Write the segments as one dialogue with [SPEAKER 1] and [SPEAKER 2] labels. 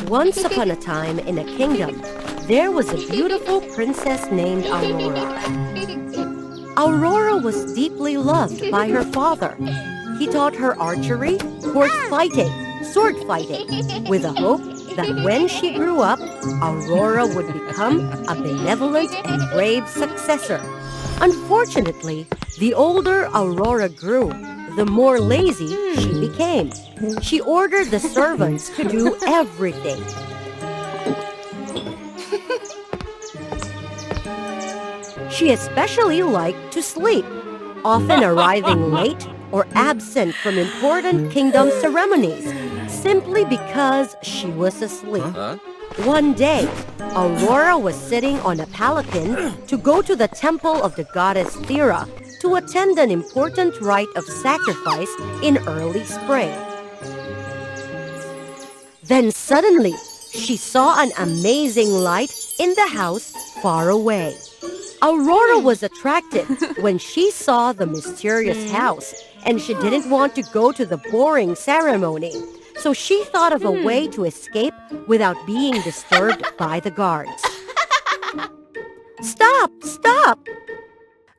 [SPEAKER 1] Once upon a time in a kingdom, there was a beautiful princess named Aurora. Aurora was deeply loved by her father. He taught her archery, horse fighting, sword fighting, with the hope that when she grew up, Aurora would become a benevolent and brave successor. Unfortunately, the older Aurora grew, the more lazy she became. She ordered the servants to do everything. She especially liked to sleep, often arriving late or absent from important kingdom ceremonies, simply because she was asleep. One day, Aurora was sitting on a palanquin to go to the temple of the goddess Thera to attend an important rite of sacrifice in early spring. Then suddenly, she saw an amazing light in the house far away. Aurora was attracted when she saw the mysterious house, and she didn't want to go to the boring ceremony. So she thought of a way to escape without being disturbed by the guards. Stop! Stop!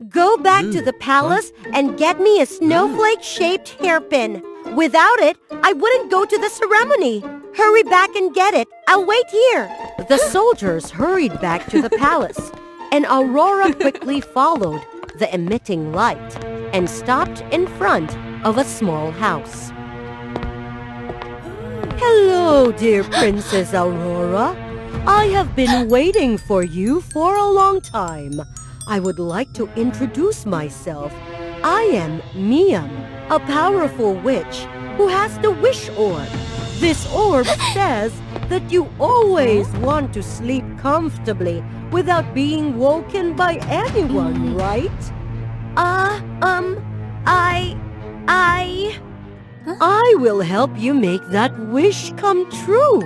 [SPEAKER 1] Go back to the palace and get me a snowflake-shaped hairpin. Without it, I wouldn't go to the ceremony. Hurry back and get it. I'll wait here. The soldiers hurried back to the palace, and Aurora quickly followed the emitting light and stopped in front of a small house. Hello, dear Princess Aurora. I have been waiting for you for a long time. I would like to introduce myself. I am Miam, a powerful witch who has the wish orb. This orb says that you always want to sleep comfortably without being woken by anyone, right? I will help you make that wish come true.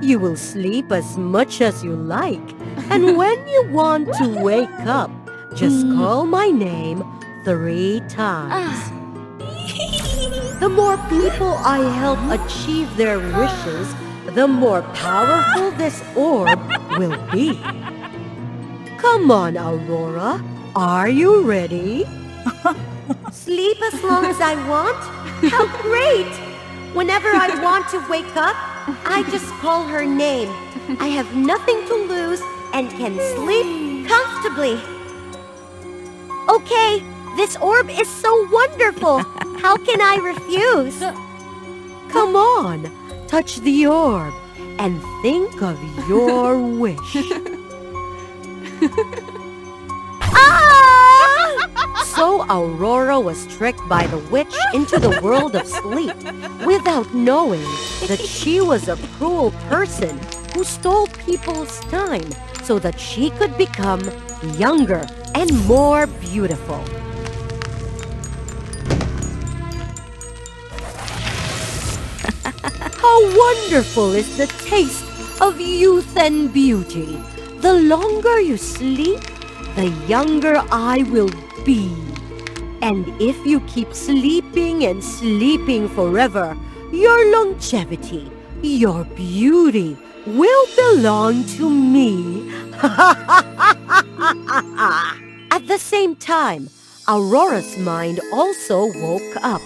[SPEAKER 1] You will sleep as much as you like, and when you want to wake up, just call my name 3 times. The more people I help achieve their wishes, the more powerful this orb will be. Come on, Aurora. Are you ready? Sleep as long as I want? How great! Whenever I want to wake up, I just call her name. I have nothing to lose and can sleep comfortably. Okay, this orb is so wonderful. How can I refuse? Come on, touch the orb and think of your wish. So Aurora was tricked by the witch into the world of sleep without knowing that she was a cruel person who stole people's time so that she could become younger and more beautiful. How wonderful is the taste of youth and beauty. The longer you sleep, the younger I will be. And if you keep sleeping and sleeping forever, your longevity, your beauty will belong to me. At the same time, Aurora's mind also woke up.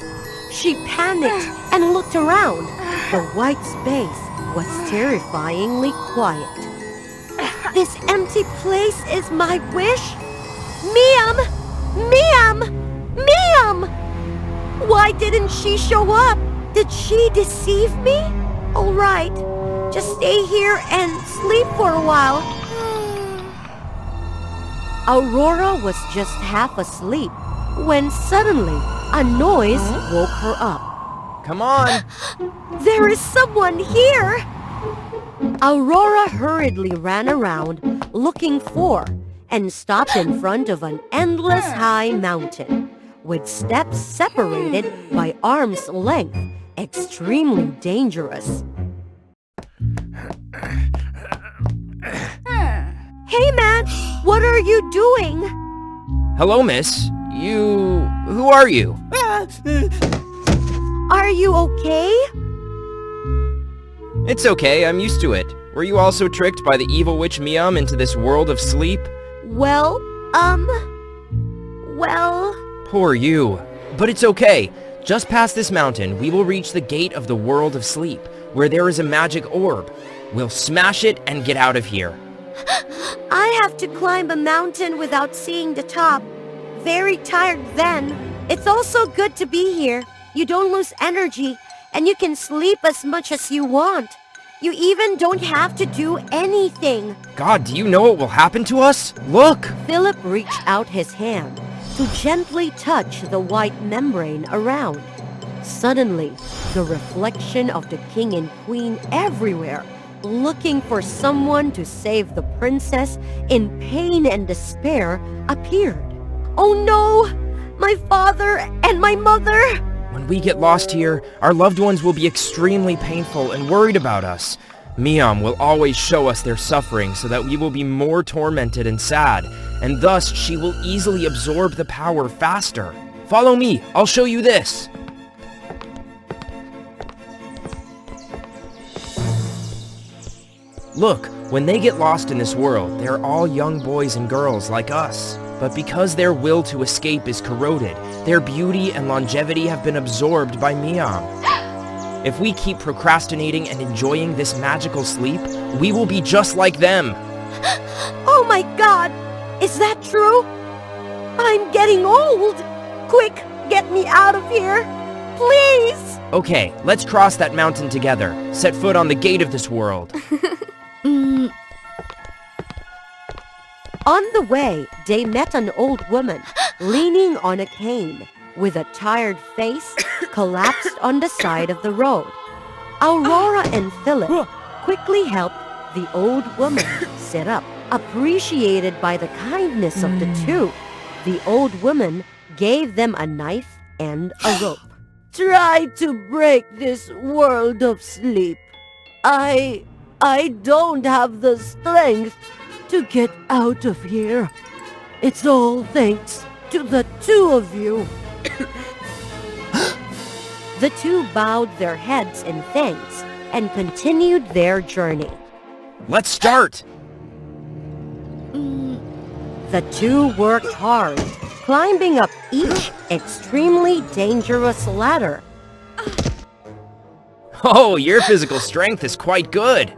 [SPEAKER 1] She panicked and looked around. The white space was terrifyingly quiet. This empty place is my wish? Miam! Miam! Miam! Why didn't she show up? Did she deceive me? All right, just stay here and sleep for a while. Aurora was just half asleep when suddenly a noise woke her up.
[SPEAKER 2] Come on!
[SPEAKER 1] There is someone here! Aurora hurriedly ran around looking for and stopped in front of an endless high mountain with steps separated by arm's length, extremely dangerous. Hey man, what are you doing?
[SPEAKER 2] Hello, miss. Who are you?
[SPEAKER 1] Are you okay?
[SPEAKER 2] It's okay, I'm used to it. Were you also tricked by the evil witch Miam into this world of sleep?
[SPEAKER 1] Well...
[SPEAKER 2] Poor you. But it's okay. Just past this mountain, we will reach the gate of the world of sleep, where there is a magic orb. We'll smash it and get out of here.
[SPEAKER 1] I have to climb a mountain without seeing the top. Very tired then. It's also good to be here. You don't lose energy, and you can sleep as much as you want. You even don't have to do anything.
[SPEAKER 2] God, do you know what will happen to us? Look!
[SPEAKER 1] Philip reached out his hand to gently touch the white membrane around. Suddenly, the reflection of the king and queen everywhere, looking for someone to save the princess in pain and despair, appeared. Oh no! My father and my mother!
[SPEAKER 2] When we get lost here, our loved ones will be extremely painful and worried about us. Miam will always show us their suffering so that we will be more tormented and sad, and thus she will easily absorb the power faster. Follow me, I'll show you this. Look, when they get lost in this world, they're all young boys and girls like us. But because their will to escape is corroded, their beauty and longevity have been absorbed by Miam. If we keep procrastinating and enjoying this magical sleep, we will be just like them.
[SPEAKER 1] Oh my god! Is that true? I'm getting old! Quick, get me out of here! Please!
[SPEAKER 2] Okay, let's cross that mountain together. Set foot on the gate of this world.
[SPEAKER 1] On the way, they met an old woman leaning on a cane, with a tired face collapsed on the side of the road. Aurora and Philip quickly helped the old woman sit up. Appreciated by the kindness of the two, the old woman gave them a knife and a rope. Try to break this world of sleep. I don't have the strength to get out of here. It's all thanks to the two of you. The two bowed their heads in thanks and continued their journey.
[SPEAKER 2] Let's start!
[SPEAKER 1] The two worked hard, climbing up each extremely dangerous ladder.
[SPEAKER 2] Oh, your physical strength is quite good.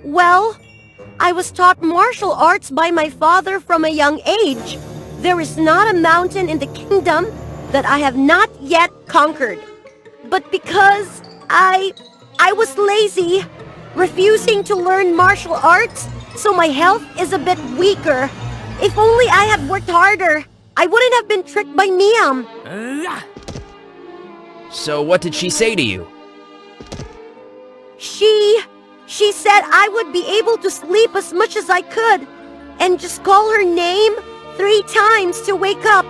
[SPEAKER 1] Well, I was taught martial arts by my father from a young age. There is not a mountain in the kingdom that I have not yet conquered. But because I was lazy, refusing to learn martial arts, so my health is a bit weaker. If only I had worked harder, I wouldn't have been tricked by Miam.
[SPEAKER 2] So what did she say to you?
[SPEAKER 1] She said I would be able to sleep as much as I could, and just call her name 3 times to wake up.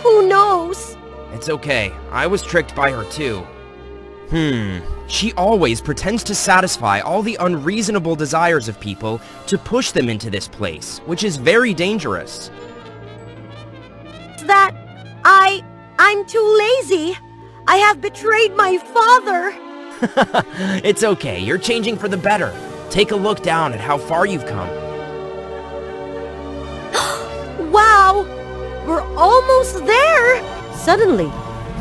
[SPEAKER 1] Who knows?
[SPEAKER 2] It's okay. I was tricked by her too. She always pretends to satisfy all the unreasonable desires of people to push them into this place, which is very dangerous.
[SPEAKER 1] That I'm too lazy. I have betrayed my father.
[SPEAKER 2] It's okay. You're changing for the better. Take a look down at how far you've come.
[SPEAKER 1] Wow! We're almost there! Suddenly,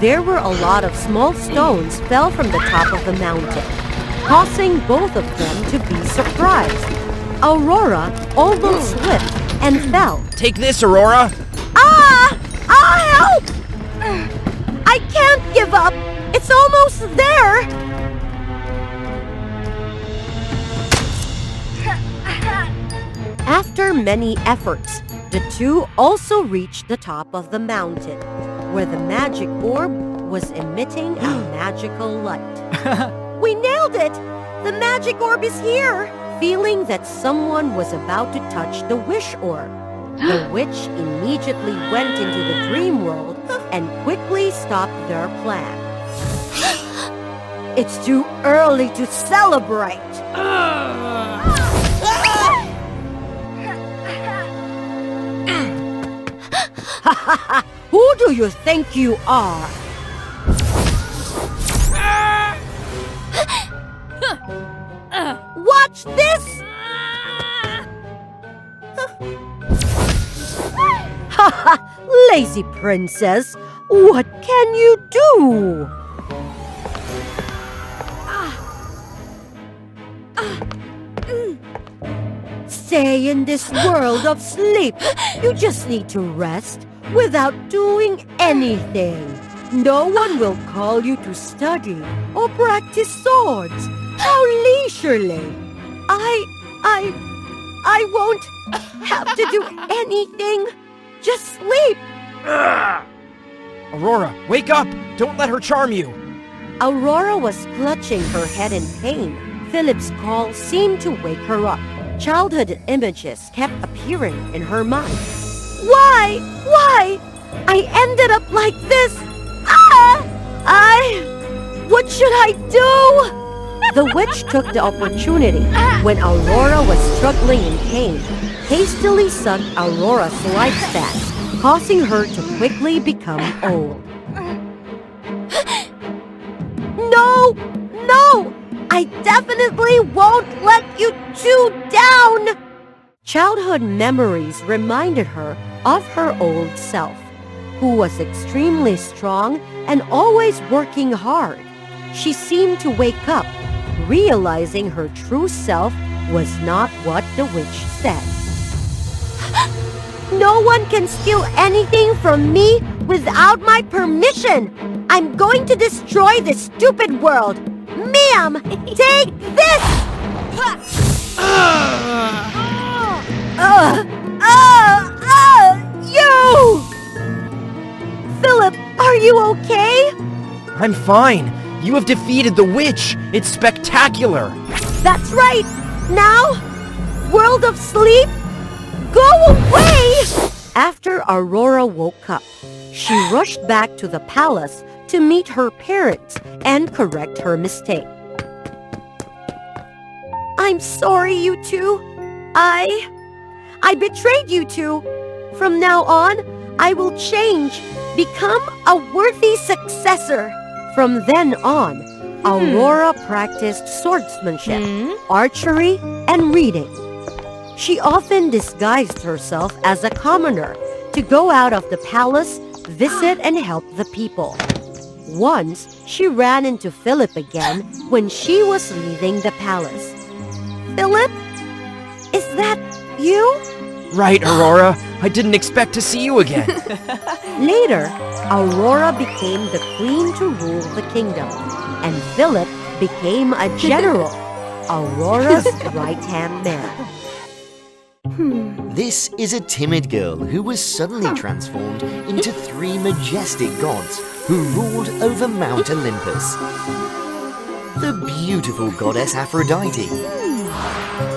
[SPEAKER 1] there were a lot of small stones fell from the top of the mountain, causing both of them to be surprised. Aurora almost slipped and fell.
[SPEAKER 2] Take this, Aurora!
[SPEAKER 1] Help! I can't give up! It's almost there! After many efforts, the two also reached the top of the mountain, where the magic orb was emitting a magical light. We nailed it! The magic orb is here! Feeling that someone was about to touch the wish orb, the witch immediately went into the dream world and quickly stopped their plan. It's too early to celebrate! Who do you think you are? watch this! Haha, lazy princess, what can you do? Stay in this world of sleep. You just need to rest without doing anything. No one will call you to study or practice swords. How leisurely. I won't have to do anything. Just sleep.
[SPEAKER 2] Aurora, wake up! Don't let her charm you!
[SPEAKER 1] Aurora was clutching her head in pain. Philip's call seemed to wake her up. Childhood images kept appearing in her mind. Why? I ended up like this. What should I do? The witch took the opportunity when Aurora was struggling in pain, hastily sucked Aurora's lifespan, causing her to quickly become old. No! I definitely won't let you two down! Childhood memories reminded her of her old self, who was extremely strong and always working hard. She seemed to wake up, realizing her true self was not what the witch said. No one can steal anything from me without my permission! I'm going to destroy this stupid world! Ma'am, take this! You! Philip, are you okay?
[SPEAKER 2] I'm fine. You have defeated the witch. It's spectacular.
[SPEAKER 1] That's right. Now, world of sleep, go away! After Aurora woke up, she rushed back to the palace to meet her parents and correct her mistake. I'm sorry, you two. I betrayed you two. From now on, I will change, become a worthy successor. From then on, Aurora practiced swordsmanship, archery, and reading. She often disguised herself as a commoner to go out of the palace, visit, and help the people. Once, she ran into Philip again when she was leaving the palace. Philip? Is that you?
[SPEAKER 2] Right, Aurora. I didn't expect to see you again.
[SPEAKER 1] Later, Aurora became the queen to rule the kingdom, and Philip became a general, Aurora's right-hand man.
[SPEAKER 3] This is a timid girl who was suddenly transformed into 3 majestic gods who ruled over Mount Olympus. The beautiful goddess Aphrodite,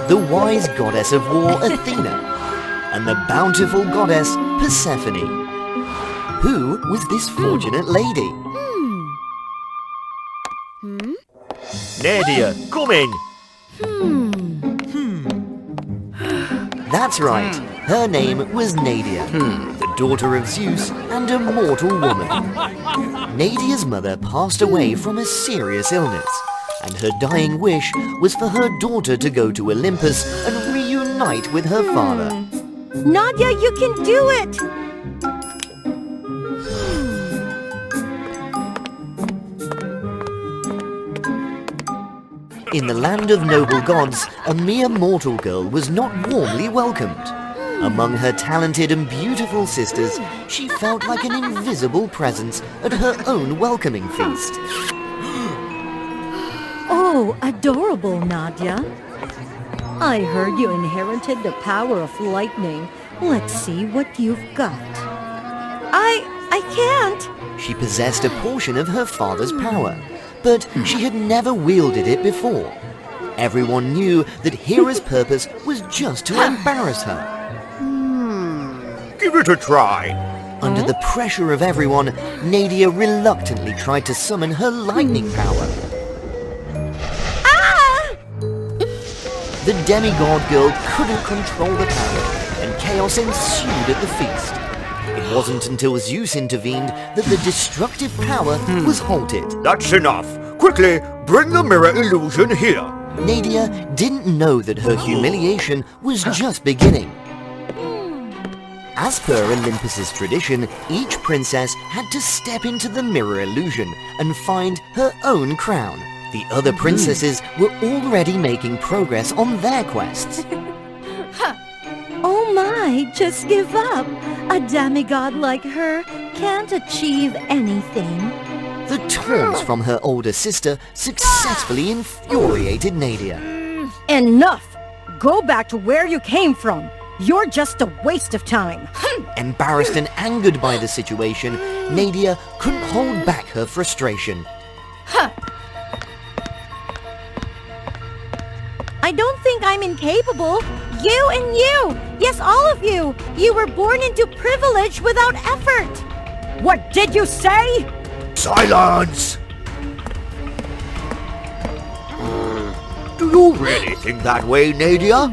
[SPEAKER 3] the wise goddess of war Athena, and the bountiful goddess Persephone. Who was this fortunate lady?
[SPEAKER 4] Nadia, come in!
[SPEAKER 3] That's right, her name was Nadia, the daughter of Zeus and a mortal woman. Nadia's mother passed away from a serious illness, and her dying wish was for her daughter to go to Olympus and reunite with her father.
[SPEAKER 1] Nadia, you can do it!
[SPEAKER 3] In the land of noble gods, a mere mortal girl was not warmly welcomed. Among her talented and beautiful sisters, she felt like an invisible presence at her own welcoming feast.
[SPEAKER 5] Oh, adorable, Nadia. I heard you inherited the power of lightning. Let's see what you've got.
[SPEAKER 1] I can't.
[SPEAKER 3] She possessed a portion of her father's power, but she had never wielded it before. Everyone knew that Hera's purpose was just to embarrass her.
[SPEAKER 4] Give it a try.
[SPEAKER 3] Under the pressure of everyone, Nadia reluctantly tried to summon her lightning power. The demigod girl couldn't control the power, and chaos ensued at the feast. It wasn't until Zeus intervened that the destructive power was halted.
[SPEAKER 4] That's enough. Quickly, bring the mirror illusion here.
[SPEAKER 3] Nadia didn't know that her humiliation was just beginning. As per Olympus's tradition, each princess had to step into the mirror illusion and find her own crown. The other princesses were already making progress on their quests.
[SPEAKER 5] Oh my, just give up. A demigod like her can't achieve anything.
[SPEAKER 3] The taunts from her older sister successfully infuriated Nadia.
[SPEAKER 1] Enough! Go back to where you came from. You're just a waste of time.
[SPEAKER 3] Embarrassed and angered by the situation, Nadia couldn't hold back her frustration.
[SPEAKER 5] I don't think I'm incapable. You and you, yes, all of you, you were born into privilege without effort.
[SPEAKER 1] What did you say?
[SPEAKER 4] Silence! Do you really think that way, Nadia?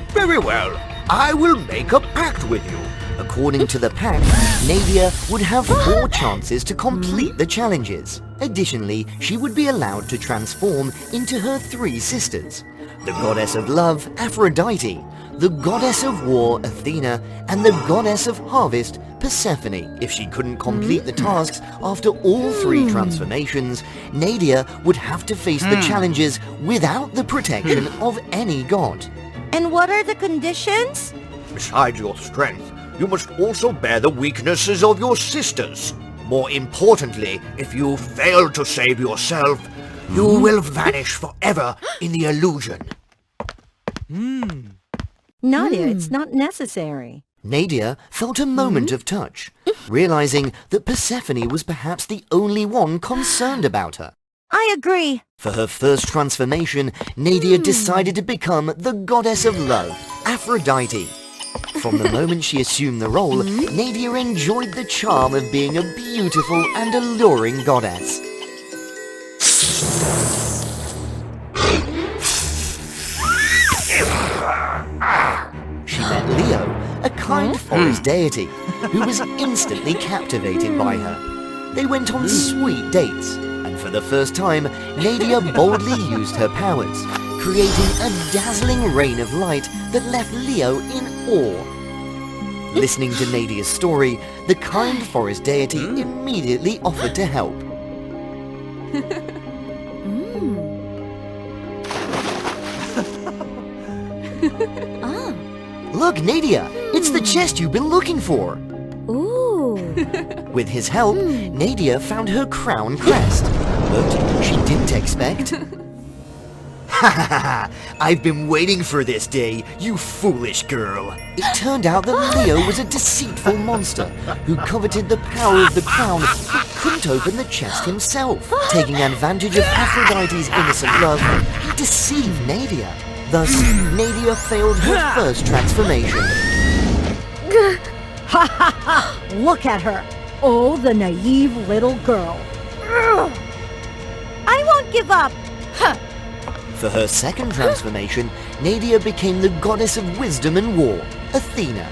[SPEAKER 4] Very well. I will make a pact with you.
[SPEAKER 3] According to the pact, Nadia would have 4 chances to complete the challenges. Additionally, she would be allowed to transform into her 3 sisters: the goddess of love, Aphrodite, the goddess of war, Athena, and the goddess of harvest, Persephone. If she couldn't complete the tasks after all 3 transformations, Nadia would have to face the challenges without the protection of any god.
[SPEAKER 5] And what are the conditions?
[SPEAKER 4] Besides your strength, you must also bear the weaknesses of your sisters. More importantly, if you fail to save yourself, you will vanish forever in the illusion.
[SPEAKER 5] Nadia, it's not necessary.
[SPEAKER 3] Nadia felt a moment of touch, realizing that Persephone was perhaps the only one concerned about her.
[SPEAKER 5] I agree.
[SPEAKER 3] For her first transformation, Nadia decided to become the goddess of love, Aphrodite. From the moment she assumed the role, Nadia enjoyed the charm of being a beautiful and alluring goddess. She met Leo, a kind forest deity, who was instantly captivated by her. They went on sweet dates, and for the first time, Nadia boldly used her powers, creating a dazzling rain of light that left Leo in awe. Listening to Nadia's story, the kind forest deity immediately offered to help. Look, Nadia, it's the chest you've been looking for.
[SPEAKER 5] Ooh.
[SPEAKER 3] With his help, Nadia found her crown crest, but she didn't expect... Ha ha ha! I've been waiting for this day, you foolish girl. It turned out that Leo was a deceitful monster who coveted the power of the crown but couldn't open the chest himself. Taking advantage of Aphrodite's innocent love, he deceived Nadia. Thus, Nadia failed her first transformation.
[SPEAKER 1] Ha ha ha! Look at her! Oh, the naive little girl.
[SPEAKER 5] I won't give up.
[SPEAKER 3] For her second transformation, Nadia became the goddess of wisdom and war, Athena.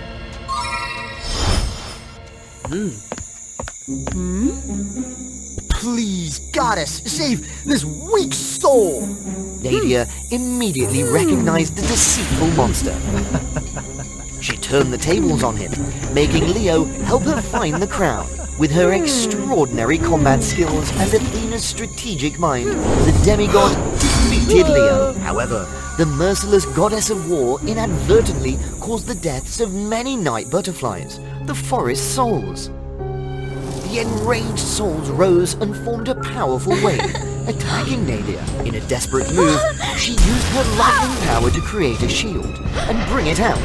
[SPEAKER 4] Please, goddess, save this weak soul!
[SPEAKER 3] Nadia immediately recognized the deceitful monster. She turned the tables on him, making Leo help her find the crown. With her extraordinary combat skills and Athena's strategic mind, the demigod defeated Leo. However, the merciless goddess of war inadvertently caused the deaths of many night butterflies, the forest souls. The enraged souls rose and formed a powerful wave, attacking Nadia. In a desperate move, she used her lightning power to create a shield and bring it out.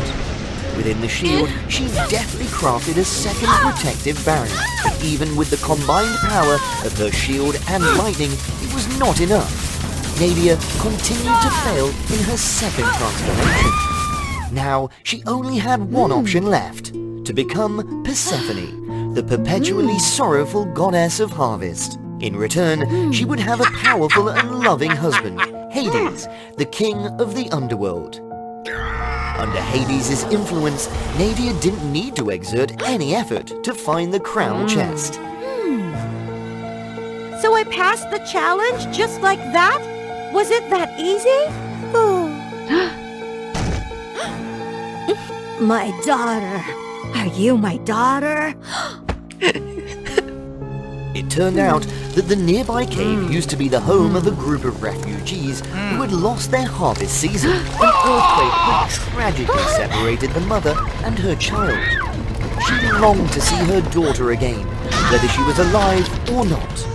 [SPEAKER 3] Within the shield, she deftly crafted a second protective barrier. But even with the combined power of her shield and lightning, it was not enough. Nadia continued to fail in her second transformation. Now, she only had one option left, to become Persephone, the perpetually sorrowful goddess of harvest. In return, she would have a powerful and loving husband, Hades, the king of the underworld. Under Hades' influence, Nadia didn't need to exert any effort to find the crown chest.
[SPEAKER 5] So I passed the challenge just like that? Was it that easy? My daughter. Are you my daughter?
[SPEAKER 3] It turned out that the nearby cave used to be the home of a group of refugees who had lost their harvest season. An earthquake had tragically separated the mother and her child. She longed to see her daughter again, whether she was alive or not.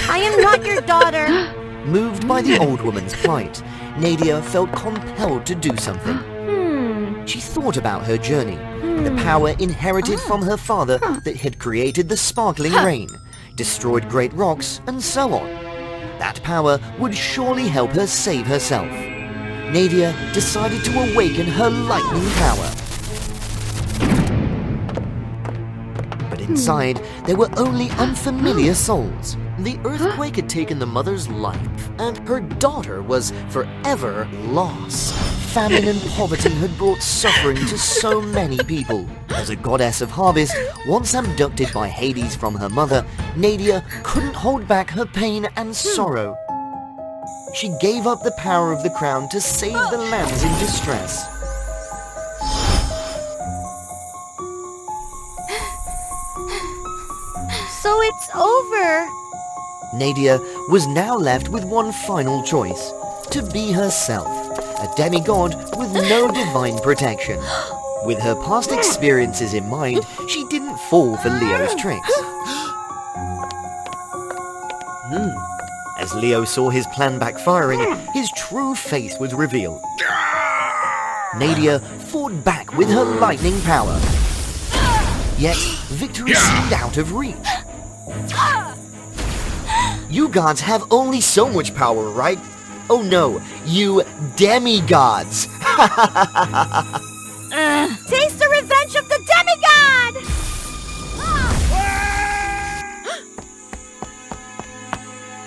[SPEAKER 6] I am not your daughter.
[SPEAKER 3] Moved by the old woman's plight, Nadia felt compelled to do something. She thought about her journey, the power inherited from her father that had created the sparkling rain, destroyed great rocks, and so on. That power would surely help her save herself. Nadia decided to awaken her lightning power. But inside, there were only unfamiliar souls. The earthquake had taken the mother's life, and her daughter was forever lost. Famine and poverty had brought suffering to so many people. As a goddess of harvest, once abducted by Hades from her mother, Nadia couldn't hold back her pain and sorrow. She gave up the power of the crown to save the lands in distress.
[SPEAKER 6] So it's over.
[SPEAKER 3] Nadia was now left with one final choice: to be herself, a demigod with no divine protection. With her past experiences in mind, she didn't fall for Leo's tricks. As Leo saw his plan backfiring, his true face was revealed. Nadia fought back with her lightning power. Yet, victory seemed out of reach. You gods have only so much power, right? Oh no, you demigods!
[SPEAKER 6] Taste the revenge of the demigod!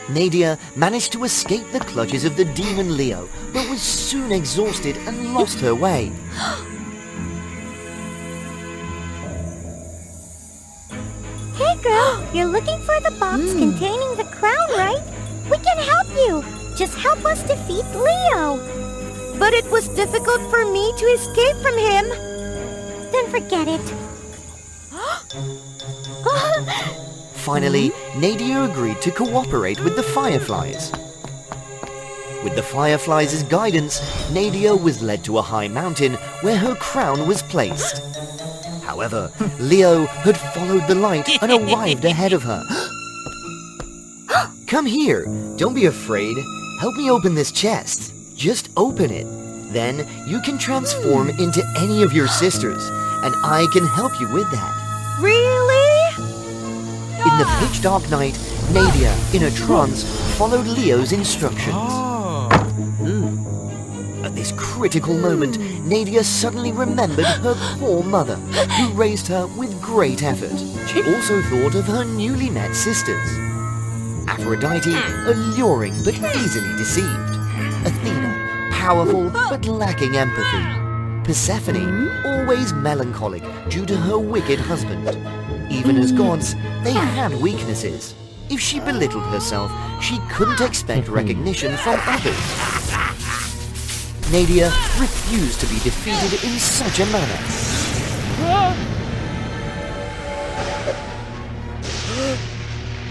[SPEAKER 3] Nadia managed to escape the clutches of the demon Leo, but was soon exhausted and lost her way.
[SPEAKER 6] Hey girl, you're looking for the box containing the crown, right? We can help you. Just help us defeat Leo. But it was difficult for me to escape from him. Then forget it.
[SPEAKER 3] Finally, Nadia agreed to cooperate with the Fireflies. With the Fireflies' guidance, Nadia was led to a high mountain where her crown was placed. However, Leo had followed the light and arrived ahead of her. Come here, don't be afraid. Help me open this chest. Just open it. Then you can transform into any of your sisters, and I can help you with that.
[SPEAKER 6] Really?
[SPEAKER 3] In the pitch dark night, Nadia, in a trance, followed Leo's instructions. At this critical moment, Nadia suddenly remembered her poor mother, who raised her with great effort. She also thought of her newly met sisters. Aphrodite, alluring but easily deceived. Athena, powerful but lacking empathy. Persephone, always melancholic due to her wicked husband. Even as gods, they had weaknesses. If she belittled herself, she couldn't expect recognition from others. Nadia refused to be defeated in such a manner.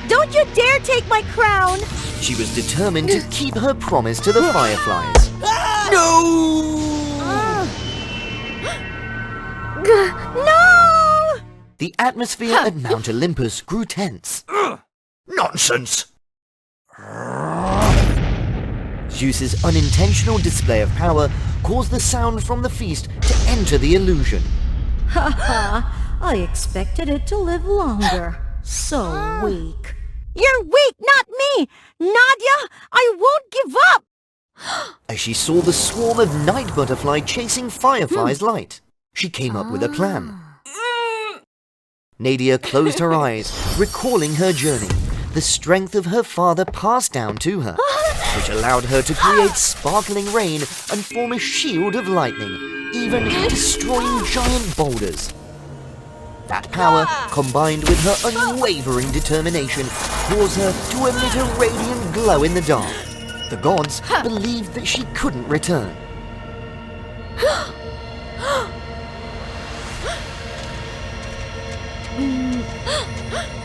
[SPEAKER 6] Don't you dare take my crown!
[SPEAKER 3] She was determined to keep her promise to the Fireflies. No!
[SPEAKER 6] No!
[SPEAKER 3] The atmosphere at Mount Olympus grew tense.
[SPEAKER 4] Nonsense!
[SPEAKER 3] Zeus's unintentional display of power caused the sound from the feast to enter the illusion.
[SPEAKER 5] I expected it to live longer. So weak.
[SPEAKER 6] You're weak, not me! Nadia, I won't give up!
[SPEAKER 3] As she saw the swarm of night butterfly chasing Firefly's light, she came up with a plan. Nadia closed her eyes, recalling her journey. The strength of her father passed down to her, which allowed her to create sparkling rain and form a shield of lightning, even destroying giant boulders. That power, combined with her unwavering determination, caused her to emit a radiant glow in the dark. The gods believed that she couldn't return.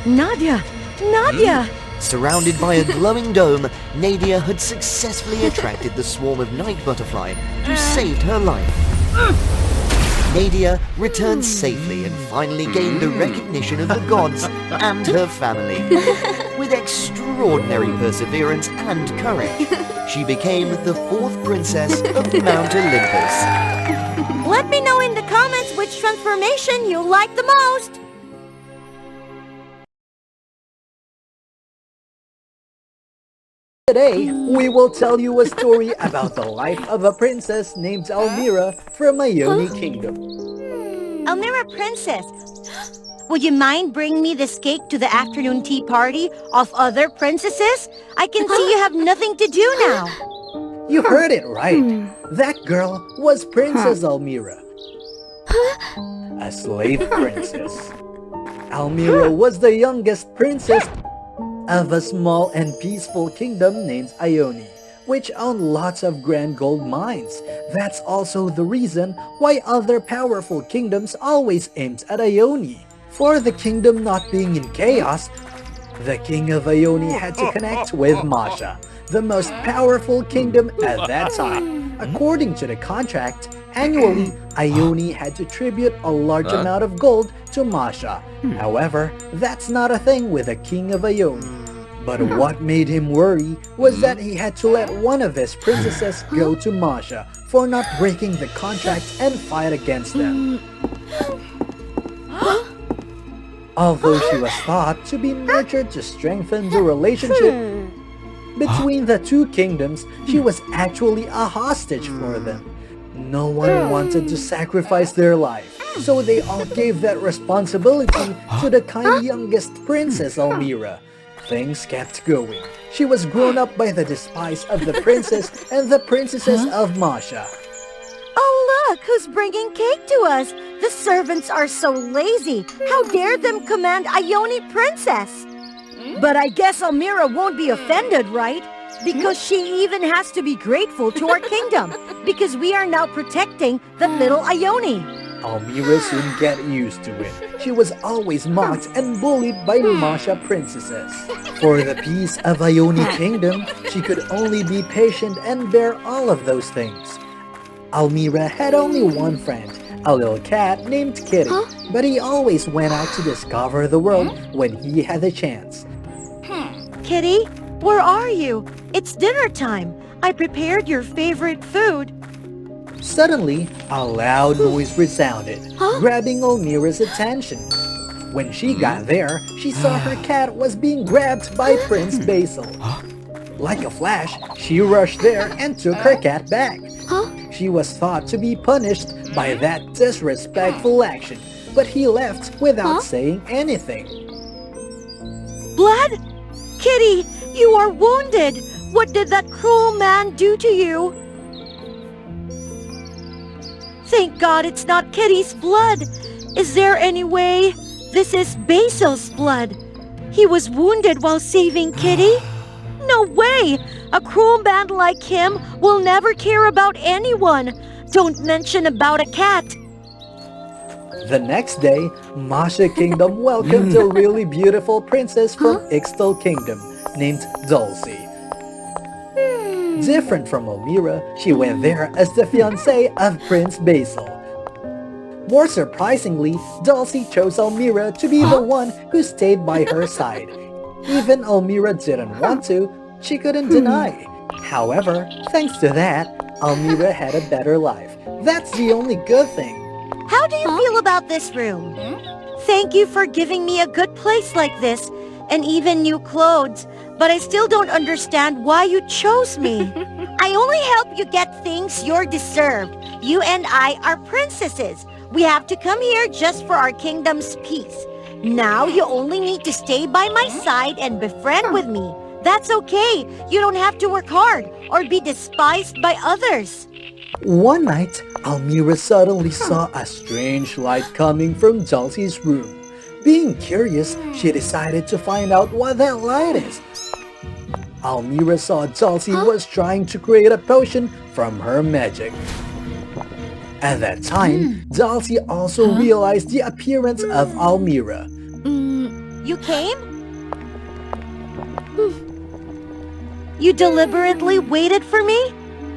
[SPEAKER 5] Nadia! Nadia!
[SPEAKER 3] Surrounded by a glowing dome, Nadia had successfully attracted the swarm of night butterfly who saved her life. Nadia returned safely and finally gained the recognition of the gods and her family. With extraordinary perseverance and courage, she became the 4th princess of Mount Olympus.
[SPEAKER 6] Let me know in the comments which transformation you like the most.
[SPEAKER 7] Today, we will tell you a story about the life of a princess named Elmira from Ione Kingdom.
[SPEAKER 6] Elmira Princess, would you mind bringing me this cake to the afternoon tea party of other princesses? I can see you have nothing to do now.
[SPEAKER 7] You heard it right. That girl was Princess Elmira, a slave princess. Elmira was the youngest princess of a small and peaceful kingdom named Ione, which owned lots of grand gold mines. That's also the reason why other powerful kingdoms always aimed at Ione. For the kingdom not being in chaos, the king of Ione had to connect with Masha, the most powerful kingdom at that time. According to the contract, annually, Ione had to tribute a large amount of gold to Masha. However, that's not a thing with the king of Ione. But what made him worry was that he had to let one of his princesses go to Masha for not breaking the contract and fight against them. Although she was thought to be nurtured to strengthen the relationship between the two kingdoms, she was actually a hostage for them. No one wanted to sacrifice their life, so they all gave that responsibility to the kind youngest princess Elmira. Things kept going. She was grown up by the despise of the princess and the princesses of Masha.
[SPEAKER 6] Oh look, who's bringing cake to us? The servants are so lazy. How dare them command Ione Princess? But I guess Elmira won't be offended, right? Because she even has to be grateful to our kingdom, because we are now protecting the little Ione.
[SPEAKER 7] Elmira soon get used to it. She was always mocked and bullied by Masha princesses. For the peace of Ione Kingdom, she could only be patient and bear all of those things. Elmira had only one friend, a little cat named Kitty, but he always went out to discover the world when he had the chance.
[SPEAKER 6] Kitty, where are you? It's dinner time. I prepared your favorite food.
[SPEAKER 7] Suddenly, a loud noise resounded, grabbing Elmira's attention. When she got there, she saw her cat was being grabbed by Prince Basil. Like a flash, she rushed there and took her cat back. She was thought to be punished by that disrespectful action, but he left without saying anything.
[SPEAKER 6] Blood? Kitty, you are wounded. What did that cruel man do to you? Thank God it's not Kitty's blood. Is there any way this is Basil's blood? He was wounded while saving Kitty? No way! A cruel man like him will never care about anyone. Don't mention about a cat.
[SPEAKER 7] The next day, Masha Kingdom welcomed a really beautiful princess from Ixtal Kingdom named Dulcie. Different from Elmira, she went there as the fiancée of Prince Basil. More surprisingly, Dulcie chose Elmira to be the one who stayed by her side. Even Elmira didn't want to, she couldn't deny. However, thanks to that, Elmira had a better life. That's the only good thing.
[SPEAKER 6] How do you feel about this room? Thank you for giving me a good place like this, and even new clothes. But I still don't understand why you chose me. I only help you get things you're deserved. You and I are princesses. We have to come here just for our kingdom's peace. Now you only need to stay by my side and befriend with me. That's okay. You don't have to work hard or be despised by others.
[SPEAKER 7] One night, Elmira suddenly saw a strange light coming from Dulcie's room. Being curious, she decided to find out what that light is. Elmira saw Dulcie was trying to create a potion from her magic. At that time, Dulcie also realized the appearance of Elmira.
[SPEAKER 6] You came? You deliberately waited for me?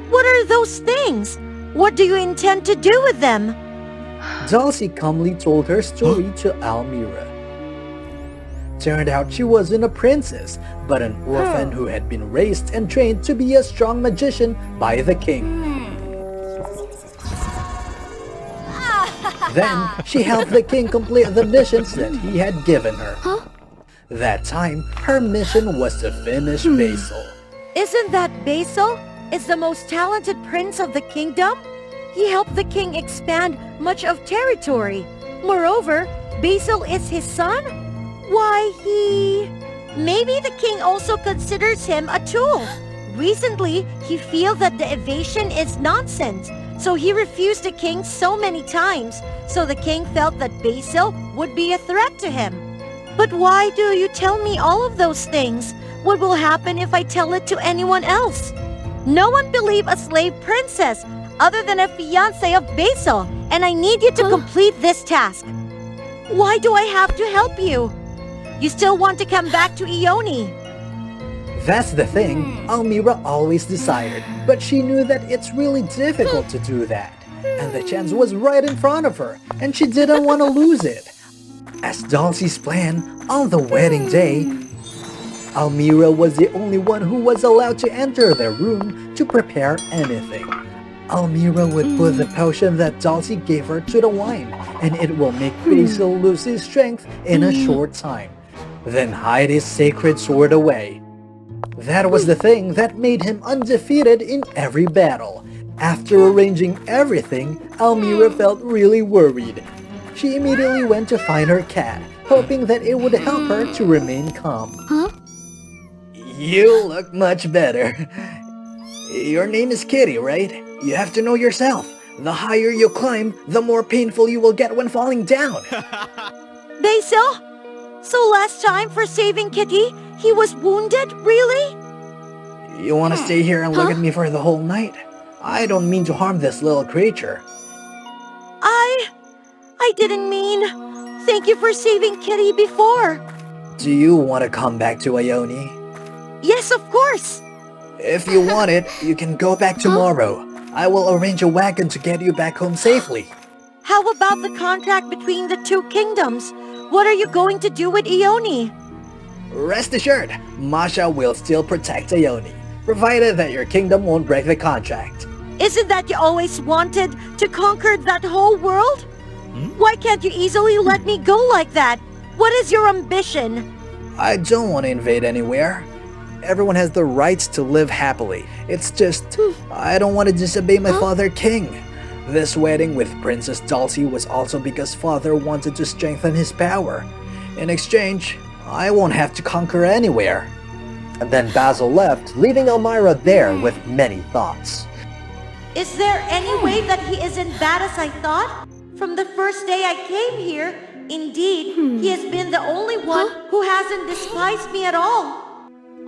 [SPEAKER 6] What are those things? What do you intend to do with them?
[SPEAKER 7] Dulcie calmly told her story to Almira. Turned out she wasn't a princess, but an orphan who had been raised and trained to be a strong magician by the king. Then, she helped the king complete the missions that he had given her. That time, her mission was to finish Basil.
[SPEAKER 6] Isn't that Basil is the most talented prince of the kingdom? He helped the king expand much of territory. Moreover, Basil is his son? Why, maybe the king also considers him a tool. Recently, he feels that the evasion is nonsense, so he refused the king so many times, so the king felt that Basil would be a threat to him. But why do you tell me all of those things? What will happen if I tell it to anyone else? No one believes a slave princess other than a fiancé of Basil, and I need you to complete this task. Why do I have to help you? You still want to come back to Ione.
[SPEAKER 7] That's the thing, Almira always desired, but she knew that it's really difficult to do that. And the chance was right in front of her, and she didn't want to lose it. As Dulcie's plan, on the wedding day, Almira was the only one who was allowed to enter their room to prepare anything. Almira would put the potion that Dulcie gave her to the wine, and it will make Basil lose his strength in a short time. Then hide his sacred sword away. That was the thing that made him undefeated in every battle. After arranging everything, Almira felt really worried. She immediately went to find her cat, hoping that it would help her to remain calm. You look much better. Your name is Kitty, right? You have to know yourself. The higher you climb, the more painful you will get when falling down.
[SPEAKER 6] Basil? So last time for saving Kitty, he was wounded, really?
[SPEAKER 7] You want to stay here and look at me for the whole night? I don't mean to harm this little creature.
[SPEAKER 6] I didn't mean. Thank you for saving Kitty before.
[SPEAKER 7] Do you want to come back to Ione?
[SPEAKER 6] Yes, of course.
[SPEAKER 7] If you want it, you can go back tomorrow. I will arrange a wagon to get you back home safely.
[SPEAKER 6] How about the contract between the two kingdoms? What are you going to do with Ione?
[SPEAKER 7] Rest assured, Masha will still protect Ione, provided that your kingdom won't break the contract.
[SPEAKER 6] Isn't that you always wanted to conquer that whole world? Why can't you easily let me go like that? What is your ambition?
[SPEAKER 7] I don't want to invade anywhere. Everyone has the rights to live happily. It's just, I don't want to disobey my father king. This wedding with Princess Dulcie was also because father wanted to strengthen his power. In exchange, I won't have to conquer anywhere. And then Basil left, leaving Almira there with many thoughts.
[SPEAKER 6] Is there any way that he isn't bad as I thought? From the first day I came here, indeed, he has been the only one who hasn't despised me at all.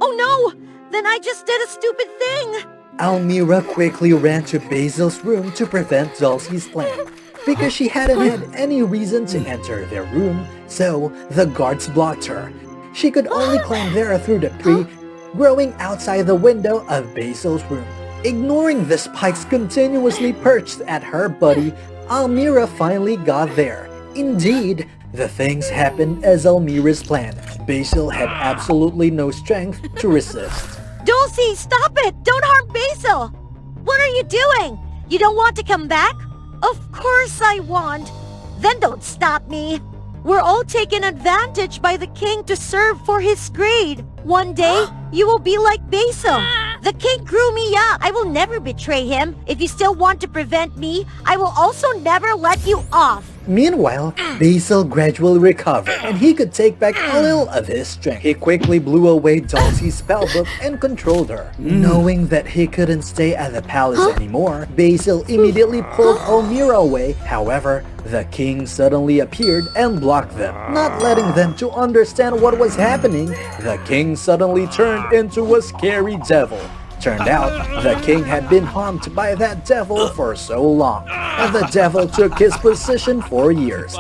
[SPEAKER 6] Oh no! Then I just did a stupid thing!
[SPEAKER 7] Almira quickly ran to Basil's room to prevent Dulcie's plan. Because she hadn't had any reason to enter their room, so the guards blocked her. She could only climb there through the tree growing outside the window of Basil's room. Ignoring the spikes continuously perched at her body, Almira finally got there. Indeed, the things happened as Almira's planned. Basil had absolutely no strength to resist.
[SPEAKER 6] Dulcie, stop it! Don't harm Basil! What are you doing? You don't want to come back? Of course I want. Then don't stop me. We're all taken advantage by the king to serve for his greed. One day, you will be like Basil. The king grew me up. I will never betray him. If you still want to prevent me, I will also never let you off.
[SPEAKER 7] Meanwhile, Basil gradually recovered, and he could take back a little of his strength. He quickly blew away Dulcie's spellbook and controlled her. Knowing that he couldn't stay at the palace anymore, Basil immediately pulled Almira away. However, the king suddenly appeared and blocked them, not letting them to understand what was happening. The king suddenly turned into a scary devil. Turned out, the king had been harmed by that devil for so long, and the devil took his position for years.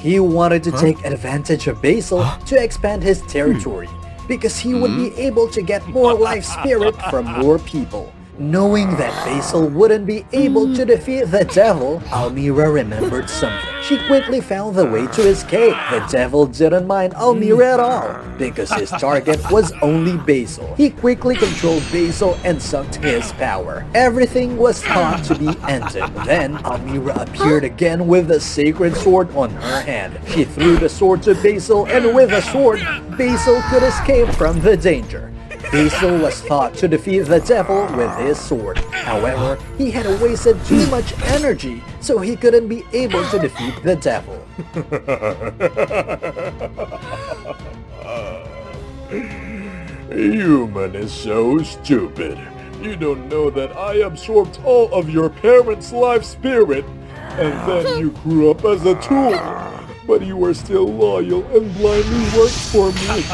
[SPEAKER 7] He wanted to take advantage of Basil to expand his territory because he would be able to get more life spirit from more people. Knowing that Basil wouldn't be able to defeat the devil, Almira remembered something. She quickly found the way to escape. The devil didn't mind Almira at all because his target was only Basil. He quickly controlled Basil and sucked his power. Everything was thought to be ended. Then Almira appeared again with the sacred sword on her hand. She threw the sword to Basil, and with the sword, Basil could escape from the danger. Basil was thought to defeat the devil with his sword. However, he had wasted too much energy, so he couldn't be able to defeat the devil.
[SPEAKER 8] Human is so stupid. You don't know that I absorbed all of your parents' life spirit, and then you grew up as a tool. But you were still loyal and blindly worked for me.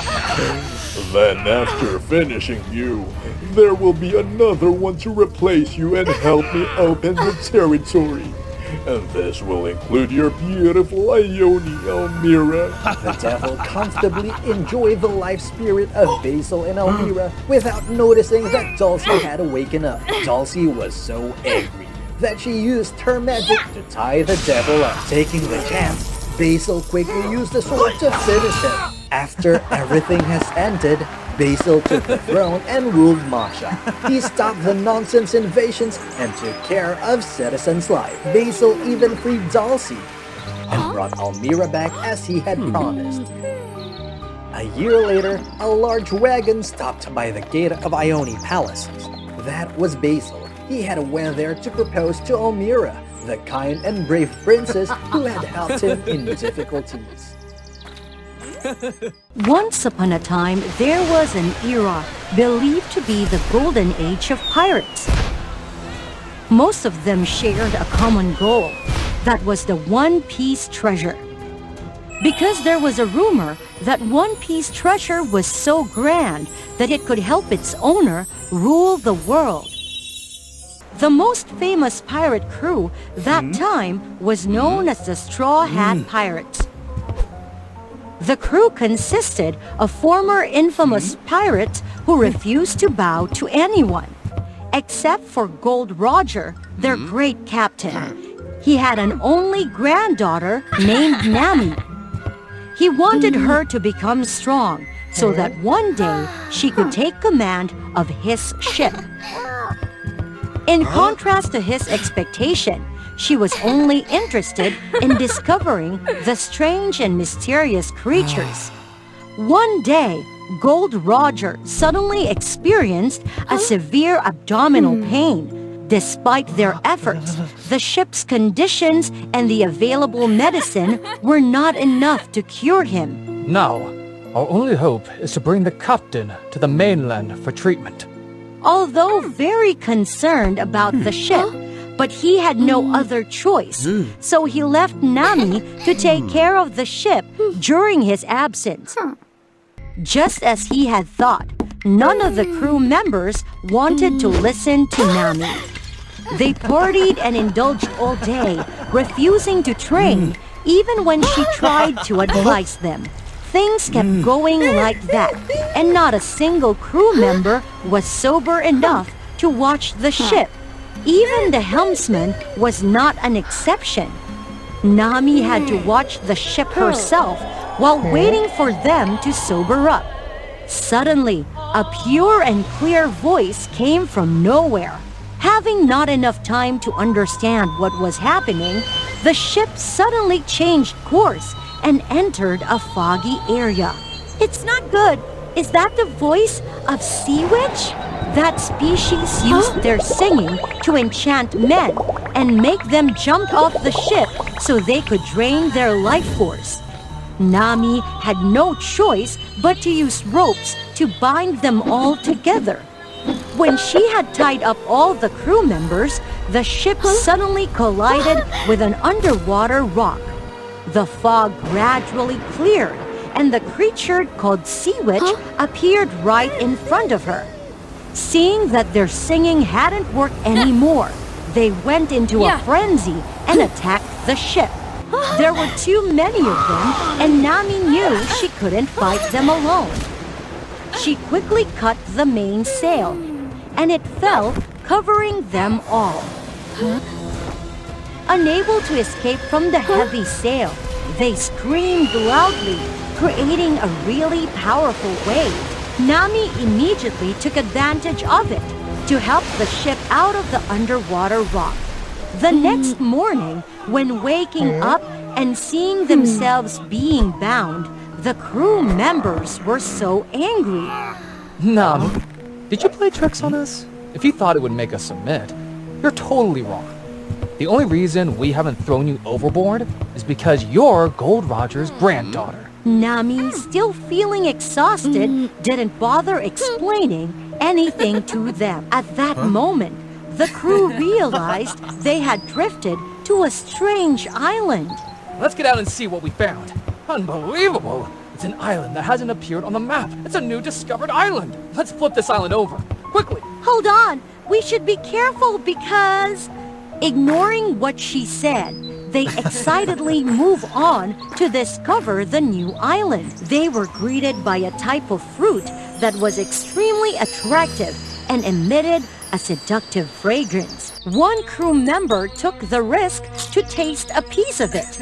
[SPEAKER 8] Then after finishing you, there will be another one to replace you and help me open the territory. And this will include your beautiful Ione, Almira.
[SPEAKER 7] The devil comfortably enjoyed the life spirit of Basil and Almira without noticing that Dulcie had awakened up. Dulcie was so angry that she used her magic to tie the devil up. Taking the chance, Basil quickly used the sword to finish him. After everything has ended, Basil took the throne and ruled Masha. He stopped the nonsense invasions and took care of citizens' life. Basil even freed Dulcie and brought Almira back as he had promised. A year later, a large wagon stopped by the gate of Ione Palaces. That was Basil. He had went there to propose to Almira, the kind and brave princess who had helped him in difficulties.
[SPEAKER 5] Once upon a time, there was an era believed to be the golden age of pirates. Most of them shared a common goal, that was the One Piece treasure. Because there was a rumor that One Piece treasure was so grand that it could help its owner rule the world. The most famous pirate crew that time was known as the Straw Hat Pirates. The crew consisted of former infamous pirates who refused to bow to anyone, except for Gold Roger, their great captain. He had an only granddaughter named Nami. He wanted her to become strong so that one day she could take command of his ship. In contrast to his expectation, she was only interested in discovering the strange and mysterious creatures. One day, Gold Roger suddenly experienced a severe abdominal pain. Despite their efforts, the ship's conditions and the available medicine were not enough to cure him.
[SPEAKER 9] Now, our only hope is to bring the captain to the mainland for treatment.
[SPEAKER 5] Although very concerned about the ship, but he had no other choice, so he left Nami to take care of the ship during his absence. Just as he had thought, none of the crew members wanted to listen to Nami. They partied and indulged all day, refusing to train, even when she tried to advise them. Things kept going like that, and not a single crew member was sober enough to watch the ship. Even the helmsman was not an exception. Nami had to watch the ship herself while waiting for them to sober up. Suddenly, a pure and clear voice came from nowhere. Having not enough time to understand what was happening, the ship suddenly changed course and entered a foggy area. It's not good. Is that the voice of Sea Witch? That species used their singing to enchant men and make them jump off the ship so they could drain their life force. Nami had no choice but to use ropes to bind them all together. When she had tied up all the crew members, the ship suddenly collided with an underwater rock. The fog gradually cleared, and the creature called Sea Witch appeared right in front of her. Seeing that their singing hadn't worked anymore, they went into a frenzy and attacked the ship. There were too many of them, and Nami knew she couldn't fight them alone. She quickly cut the mainsail, and it fell, covering them all. Unable to escape from the heavy sail, they screamed loudly, creating a really powerful wave. Nami immediately took advantage of it to help the ship out of the underwater rock. The next morning, when waking up and seeing themselves being bound, the crew members were so angry.
[SPEAKER 9] Nami, did you play tricks on us? If you thought it would make us submit, you're totally wrong. The only reason we haven't thrown you overboard is because you're Gold Roger's granddaughter.
[SPEAKER 5] Nami, still feeling exhausted, didn't bother explaining anything to them. At that moment, the crew realized they had drifted to a strange island.
[SPEAKER 9] Let's get out and see what we found. Unbelievable! It's an island that hasn't appeared on the map. It's a new discovered island. Let's flip this island over. Quickly!
[SPEAKER 5] Hold on! We should be careful because... Ignoring what she said, they excitedly move on to discover the new island. They were greeted by a type of fruit that was extremely attractive and emitted a seductive fragrance. One crew member took the risk to taste a piece of it.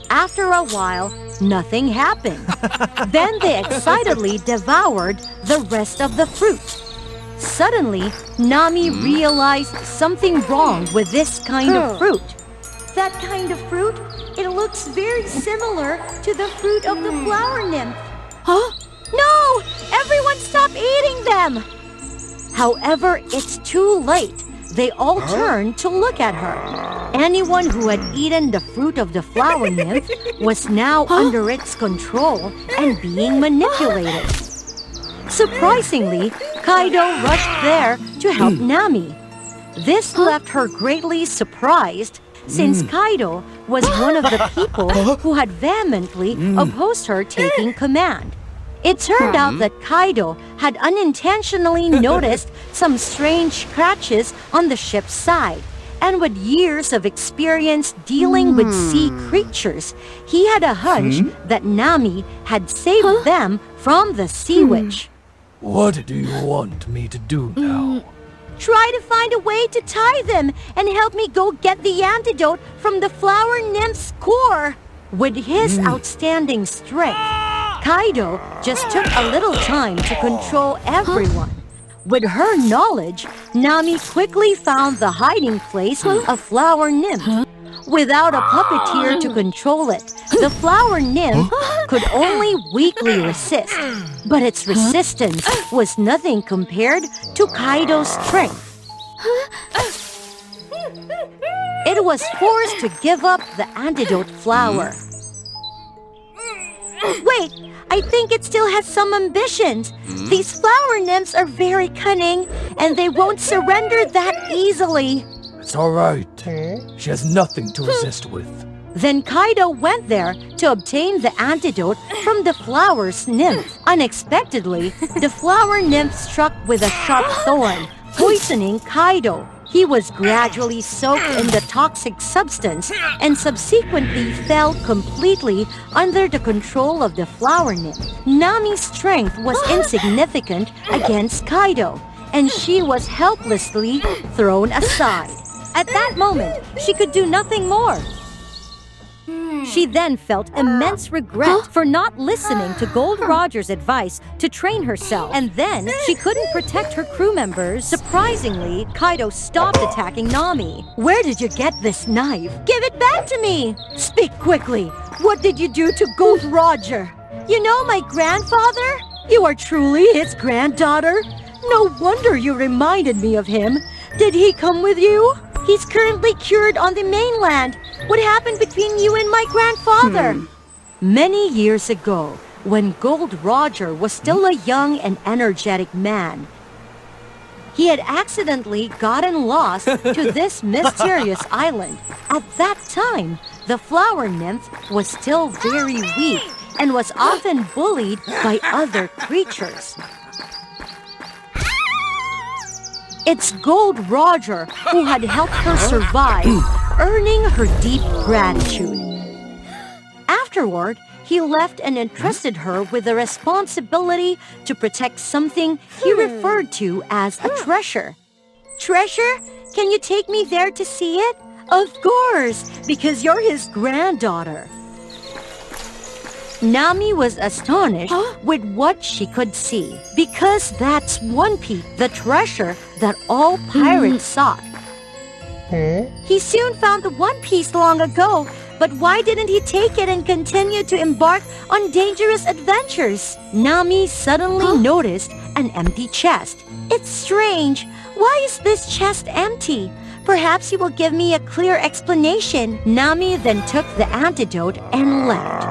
[SPEAKER 5] After a while, nothing happened. Then they excitedly devoured the rest of the fruit. Suddenly, Nami realized something wrong with this kind of fruit.
[SPEAKER 6] That kind of fruit? It looks very similar to the fruit of the flower nymph.
[SPEAKER 5] Huh?
[SPEAKER 6] No! Everyone stop eating them!
[SPEAKER 5] However, it's too late. They all turned to look at her. Anyone who had eaten the fruit of the flower nymph was now under its control and being manipulated. Surprisingly, Kaido rushed there to help Nami. This left her greatly surprised, since Kaido was one of the people who had vehemently opposed her taking command. It turned out that Kaido had unintentionally noticed some strange scratches on the ship's side, and with years of experience dealing with sea creatures, he had a hunch that Nami had saved them from the sea witch.
[SPEAKER 9] What do you want me to do now?
[SPEAKER 6] Try to find a way to tie them and help me go get the antidote from the flower nymph's core.
[SPEAKER 5] With his outstanding strength, Kaido just took a little time to control everyone. With her knowledge, Nami quickly found the hiding place of Flower Nymph. Without a puppeteer to control it, the Flower Nymph could only weakly resist. But its resistance was nothing compared to Kaido's strength. It was forced to give up the antidote flower.
[SPEAKER 6] Wait, I think it still has some ambitions. These flower nymphs are very cunning, and they won't surrender that easily.
[SPEAKER 9] It's all right. She has nothing to resist with.
[SPEAKER 5] Then Kaido went there to obtain the antidote from the flower's nymph. Unexpectedly, the flower nymph struck with a sharp thorn, poisoning Kaido. He was gradually soaked in the toxic substance and subsequently fell completely under the control of the flower nymph. Nami's strength was insignificant against Kaido, and she was helplessly thrown aside. At that moment, she could do nothing more. She then felt immense regret for not listening to Gold Roger's advice to train herself. And then she couldn't protect her crew members. Surprisingly, Kaido stopped attacking Nami. Where did you get this knife?
[SPEAKER 6] Give it back to me!
[SPEAKER 5] Speak quickly. What did you do to Gold Roger?
[SPEAKER 6] You know my grandfather?
[SPEAKER 5] You are truly his granddaughter? No wonder you reminded me of him. Did he come with you?
[SPEAKER 6] He's currently cured on the mainland. What happened between you and my grandfather?
[SPEAKER 5] Many years ago, when Gold Roger was still a young and energetic man, he had accidentally gotten lost to this mysterious island. At that time, the flower nymph was still very weak and was often bullied by other creatures. It's Gold Roger who had helped her survive, earning her deep gratitude. Afterward, he left and entrusted her with the responsibility to protect something he referred to as a treasure. Treasure? Can you take me there to see it? Of course, because you're his granddaughter. Nami was astonished with what she could see, because that's One Piece, the treasure that all pirates sought. He soon found the One Piece long ago, but why didn't he take it and continue to embark on dangerous adventures? Nami suddenly noticed an empty chest. It's strange. Why is this chest empty? Perhaps you will give me a clear explanation. Nami then took the antidote and left.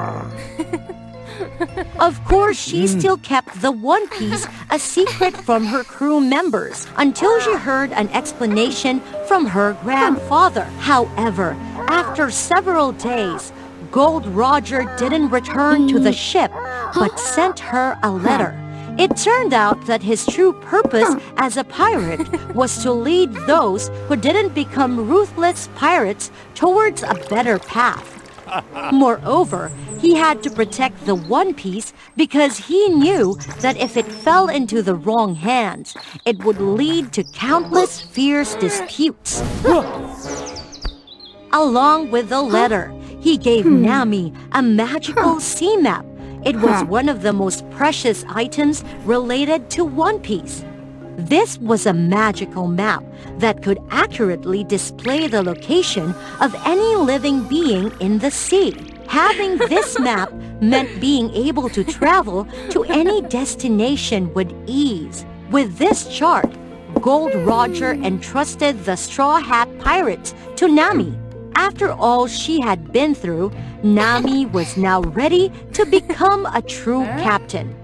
[SPEAKER 5] Of course, she still kept the One Piece a secret from her crew members until she heard an explanation from her grandfather. However, after several days, Gold Roger didn't return to the ship, but sent her a letter. It turned out that his true purpose as a pirate was to lead those who didn't become ruthless pirates towards a better path. Moreover, he had to protect the One Piece because he knew that if it fell into the wrong hands, it would lead to countless fierce disputes. Along with the letter, he gave Nami a magical sea map. It was one of the most precious items related to One Piece. This was a magical map that could accurately display the location of any living being in the sea. Having this map meant being able to travel to any destination with ease. With this chart, Gold Roger entrusted the Straw Hat Pirates to Nami. After all she had been through, Nami was now ready to become a true captain.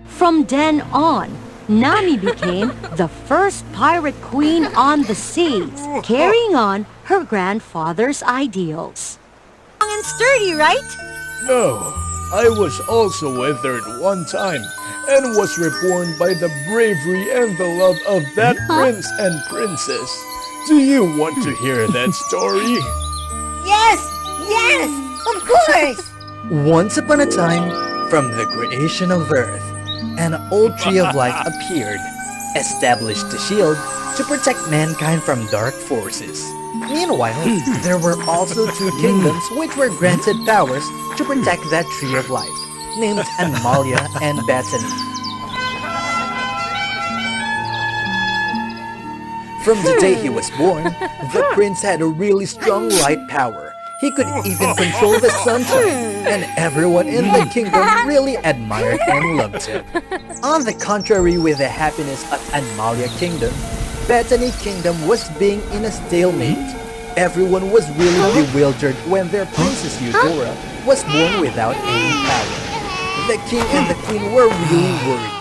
[SPEAKER 5] From then on, Nami became the first pirate queen on the seas, carrying on her grandfather's ideals.
[SPEAKER 6] Strong and sturdy, right?
[SPEAKER 8] No, I was also withered one time and was reborn by the bravery and the love of that prince and princess. Do you want to hear that story?
[SPEAKER 6] Yes! Yes! Of course!
[SPEAKER 7] Once upon a time, from the creation of Earth, an old tree of life appeared, established a shield to protect mankind from dark forces. Meanwhile, there were also two kingdoms which were granted powers to protect that tree of life, named Animalia and Bethany. From the day he was born, the prince had a really strong light power. He could even control the sunshine, and everyone in the kingdom really admired and loved him. On the contrary, with the happiness of Animalia Kingdom, Bethany Kingdom was being in a stalemate. Everyone was really bewildered when their Princess Eudora was born without any power. The king and the queen were really worried.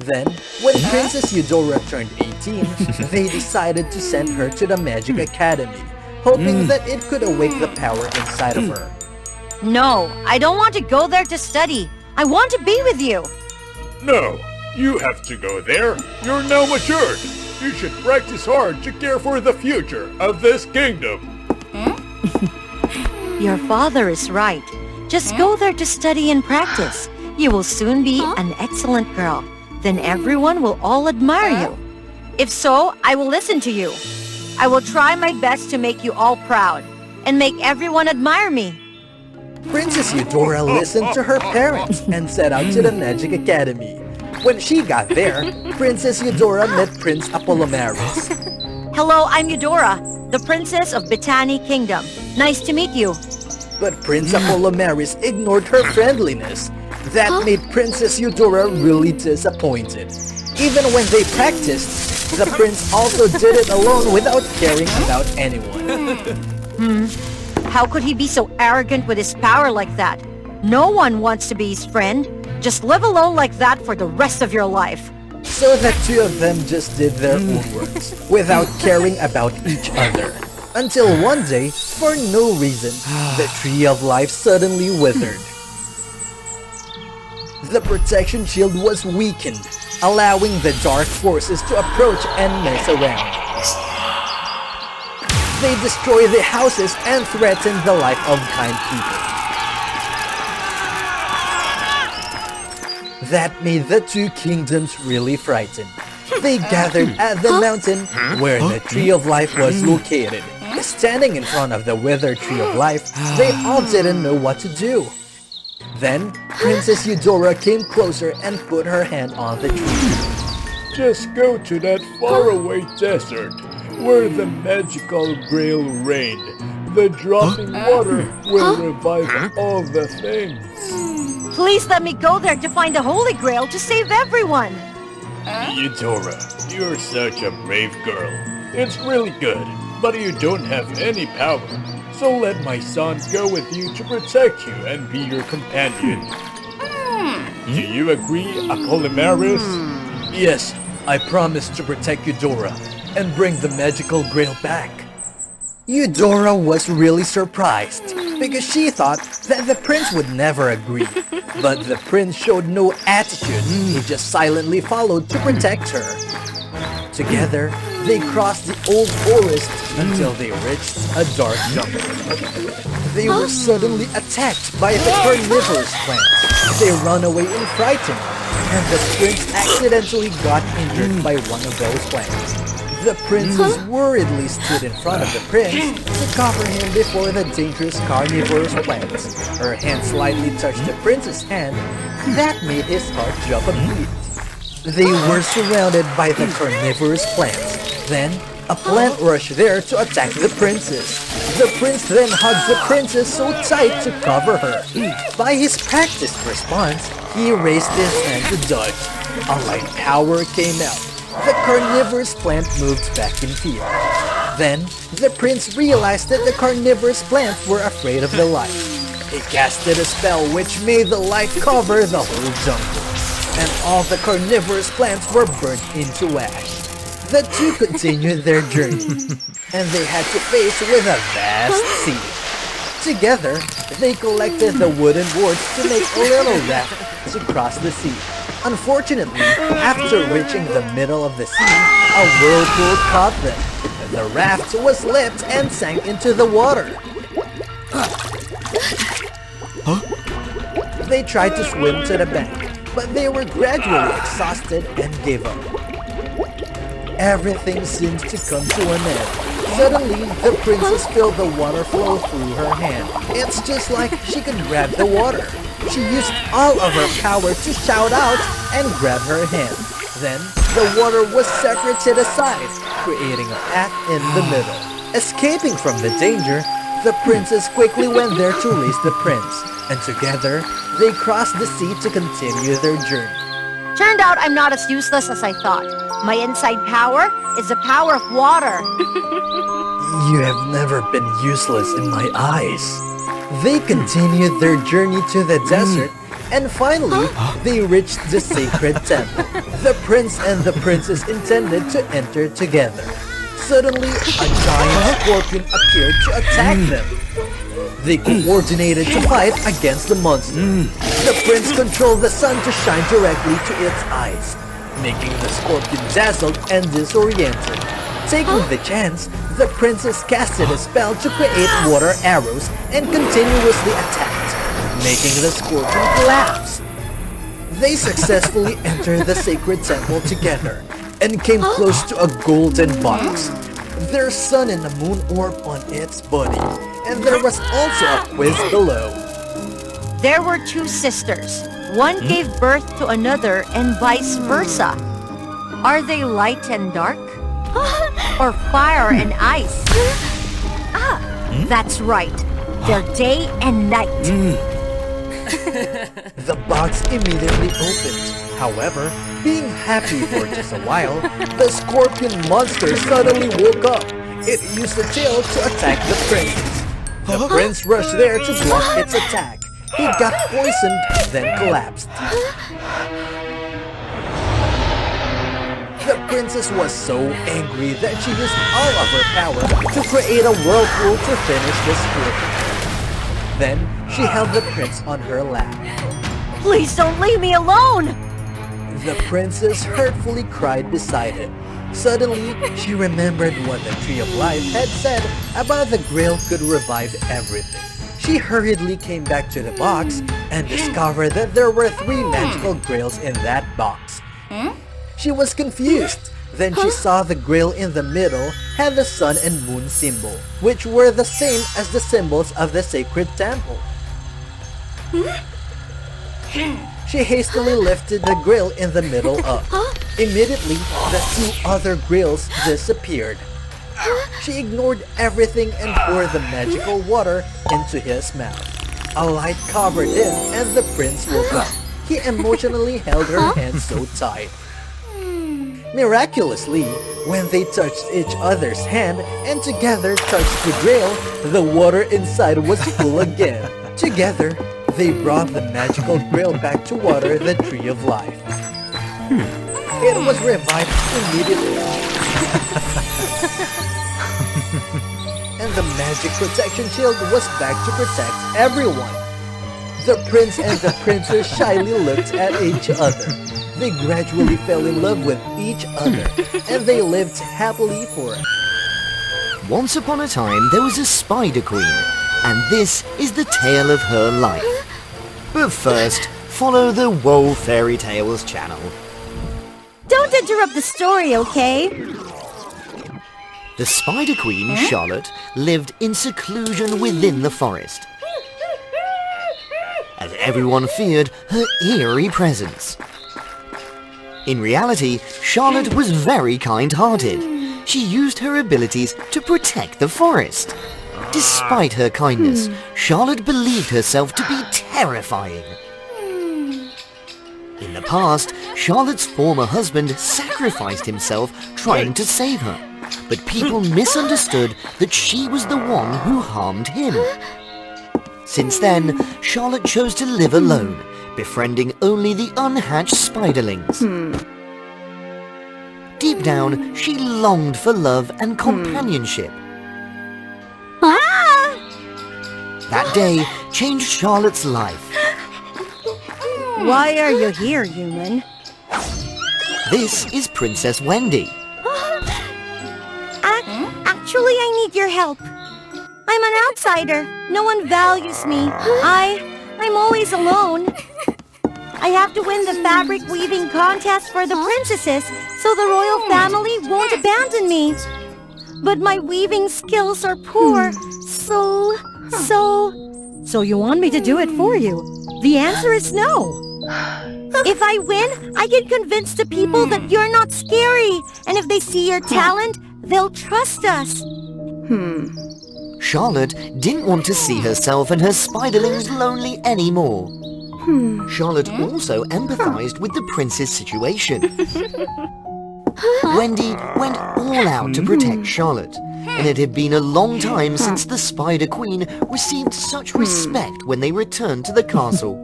[SPEAKER 7] Then, when Princess Eudora turned 18, they decided to send her to the Magic Academy, hoping that it could awake the power inside of her.
[SPEAKER 6] No, I don't want to go there to study. I want to be with you.
[SPEAKER 8] No, you have to go there. You're now matured. You should practice hard to care for the future of this kingdom.
[SPEAKER 5] Your father is right. Just go there to study and practice. You will soon be an excellent girl. Then everyone will all admire you.
[SPEAKER 6] If so, I will listen to you. I will try my best to make you all proud and make everyone admire me.
[SPEAKER 7] Princess Eudora listened to her parents and set out to the Magic Academy. When she got there, Princess Eudora met Prince Apollinaris.
[SPEAKER 6] Hello, I'm Eudora, the Princess of Bethany Kingdom. Nice to meet you.
[SPEAKER 7] But Prince Apollinaris ignored her friendliness. That made Princess Eudora really disappointed. Even when they practiced, the prince also did it alone without caring about anyone.
[SPEAKER 6] How could he be so arrogant with his power like that? No one wants to be his friend. Just live alone like that for the rest of your life.
[SPEAKER 7] So the two of them just did their own works, without caring about each other. Until one day, for no reason, the Tree of Life suddenly withered. The protection shield was weakened, allowing the dark forces to approach and mess around. They destroy the houses and threaten the life of kind people. That made the two kingdoms really frightened. They gathered at the mountain where the Tree of Life was located. Standing in front of the withered Tree of Life, they all didn't know what to do. Then, Princess Eudora came closer and put her hand on the tree.
[SPEAKER 8] Just go to that faraway desert where the magical grail reigned. The dropping water will revive all the things.
[SPEAKER 5] Please let me go there to find the Holy Grail to save everyone.
[SPEAKER 8] Eudora, you're such a brave girl. It's really good, but you don't have any power. So let my son go with you to protect you and be your companion. Do you agree, Apollinaris?
[SPEAKER 7] Yes, I promise to protect Eudora and bring the magical grail back. Eudora was really surprised because she thought that the prince would never agree. But the prince showed no attitude. He just silently followed to protect her. Together, they crossed the old forest until they reached a dark jungle. They were suddenly attacked by the carnivorous plants. They ran away in frightened, and the prince accidentally got injured by one of those plants. The princess worriedly stood in front of the prince to cover him before the dangerous carnivorous plants. Her hand slightly touched the prince's hand. That made his heart jump a beat. They were surrounded by the carnivorous plants. Then, a plant rushed there to attack the princess. The prince then hugged the princess so tight to cover her. By his practiced response, he raised his hand to dodge. A light power came out. The carnivorous plant moved back in fear. Then, the prince realized that the carnivorous plants were afraid of the light. He casted a spell which made the light cover the whole jungle. And all the carnivorous plants were burnt into ash. The two continued their journey, and they had to face with a vast sea. Together, they collected the wooden boards to make a little raft to cross the sea. Unfortunately, after reaching the middle of the sea, a whirlpool caught them. The raft was lifted and sank into the water. They tried to swim to the bank, but they were gradually exhausted and gave up. Everything seemed to come to an end. Suddenly, the princess felt the water flow through her hand. It's just like she could grab the water. She used all of her power to shout out and grab her hand. Then, the water was separated aside, creating a path in the middle. Escaping from the danger, the princess quickly went there to raise the prince, and together, they crossed the sea to continue their journey.
[SPEAKER 5] Turned out I'm not as useless as I thought. My inside power is the power of water.
[SPEAKER 7] You have never been useless in my eyes. They continued their journey to the desert, and finally, they reached the sacred temple. The prince and the princess intended to enter together. Suddenly, a giant scorpion appeared to attack them. They coordinated to fight against the monster. The prince controlled the sun to shine directly to its eyes, making the scorpion dazzled and disoriented. Taking the chance, the princess casted a spell to create water arrows and continuously attacked, making the scorpion collapse. They successfully entered the sacred temple together and came close to a golden box. There's sun and a moon orb on its body, and there was also a quiz below.
[SPEAKER 5] There were two sisters. One gave birth to another and vice versa. Are they light and dark? Or fire and ice? That's right. They're day and night.
[SPEAKER 7] The box immediately opened. However, being happy for just a while, the scorpion monster suddenly woke up. It used the tail to attack the prince. The prince rushed there to block its attack. He got poisoned, then collapsed. The princess was so angry that she used all of her power to create a whirlpool to finish the scorpion. Then, she held the prince on her lap.
[SPEAKER 5] Please don't leave me alone!
[SPEAKER 7] The princess hurtfully cried beside him. Suddenly, she remembered what the Tree of Life had said about the grill could revive everything. She hurriedly came back to the box and discovered that there were 3 magical grills in that box. She was confused. Then she saw the grill in the middle had the sun and moon symbol, which were the same as the symbols of the sacred temple. She hastily lifted the grill in the middle up. Immediately, the 2 other grills disappeared. She ignored everything and poured the magical water into his mouth. A light covered him and the prince woke up. He emotionally held her hand so tight. Miraculously, when they touched each other's hand and together touched the grill, the water inside was full again. Together, they brought the magical grill back to water the Tree of Life. It was revived immediately. And the magic protection shield was back to protect everyone. The prince and the princess shyly looked at each other. They gradually fell in love with each other, and they lived happily forever.
[SPEAKER 3] Once upon a time, there was a Spider Queen, and this is the tale of her life. But first, follow the WOA Fairy Tales channel.
[SPEAKER 6] Don't interrupt the story, okay?
[SPEAKER 3] The Spider Queen, Charlotte, lived in seclusion within the forest, as everyone feared her eerie presence. In reality, Charlotte was very kind-hearted. She used her abilities to protect the forest. Despite her kindness, Charlotte believed herself to be terrifying. In the past, Charlotte's former husband sacrificed himself trying to save her, but people misunderstood that she was the one who harmed him. Since then, Charlotte chose to live alone, befriending only the unhatched spiderlings. Deep down, she longed for love and companionship. That day changed Charlotte's life.
[SPEAKER 5] Why are you here, human?
[SPEAKER 3] This is Princess Wendy.
[SPEAKER 6] Actually, I need your help. I'm an outsider. No one values me. I'm always alone. I have to win the fabric weaving contest for the princesses so the royal family won't abandon me. But my weaving skills are poor, so...
[SPEAKER 5] So you want me to do it for you? The answer is no.
[SPEAKER 6] If I win, I can convince the people that you're not scary. And if they see your talent, they'll trust us.
[SPEAKER 3] Charlotte didn't want to see herself and her spiderlings lonely anymore. Charlotte also empathized with the prince's situation. Wendy went all out to protect Charlotte, and it had been a long time since the Spider Queen received such respect when they returned to the castle.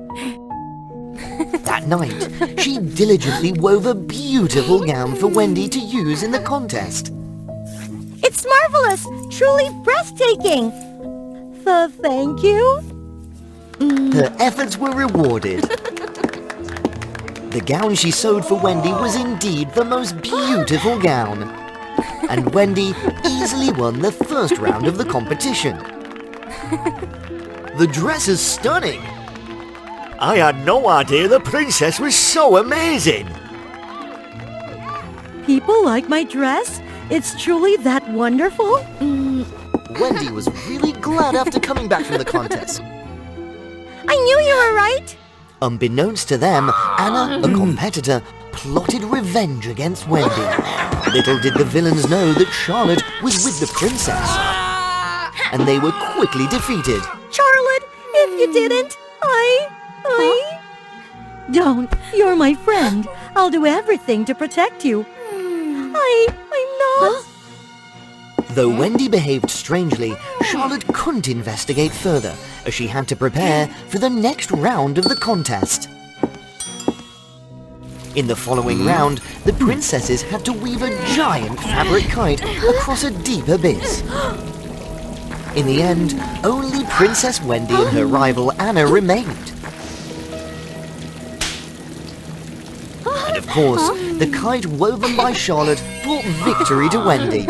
[SPEAKER 3] That night, she diligently wove a beautiful gown for Wendy to use in the contest.
[SPEAKER 6] It's marvelous! Truly breathtaking!
[SPEAKER 5] Thank you.
[SPEAKER 3] Her efforts were rewarded. The gown she sewed for Wendy was indeed the most beautiful gown. And Wendy easily won the first round of the competition. The dress is stunning.
[SPEAKER 4] I had no idea the princess was so amazing.
[SPEAKER 5] People like my dress? It's truly that wonderful?
[SPEAKER 3] Wendy was really glad after coming back from the contest.
[SPEAKER 6] I knew you were right!
[SPEAKER 3] Unbeknownst to them, Anna, a competitor, plotted revenge against Wendy. Little did the villains know that Charlotte was with the princess. And they were quickly defeated.
[SPEAKER 5] Charlotte, if you didn't, Don't. You're my friend. I'll do everything to protect you. I'm not...
[SPEAKER 3] Though Wendy behaved strangely, Charlotte couldn't investigate further, as she had to prepare for the next round of the contest. In the following round, the princesses had to weave a giant fabric kite across a deep abyss. In the end, only Princess Wendy and her rival Anna remained. And of course, the kite woven by Charlotte brought victory to Wendy.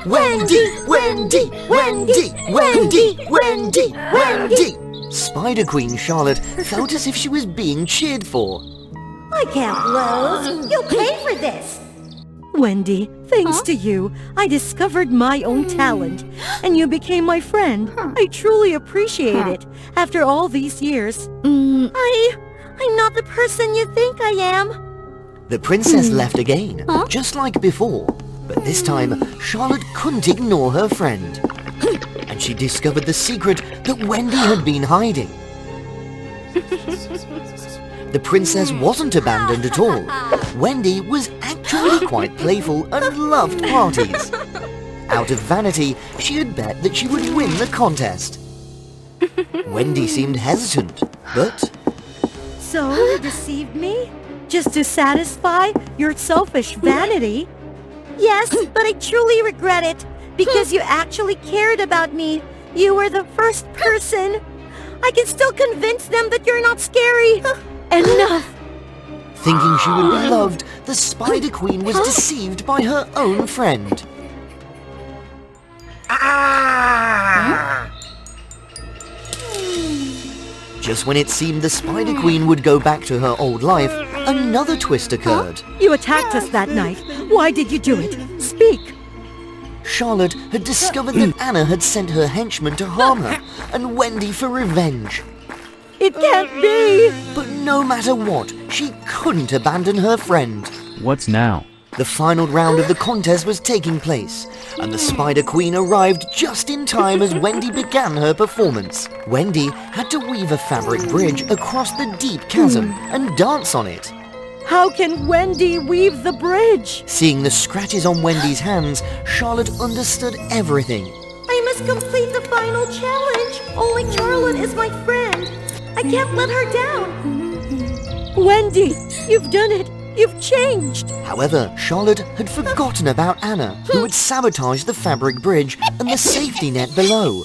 [SPEAKER 3] Wendy! Wendy! Wendy! Wendy! Wendy! Wendy! Spider Queen Charlotte felt as if she was being cheered for.
[SPEAKER 6] I can't lose. You'll pay for this.
[SPEAKER 1] Wendy, thanks to you, I discovered my own talent, and you became my friend. I truly appreciate it, after all these years.
[SPEAKER 6] I'm not the person you think I am.
[SPEAKER 3] The princess left again, just like before. But this time, Charlotte couldn't ignore her friend. And she discovered the secret that Wendy had been hiding. The princess wasn't abandoned at all. Wendy was actually quite playful and loved parties. Out of vanity, she had bet that she would win the contest. Wendy seemed hesitant, but...
[SPEAKER 1] So you deceived me? Just to satisfy your selfish vanity?
[SPEAKER 6] Yes, but I truly regret it, because you actually cared about me. You were the first person. I can still convince them that you're not scary.
[SPEAKER 1] Enough!
[SPEAKER 3] Thinking she would be loved, the Spider Queen was deceived by her own friend. Just when it seemed the Spider Queen would go back to her old life, another twist occurred.
[SPEAKER 1] You attacked us that night. Why did you do it? Speak!
[SPEAKER 3] Charlotte had discovered that Anna had sent her henchmen to harm her, and Wendy for revenge.
[SPEAKER 1] It can't be!
[SPEAKER 3] But no matter what, she couldn't abandon her friend.
[SPEAKER 10] What's now?
[SPEAKER 3] The final round of the contest was taking place, and the Spider Queen arrived just in time as Wendy began her performance. Wendy had to weave a fabric bridge across the deep chasm and dance on it.
[SPEAKER 1] How can Wendy weave the bridge?
[SPEAKER 3] Seeing the scratches on Wendy's hands, Charlotte understood everything.
[SPEAKER 6] I must complete the final challenge. Only Charlotte is my friend. I can't let her down.
[SPEAKER 1] Wendy, you've done it. You've changed.
[SPEAKER 3] However, Charlotte had forgotten about Anna, who had sabotaged the fabric bridge and the safety net below.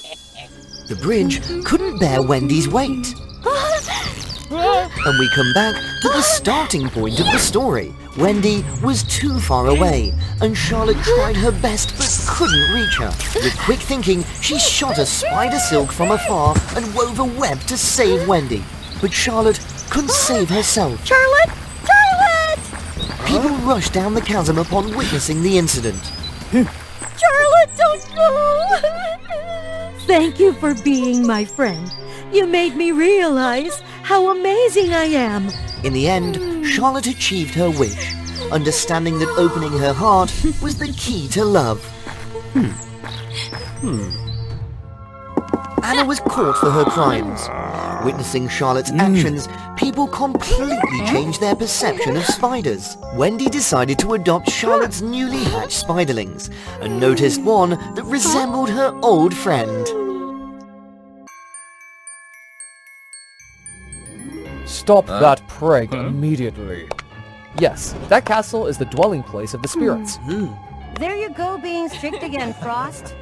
[SPEAKER 3] The bridge couldn't bear Wendy's weight. And we come back to the starting point of the story. Wendy was too far away, and Charlotte tried her best but couldn't reach her. With quick thinking, she shot a spider silk from afar and wove a web to save Wendy. But Charlotte couldn't save herself.
[SPEAKER 6] Charlotte! Charlotte!
[SPEAKER 3] People rushed down the chasm upon witnessing the incident.
[SPEAKER 6] Charlotte, don't go!
[SPEAKER 1] Thank you for being my friend. You made me realize how amazing I am.
[SPEAKER 3] In the end, Charlotte achieved her wish, understanding that opening her heart was the key to love. Anna was caught for her crimes. Witnessing Charlotte's actions, people completely changed their perception of spiders. Wendy decided to adopt Charlotte's newly hatched spiderlings, and noticed one that resembled her old friend.
[SPEAKER 9] Stop that prank immediately. Yes, that castle is the dwelling place of the spirits.
[SPEAKER 5] There you go, being strict again, Frost.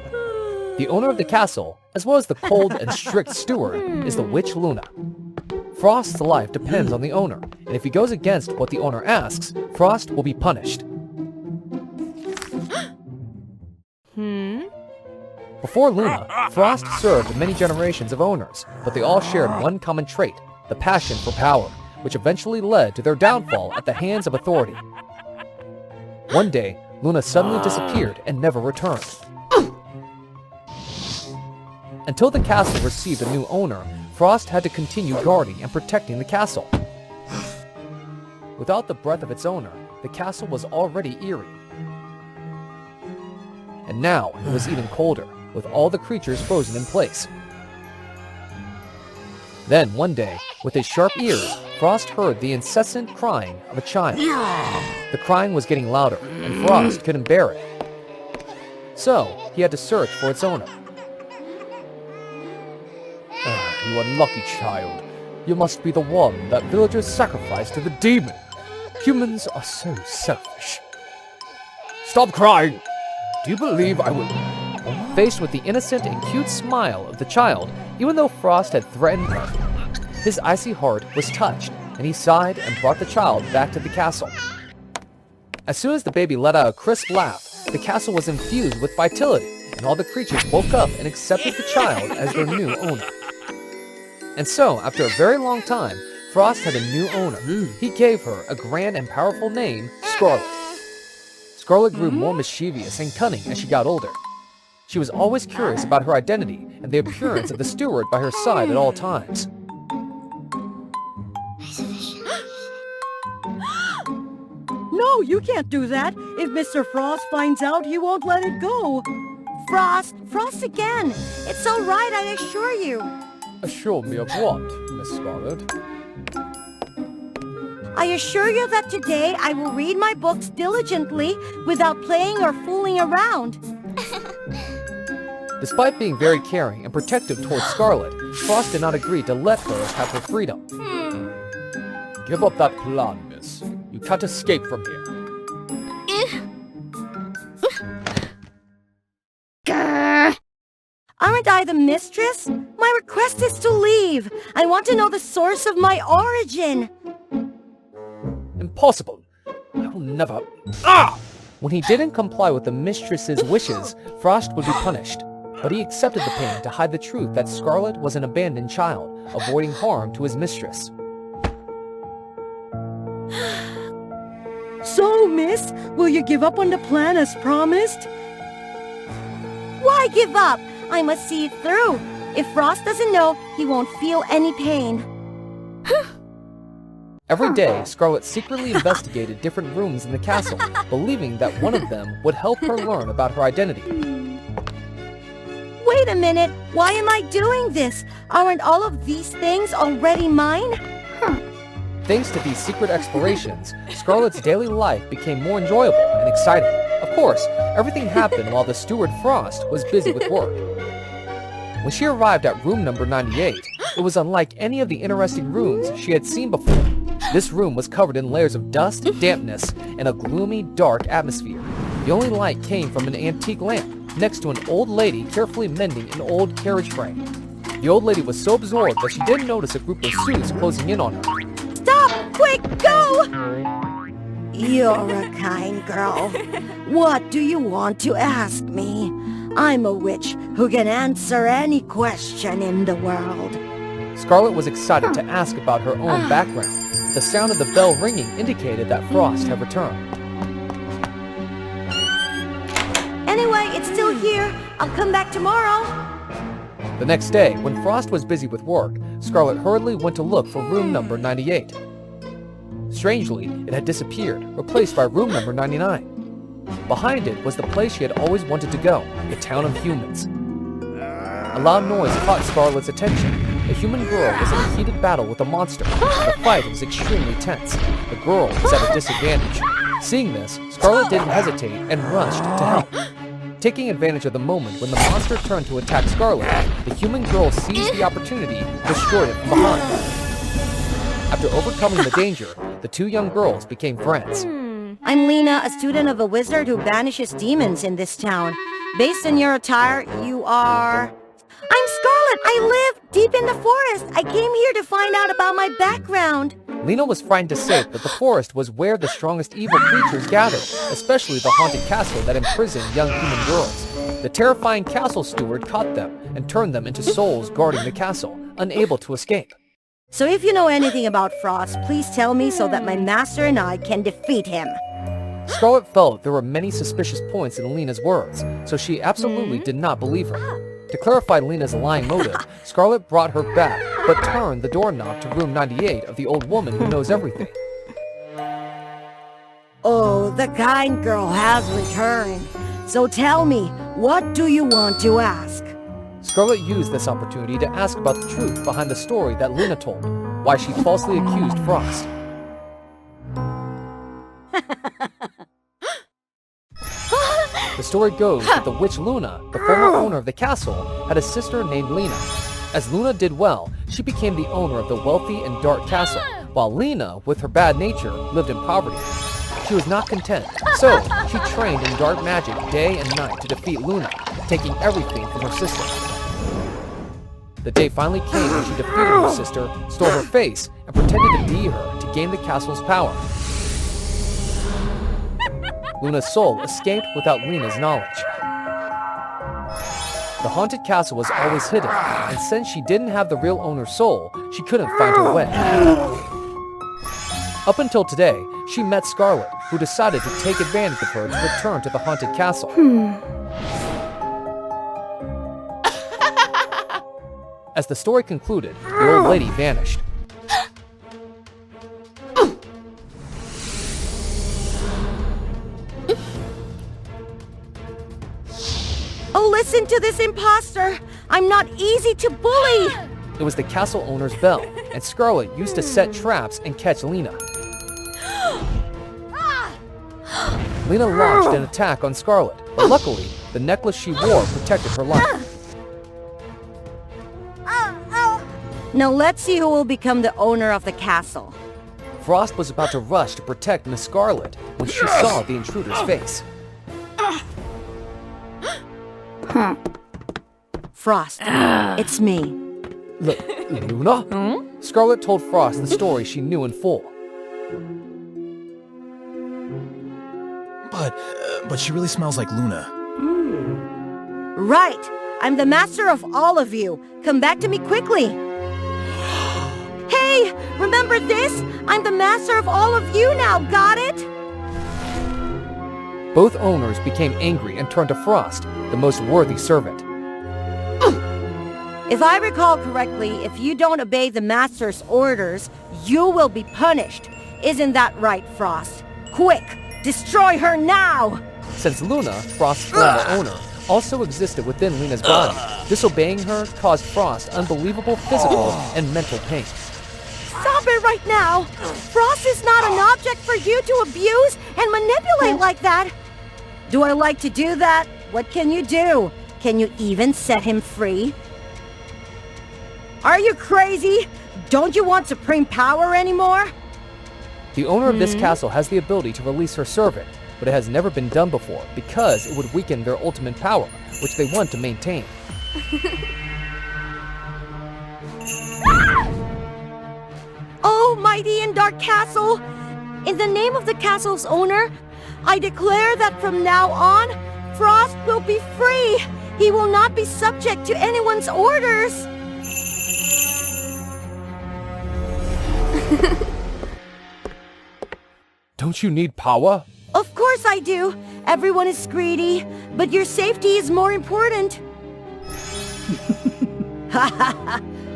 [SPEAKER 9] The owner of the castle, as well as the cold and strict steward, is the witch Luna. Frost's life depends on the owner, and if he goes against what the owner asks, Frost will be punished. Before Luna, Frost served many generations of owners, but they all shared one common trait, the passion for power, which eventually led to their downfall at the hands of authority. One day, Luna suddenly disappeared and never returned. Until the castle received a new owner, Frost had to continue guarding and protecting the castle. Without the breath of its owner, the castle was already eerie. And now it was even colder, with all the creatures frozen in place. Then, one day, with his sharp ears, Frost heard the incessant crying of a child. The crying was getting louder, and Frost couldn't bear it. So, he had to search for its owner. You unlucky child. You must be the one that villagers sacrificed to the demon. Humans are so selfish. Stop crying! Do you believe I would... Faced with the innocent and cute smile of the child, even though Frost had threatened her, his icy heart was touched, and he sighed and brought the child back to the castle. As soon as the baby let out a crisp laugh, the castle was infused with vitality, and all the creatures woke up and accepted the child as their new owner. And so, after a very long time, Frost had a new owner. He gave her a grand and powerful name, Scarlet. Scarlet grew more mischievous and cunning as she got older. She was always curious about her identity and the appearance of the steward by her side at all times.
[SPEAKER 1] No, you can't do that. If Mr. Frost finds out, he won't let it go.
[SPEAKER 6] Frost again. It's all right, I assure you.
[SPEAKER 9] Assure me of what, Miss Scarlet?
[SPEAKER 6] I assure you that today I will read my books diligently without playing or fooling around.
[SPEAKER 9] Despite being very caring and protective towards Scarlet, Frost did not agree to let her have her freedom. Give up that plan, miss. You can't escape from here.
[SPEAKER 6] Aren't I the mistress? My request is to leave. I want to know the source of my origin.
[SPEAKER 9] Impossible. I will never... Ah! When he didn't comply with the mistress's wishes, Frost would be punished. But he accepted the pain to hide the truth that Scarlet was an abandoned child, avoiding harm to his mistress.
[SPEAKER 1] So, miss, will you give up on the plan as promised?
[SPEAKER 6] Why give up? I must see it through. If Frost doesn't know, he won't feel any pain.
[SPEAKER 9] Every day, Scarlet secretly investigated different rooms in the castle, believing that one of them would help her learn about her identity.
[SPEAKER 6] Wait a minute, why am I doing this? Aren't all of these things already mine?
[SPEAKER 9] Thanks to these secret explorations, Scarlet's daily life became more enjoyable and exciting. Of course, everything happened while the steward Frost was busy with work. When she arrived at room number 98, it was unlike any of the interesting rooms she had seen before. This room was covered in layers of dust, dampness, and a gloomy, dark atmosphere. The only light came from an antique lamp next to an old lady carefully mending an old carriage frame. The old lady was so absorbed that she didn't notice a group of suits closing in on her.
[SPEAKER 6] Stop! Quick, go! You're a kind girl. What do you want to ask me? I'm a witch who can answer any question in the world.
[SPEAKER 9] Scarlet was excited to ask about her own background. The sound of the bell ringing indicated that Frost had returned.
[SPEAKER 6] Anyway, it's still here. I'll come back tomorrow.
[SPEAKER 9] The next day, when Frost was busy with work, Scarlet hurriedly went to look for room number 98. Strangely, it had disappeared, replaced by room number 99. Behind it was the place she had always wanted to go, the town of humans. A loud noise caught Scarlet's attention. A human girl was in a heated battle with a monster. The fight was extremely tense. The girl was at a disadvantage. Seeing this, Scarlet didn't hesitate and rushed to help. Taking advantage of the moment when the monster turned to attack Scarlet, the human girl seized the opportunity and destroyed it from behind. After overcoming the danger, the two young girls became friends.
[SPEAKER 6] I'm Lena, a student of a wizard who banishes demons in this town. Based on your attire, you are... I'm Scarlet! I live deep in the forest! I came here to find out about my background.
[SPEAKER 9] Lena was frightened to say that the forest was where the strongest evil creatures gathered, especially the haunted castle that imprisoned young human girls. The terrifying castle steward caught them and turned them into souls guarding the castle, unable to escape.
[SPEAKER 6] So if you know anything about Frost, please tell me so that my master and I can defeat him.
[SPEAKER 9] Scarlet felt there were many suspicious points in Lena's words, so she absolutely did not believe her. To clarify Lena's lying motive, Scarlet brought her back, but turned the doorknob to room 98 of the old woman who knows everything.
[SPEAKER 6] Oh, the kind girl has returned. So tell me, what do you want to ask?
[SPEAKER 9] Scarlet used this opportunity to ask about the truth behind the story that Lena told, why she falsely accused Frost. The story goes that the witch Luna, the former owner of the castle, had a sister named Lena. As Luna did well, she became the owner of the wealthy and dark castle, while Lena, with her bad nature, lived in poverty. She was not content, so she trained in dark magic day and night to defeat Luna, taking everything from her sister. The day finally came when she defeated her sister, stole her face, and pretended to be her to gain the castle's power. Luna's soul escaped without Lena's knowledge. The haunted castle was always hidden, and since she didn't have the real owner's soul, she couldn't find her way. Up until today, she met Scarlet, who decided to take advantage of her to return to the haunted castle. As the story concluded, the old lady vanished.
[SPEAKER 6] Oh, listen to this imposter! I'm not easy to bully!
[SPEAKER 9] It was the castle owner's bell, and Scarlet used to set traps and catch Lena. Lena launched an attack on Scarlet, but luckily, the necklace she wore protected her life.
[SPEAKER 5] Now let's see who will become the owner of the castle.
[SPEAKER 9] Frost was about to rush to protect Miss Scarlet when she saw the intruder's face.
[SPEAKER 5] Frost, it's me.
[SPEAKER 9] Luna? Scarlet told Frost the story she knew in full.
[SPEAKER 10] But she really smells like Luna.
[SPEAKER 5] Right! I'm the master of all of you. Come back to me quickly. Hey! Remember this? I'm the master of all of you now, got it?
[SPEAKER 9] Both owners became angry and turned to Frost, the most worthy servant.
[SPEAKER 5] If I recall correctly, if you don't obey the master's orders, you will be punished. Isn't that right, Frost? Quick! Destroy her now!
[SPEAKER 9] Since Luna, Frost's former owner, also existed within Lena's body, disobeying her caused Frost unbelievable physical and mental pain.
[SPEAKER 6] Stop it right now! Frost is not an object for you to abuse and manipulate like that!
[SPEAKER 5] Do I like to do that? What can you do? Can you even set him free? Are you crazy? Don't you want supreme power anymore?
[SPEAKER 9] The owner of this castle has the ability to release her servant, but it has never been done before because it would weaken their ultimate power, which they want to maintain.
[SPEAKER 6] Oh, mighty and dark castle! In the name of the castle's owner, I declare that from now on, Frost will be free! He will not be subject to anyone's orders!
[SPEAKER 9] Don't you need power?
[SPEAKER 6] Of course I do! Everyone is greedy, but your safety is more important.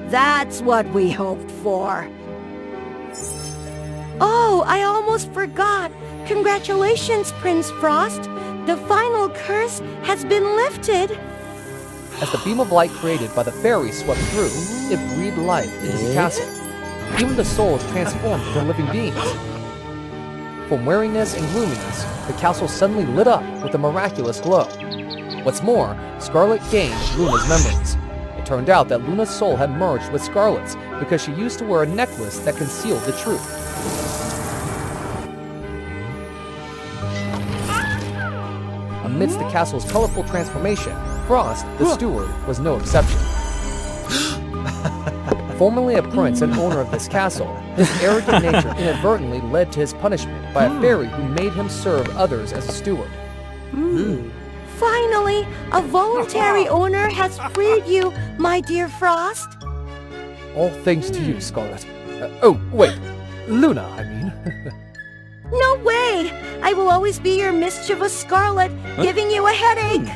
[SPEAKER 5] That's what we hoped for.
[SPEAKER 6] Oh, I almost forgot. Congratulations, Prince Frost. The final curse has been lifted.
[SPEAKER 9] As the beam of light created by the fairies swept through, it breathed life into the castle. Even the souls transformed into living beings. From weariness and gloominess, the castle suddenly lit up with a miraculous glow. What's more, Scarlet gained Luna's memories. It turned out that Luna's soul had merged with Scarlet's because she used to wear a necklace that concealed the truth. Amidst the castle's colorful transformation, Frost, the steward, was no exception. Formerly a prince and owner of this castle, his arrogant nature inadvertently led to his punishment by a fairy who made him serve others as a steward.
[SPEAKER 6] Finally, a voluntary owner has freed you, my dear Frost.
[SPEAKER 9] All thanks to you, Scarlet. Oh, wait, Luna, I mean.
[SPEAKER 6] No way! I will always be your mischievous Scarlet, giving you a headache.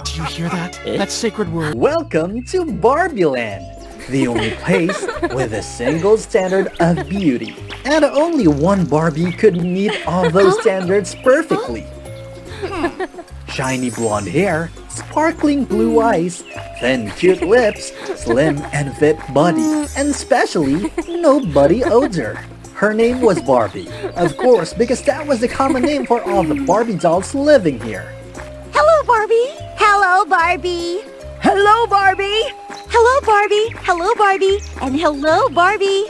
[SPEAKER 10] Do you hear that? That sacred word.
[SPEAKER 7] Welcome to Barbie Land, the only place with a single standard of beauty. And only one Barbie could meet all those standards perfectly. Shiny blonde hair, sparkling blue eyes, thin cute lips, slim and fit body, and especially no body odor. Her name was Barbie, of course, because that was the common name for all the Barbie dolls living here.
[SPEAKER 6] Hello, Barbie. Hello, Barbie.
[SPEAKER 5] Hello, Barbie!
[SPEAKER 6] Hello, Barbie. Hello, Barbie. And hello, Barbie.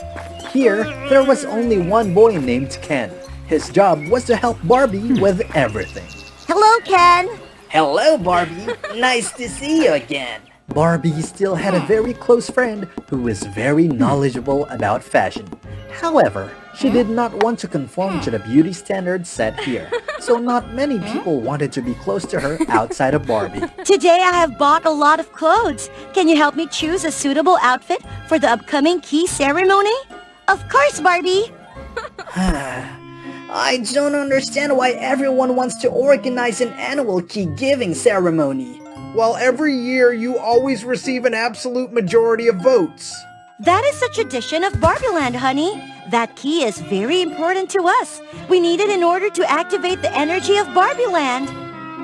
[SPEAKER 7] Here, there was only one boy named Ken. His job was to help Barbie with everything.
[SPEAKER 6] Hello, Ken.
[SPEAKER 11] Hello, Barbie. Nice to see you again.
[SPEAKER 7] Barbie still had a very close friend who was very knowledgeable about fashion. However, she did not want to conform to the beauty standards set here, so not many people wanted to be close to her outside of Barbie.
[SPEAKER 5] Today I have bought a lot of clothes. Can you help me choose a suitable outfit for the upcoming key ceremony? Of course, Barbie.
[SPEAKER 7] I don't understand why everyone wants to organize an annual key giving ceremony.
[SPEAKER 11] Well, every year you always receive an absolute majority of votes.
[SPEAKER 5] That is a tradition of Barbieland, honey. That key is very important to us. We need it in order to activate the energy of Barbieland.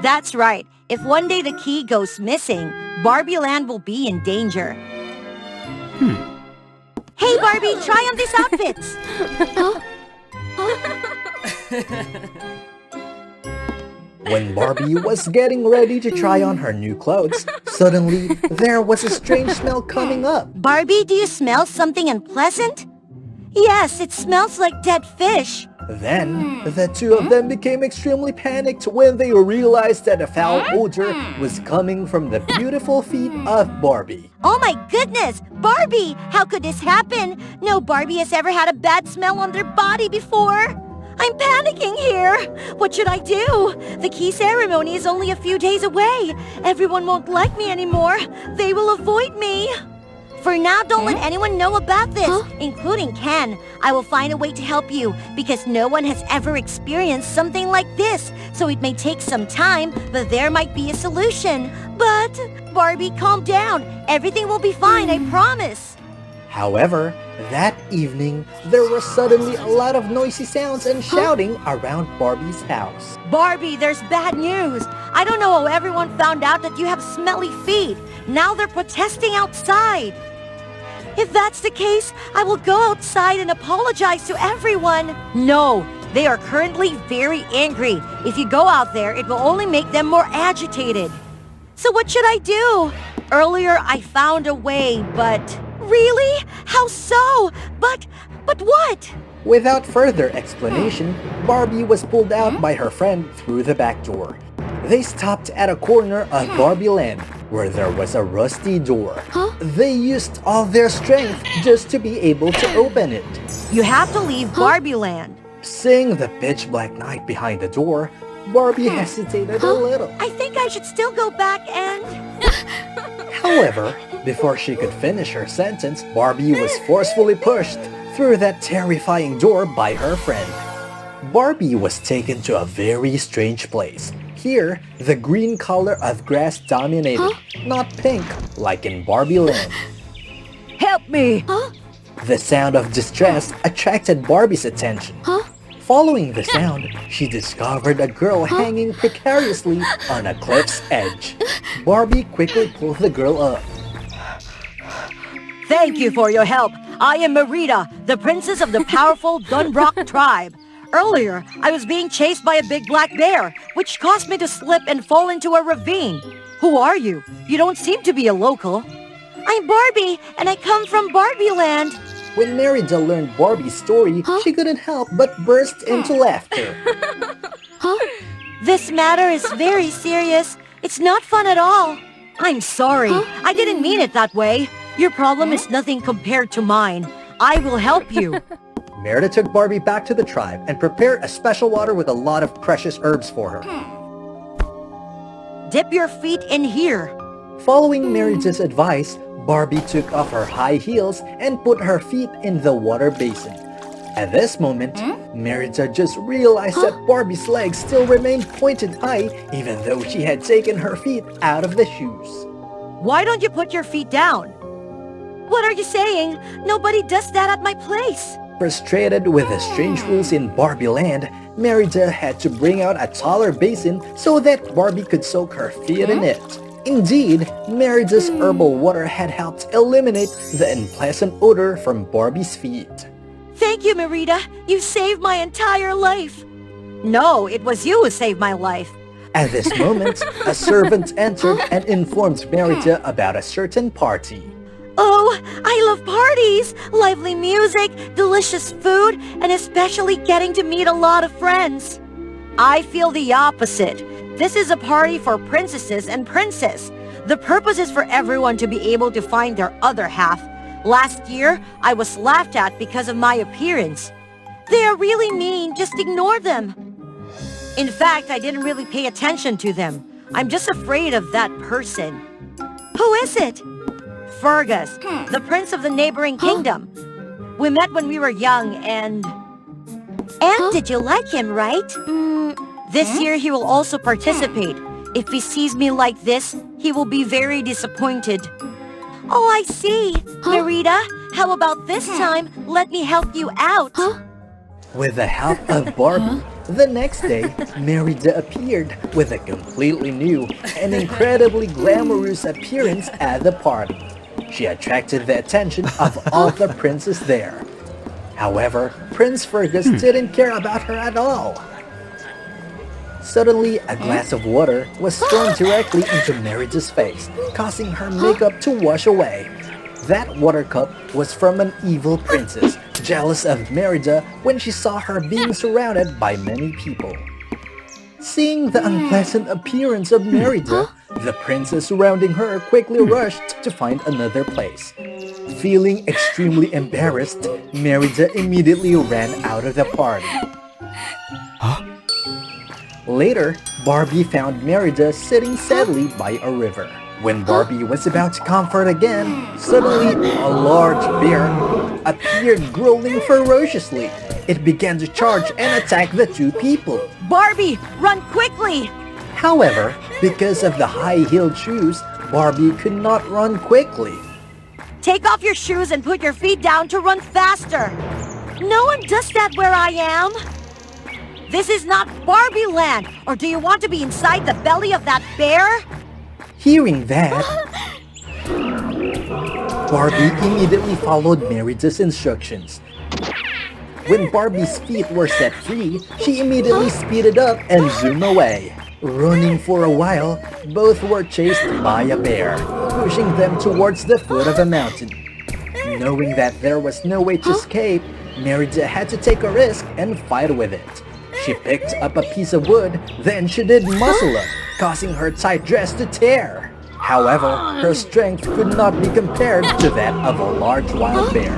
[SPEAKER 5] That's right. If one day the key goes missing, Barbieland will be in danger. Hey, Barbie, try on these outfits.
[SPEAKER 7] When Barbie was getting ready to try on her new clothes, suddenly there was a strange smell coming up.
[SPEAKER 5] Barbie, do you smell something unpleasant? Yes, it smells like dead fish.
[SPEAKER 7] Then, the two of them became extremely panicked when they realized that a foul odor was coming from the beautiful feet of Barbie.
[SPEAKER 5] Oh my goodness! Barbie! How could this happen? No Barbie has ever had a bad smell on their body before. I'm panicking here. What should I do? The key ceremony is only a few days away. Everyone won't like me anymore. They will avoid me. For now, don't let anyone know about this, including Ken. I will find a way to help you, because no one has ever experienced something like this. So it may take some time, but there might be a solution. But, Barbie, calm down. Everything will be fine, I promise.
[SPEAKER 7] However, that evening, there was suddenly a lot of noisy sounds and shouting around Barbie's house.
[SPEAKER 5] Barbie, there's bad news. I don't know how everyone found out that you have smelly feet. Now they're protesting outside. If that's the case, I will go outside and apologize to everyone. No, they are currently very angry. If you go out there, it will only make them more agitated. So what should I do? Earlier, I found a way, but... Really? How so? But what?
[SPEAKER 7] Without further explanation, Barbie was pulled out by her friend through the back door. They stopped at a corner of Barbieland, where there was a rusty door. They used all their strength just to be able to open it.
[SPEAKER 5] You have to leave Barbieland.
[SPEAKER 7] Seeing the pitch black night behind the door, Barbie hesitated a little.
[SPEAKER 5] I think I should still go back and...
[SPEAKER 7] However, before she could finish her sentence, Barbie was forcefully pushed through that terrifying door by her friend. Barbie was taken to a very strange place. Here, the green color of grass dominated, not pink, like in Barbieland.
[SPEAKER 5] Help me!
[SPEAKER 7] The sound of distress attracted Barbie's attention. Following the sound, she discovered a girl hanging precariously on a cliff's edge. Barbie quickly pulled the girl up.
[SPEAKER 5] Thank you for your help. I am Merida, the princess of the powerful Dunrock tribe. Earlier, I was being chased by a big black bear, which caused me to slip and fall into a ravine. Who are you? You don't seem to be a local. I'm Barbie, and I come from Barbieland.
[SPEAKER 7] When Merida learned Barbie's story, she couldn't help but burst into laughter.
[SPEAKER 5] This matter is very serious. It's not fun at all. I'm sorry. I didn't mean it that way. Your problem is nothing compared to mine. I will help you.
[SPEAKER 7] Merida took Barbie back to the tribe and prepared a special water with a lot of precious herbs for her.
[SPEAKER 5] Dip your feet in here.
[SPEAKER 7] Following Merida's advice, Barbie took off her high heels and put her feet in the water basin. At this moment, Merida just realized that Barbie's legs still remained pointed high even though she had taken her feet out of the shoes.
[SPEAKER 5] Why don't you put your feet down? What are you saying? Nobody does that at my place.
[SPEAKER 7] Frustrated with the strange rules in Barbieland, Merida had to bring out a taller basin so that Barbie could soak her feet in it. Indeed, Merida's herbal water had helped eliminate the unpleasant odor from Barbie's feet.
[SPEAKER 5] Thank you, Merida. You saved my entire life. No, it was you who saved my life.
[SPEAKER 7] At this moment, a servant entered and informed Merida about a certain party.
[SPEAKER 5] Oh, I love parties! Lively music, delicious food, and especially getting to meet a lot of friends. I feel the opposite. This is a party for princesses and princes. The purpose is for everyone to be able to find their other half. Last year, I was laughed at because of my appearance. They are really mean, just ignore them. In fact, I didn't really pay attention to them. I'm just afraid of that person. Who is it? Fergus, the prince of the neighboring kingdom. We met when we were young and did you like him, right? This year he will also participate. If he sees me like this, he will be very disappointed. Oh, I see. Merida, how about this time? Let me help you out.
[SPEAKER 7] With the help of Barbie, the next day, Merida appeared with a completely new and incredibly glamorous appearance at the party. She attracted the attention of all the princes there. However, Prince Fergus didn't care about her at all. Suddenly, a glass of water was thrown directly into Merida's face, causing her makeup to wash away. That water cup was from an evil princess, jealous of Merida when she saw her being surrounded by many people. Seeing the unpleasant appearance of Merida, the princes surrounding her quickly rushed to find another place. Feeling extremely embarrassed, Merida immediately ran out of the party. Later, Barbie found Merida sitting sadly by a river. When Barbie was about to comfort again, suddenly a large bear appeared growling ferociously. It began to charge and attack the two people.
[SPEAKER 5] Barbie, run quickly!
[SPEAKER 7] However, because of the high-heeled shoes, Barbie could not run quickly.
[SPEAKER 5] Take off your shoes and put your feet down to run faster. No one does that where I am. This is not Barbie land, or do you want to be inside the belly of that bear?
[SPEAKER 7] Hearing that, Barbie immediately followed Merida's instructions. When Barbie's feet were set free, she immediately speeded up and zoomed away. Running for a while, both were chased by a bear, pushing them towards the foot of a mountain. Knowing that there was no way to escape, Merida had to take a risk and fight with it. She picked up a piece of wood, then she did muscle up, causing her tight dress to tear. However, her strength could not be compared to that of a large wild bear.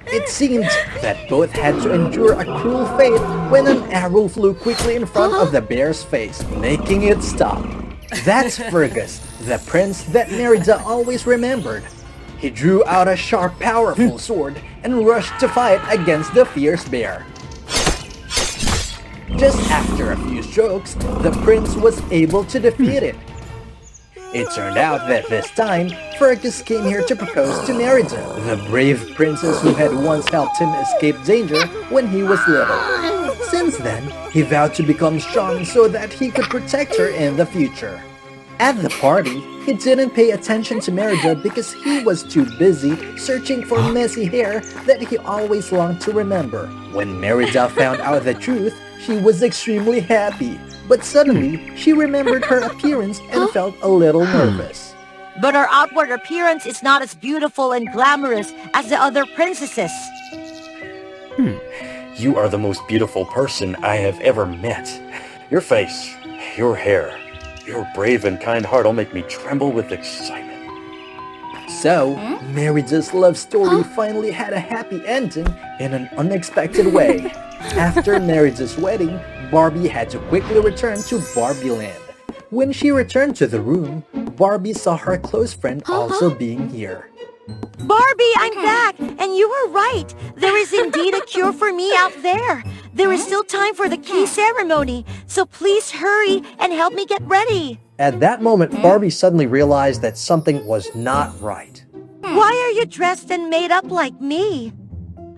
[SPEAKER 7] It seemed that both had to endure a cruel fate when an arrow flew quickly in front of the bear's face, making it stop. That's Fergus, the prince that Merida always remembered. He drew out a sharp, powerful sword and rushed to fight against the fierce bear. Just after a few strokes, the prince was able to defeat it. It turned out that this time, Fergus came here to propose to Merida, the brave princess who had once helped him escape danger when he was little. Since then, he vowed to become strong so that he could protect her in the future. At the party, he didn't pay attention to Merida because he was too busy searching for messy hair that he always longed to remember. When Merida found out the truth, she was extremely happy. But suddenly, she remembered her appearance and felt a little nervous.
[SPEAKER 5] But our outward appearance is not as beautiful and glamorous as the other princesses.
[SPEAKER 12] You are the most beautiful person I have ever met. Your face, your hair, your brave and kind heart all make me tremble with excitement.
[SPEAKER 7] So, Merida's love story finally had a happy ending in an unexpected way. After Merida's wedding, Barbie had to quickly return to Barbie Land. When she returned to the room, Barbie saw her close friend also being here.
[SPEAKER 5] Barbie, I'm back! And you were right. There is indeed a cure for me out there. There is still time for the key ceremony, so please hurry and help me get ready.
[SPEAKER 11] At that moment, Barbie suddenly realized that something was not right.
[SPEAKER 5] Why are you dressed and made up like me?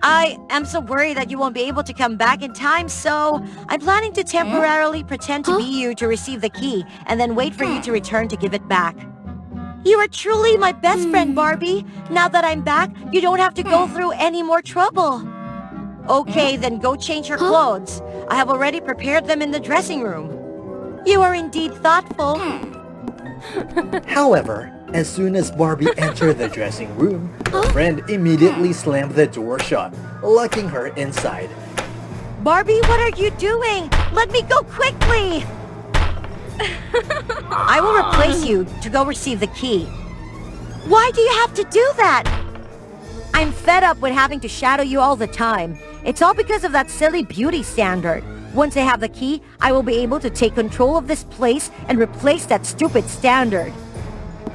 [SPEAKER 5] I am so worried that you won't be able to come back in time, so I'm planning to temporarily pretend to be you to receive the key and then wait for you to return to give it back. You are truly my best friend, Barbie. Now that I'm back, you don't have to go through any more trouble. Okay, then go change your clothes. I have already prepared them in the dressing room. You are indeed thoughtful.
[SPEAKER 7] However, as soon as Barbie entered the dressing room, her friend immediately slammed the door shut, locking her inside.
[SPEAKER 5] Barbie, what are you doing? Let me go quickly! I will replace you to go receive the key.
[SPEAKER 6] Why do you have to do that?
[SPEAKER 5] I'm fed up with having to shadow you all the time. It's all because of that silly beauty standard. Once I have the key, I will be able to take control of this place and replace that stupid standard.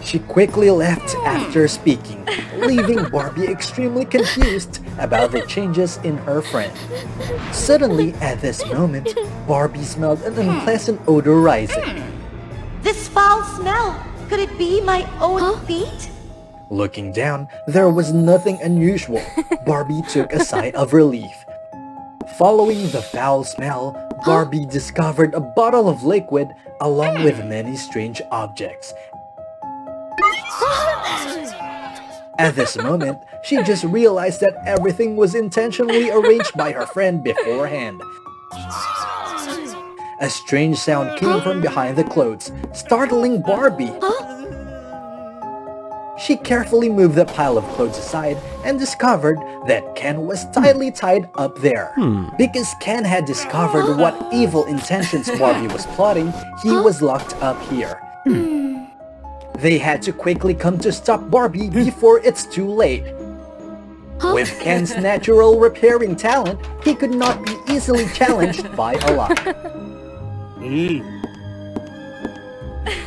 [SPEAKER 7] She quickly left after speaking, leaving Barbie extremely confused about the changes in her friend. Suddenly, at this moment, Barbie smelled an unpleasant odor rising.
[SPEAKER 6] This foul smell, could it be my own feet?
[SPEAKER 7] Looking down, there was nothing unusual. Barbie took a sigh of relief. Following the foul smell, Barbie discovered a bottle of liquid along with many strange objects. At this moment, she just realized that everything was intentionally arranged by her friend beforehand. A strange sound came from behind the clothes, startling Barbie. She carefully moved the pile of clothes aside and discovered that Ken was tightly tied up there. Because Ken had discovered what evil intentions Barbie was plotting, he was locked up here. They had to quickly come to stop Barbie before it's too late. With Ken's natural repairing talent, he could not be easily challenged by a lock.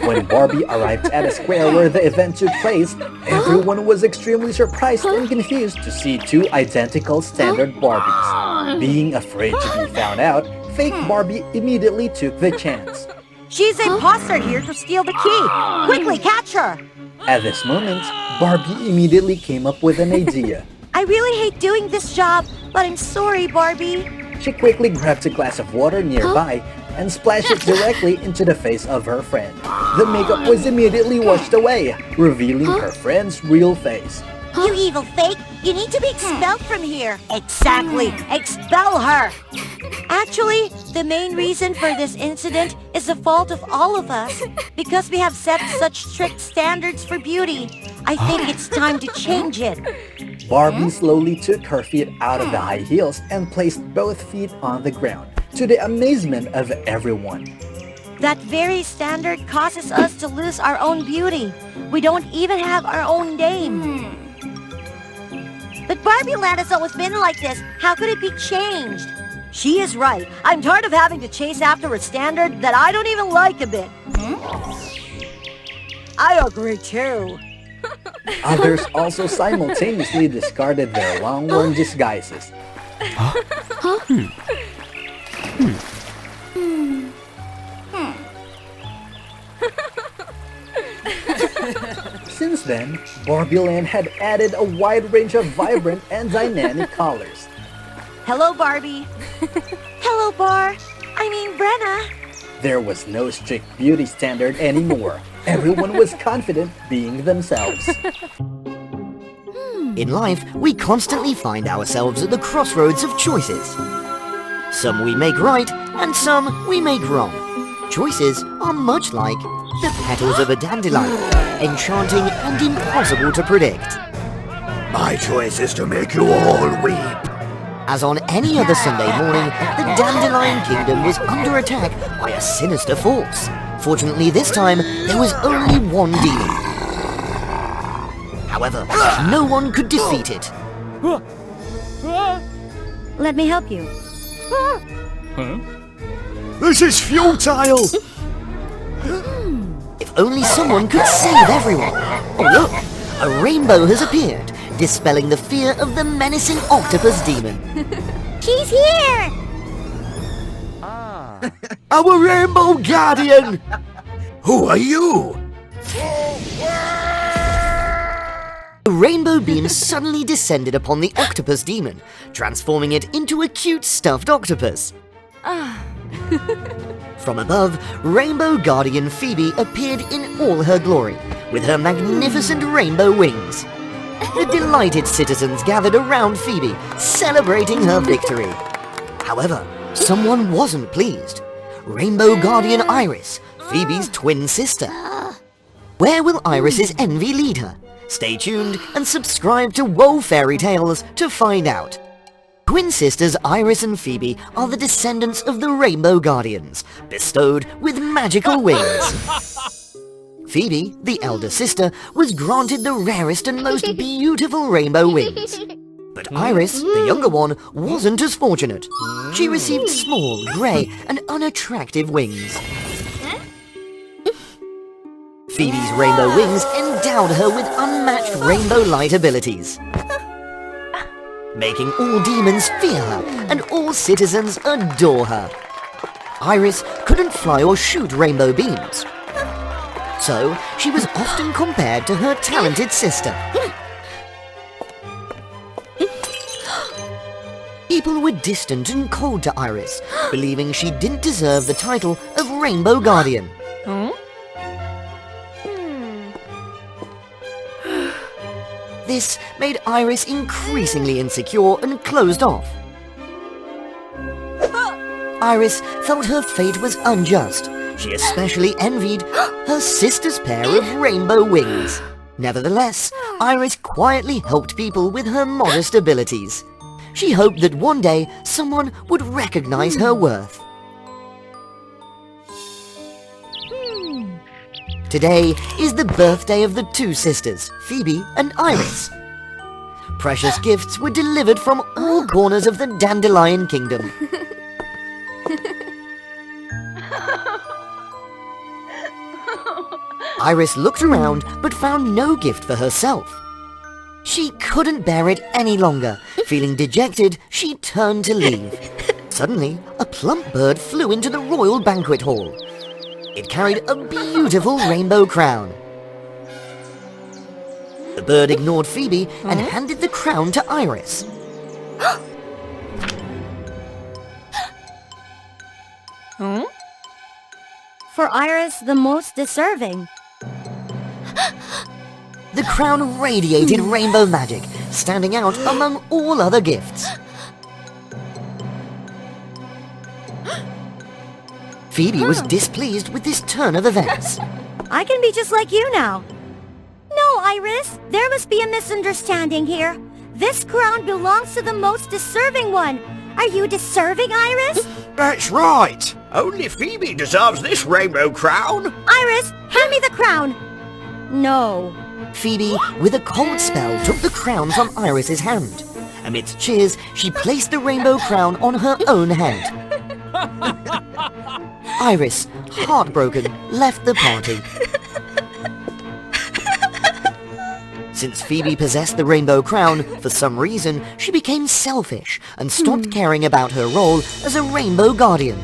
[SPEAKER 7] When Barbie arrived at a square where the event took place, everyone was extremely surprised and confused to see two identical standard Barbies. Being afraid to be found out, fake Barbie immediately took the chance.
[SPEAKER 5] She's a imposter here to steal the key! Quickly, catch her!
[SPEAKER 7] At this moment, Barbie immediately came up with an idea.
[SPEAKER 6] I really hate doing this job, but I'm sorry, Barbie.
[SPEAKER 7] She quickly grabbed a glass of water nearby and splashed it directly into the face of her friend. The makeup was immediately washed away, revealing her friend's real face.
[SPEAKER 6] You evil fake! You need to be expelled from here!
[SPEAKER 5] Exactly! Expel her!
[SPEAKER 6] Actually, the main reason for this incident is the fault of all of us. Because we have set such strict standards for beauty, I think it's time to change it.
[SPEAKER 7] Barbie slowly took her feet out of the high heels and placed both feet on the ground, to the amazement of everyone.
[SPEAKER 6] That very standard causes us to lose our own beauty. We don't even have our own name. But Barbie Land has always been like this. How could it be changed?
[SPEAKER 5] She is right. I'm tired of having to chase after a standard that I don't even like a bit. I agree too.
[SPEAKER 7] Others also simultaneously discarded their long-worn disguises. Since then, Barbie Land had added a wide range of vibrant and dynamic colors.
[SPEAKER 5] Hello, Barbie.
[SPEAKER 6] Hello, Brenna.
[SPEAKER 7] There was no strict beauty standard anymore. Everyone was confident being themselves.
[SPEAKER 3] In life, we constantly find ourselves at the crossroads of choices. Some we make right, and some we make wrong. Choices are much like the petals of a dandelion, enchanting and impossible to predict.
[SPEAKER 4] My choice is to make you all weep.
[SPEAKER 3] As on any other Sunday morning, the Dandelion Kingdom was under attack by a sinister force. Fortunately, this time, there was only one demon. However, no one could defeat it.
[SPEAKER 6] Let me help you.
[SPEAKER 4] This is futile!
[SPEAKER 3] If only someone could save everyone. Oh look, a rainbow has appeared, dispelling the fear of the menacing octopus demon.
[SPEAKER 6] She's here!
[SPEAKER 4] Our Rainbow Guardian! Who are you?
[SPEAKER 3] The rainbow beam suddenly descended upon the octopus demon, transforming it into a cute stuffed octopus. From above, Rainbow Guardian Phoebe appeared in all her glory, with her magnificent rainbow wings. The delighted citizens gathered around Phoebe, celebrating her victory. However, someone wasn't pleased. Rainbow Guardian Iris, Phoebe's twin sister. Where will Iris's envy lead her? Stay tuned and subscribe to WOA Fairy Tales to find out. twin sisters Iris and Phoebe are the descendants of the Rainbow Guardians, bestowed with magical wings. Phoebe, the elder sister, was granted the rarest and most beautiful rainbow wings. But Iris, the younger one, wasn't as fortunate. She received small, grey, and unattractive wings. Phoebe's rainbow wings endowed her with unmatched rainbow light abilities, making all demons fear her and all citizens adore her. Iris couldn't fly or shoot rainbow beams, so she was often compared to her talented sister. People were distant and cold to Iris, believing she didn't deserve the title of Rainbow Guardian. This made Iris increasingly insecure and closed off. Iris felt her fate was unjust. She especially envied her sister's pair of rainbow wings. Nevertheless, Iris quietly helped people with her modest abilities. She hoped that one day someone would recognize her worth. Today is the birthday of the two sisters, Phoebe and Iris. Precious gifts were delivered from all corners of the Dandelion Kingdom. Iris looked around but found no gift for herself. She couldn't bear it any longer. Feeling dejected, she turned to leave. Suddenly, a plump bird flew into the royal banquet hall. It carried a beautiful rainbow crown. The bird ignored Phoebe and handed the crown to Iris.
[SPEAKER 6] For Iris, the most deserving.
[SPEAKER 3] The crown radiated rainbow magic, standing out among all other gifts. Phoebe was displeased with this turn of events.
[SPEAKER 6] I can be just like you now. No, Iris, there must be a misunderstanding here. This crown belongs to the most deserving one. Are you deserving, Iris?
[SPEAKER 4] That's right. Only Phoebe deserves this rainbow crown.
[SPEAKER 6] Iris, hand me the crown. No.
[SPEAKER 3] Phoebe, with a cold spell, took the crown from Iris's hand. Amidst cheers, she placed the rainbow crown on her own head. Iris, heartbroken, left the party. Since Phoebe possessed the rainbow crown, for some reason, she became selfish and stopped caring about her role as a rainbow guardian.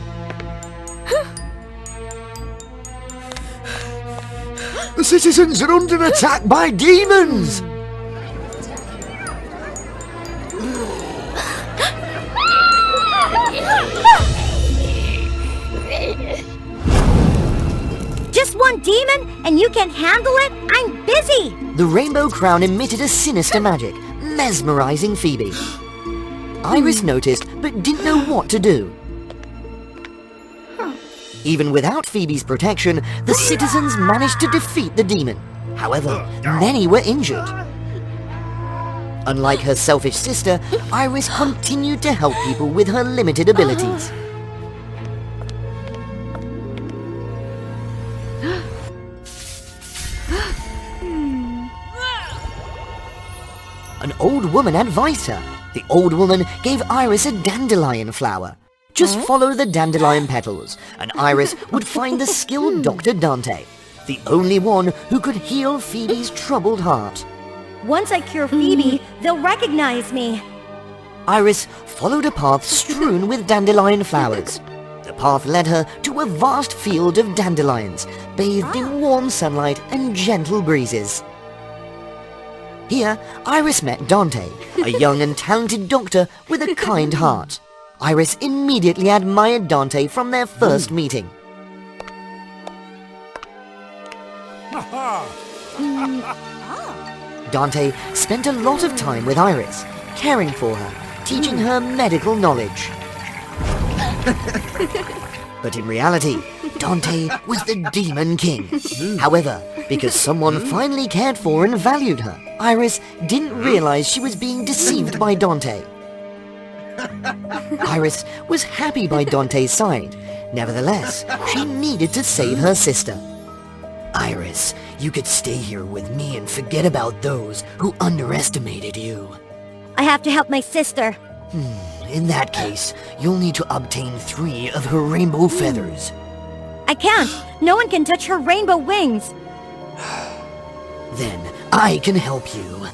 [SPEAKER 4] The citizens are under attack by demons!
[SPEAKER 6] Just one demon and you can handle it? I'm busy!
[SPEAKER 3] The rainbow crown emitted a sinister magic, mesmerizing Phoebe. Iris noticed but didn't know what to do. Even without Phoebe's protection, the citizens managed to defeat the demon. However, many were injured. Unlike her selfish sister, Iris continued to help people with her limited abilities. An old woman advised her. The old woman gave Iris a dandelion flower. Just follow the dandelion petals, and Iris would find the skilled Dr. Dante, the only one who could heal Phoebe's troubled heart.
[SPEAKER 6] Once I cure Phoebe, they'll recognize me.
[SPEAKER 3] Iris followed a path strewn with dandelion flowers. The path led her to a vast field of dandelions, bathed in warm sunlight and gentle breezes. Here, Iris met Dante, a young and talented doctor with a kind heart. Iris immediately admired Dante from their first meeting. Dante spent a lot of time with Iris, caring for her, teaching her medical knowledge. But in reality, Dante was the Demon King. However, because someone finally cared for and valued her, Iris didn't realize she was being deceived by Dante. Iris was happy by Dante's side. Nevertheless, she needed to save her sister. Iris, you could stay here with me and forget about those who underestimated you.
[SPEAKER 6] I have to help my sister.
[SPEAKER 3] In that case, you'll need to obtain 3 of her rainbow feathers.
[SPEAKER 6] I can't. No one can touch her rainbow wings.
[SPEAKER 3] Then I can help you.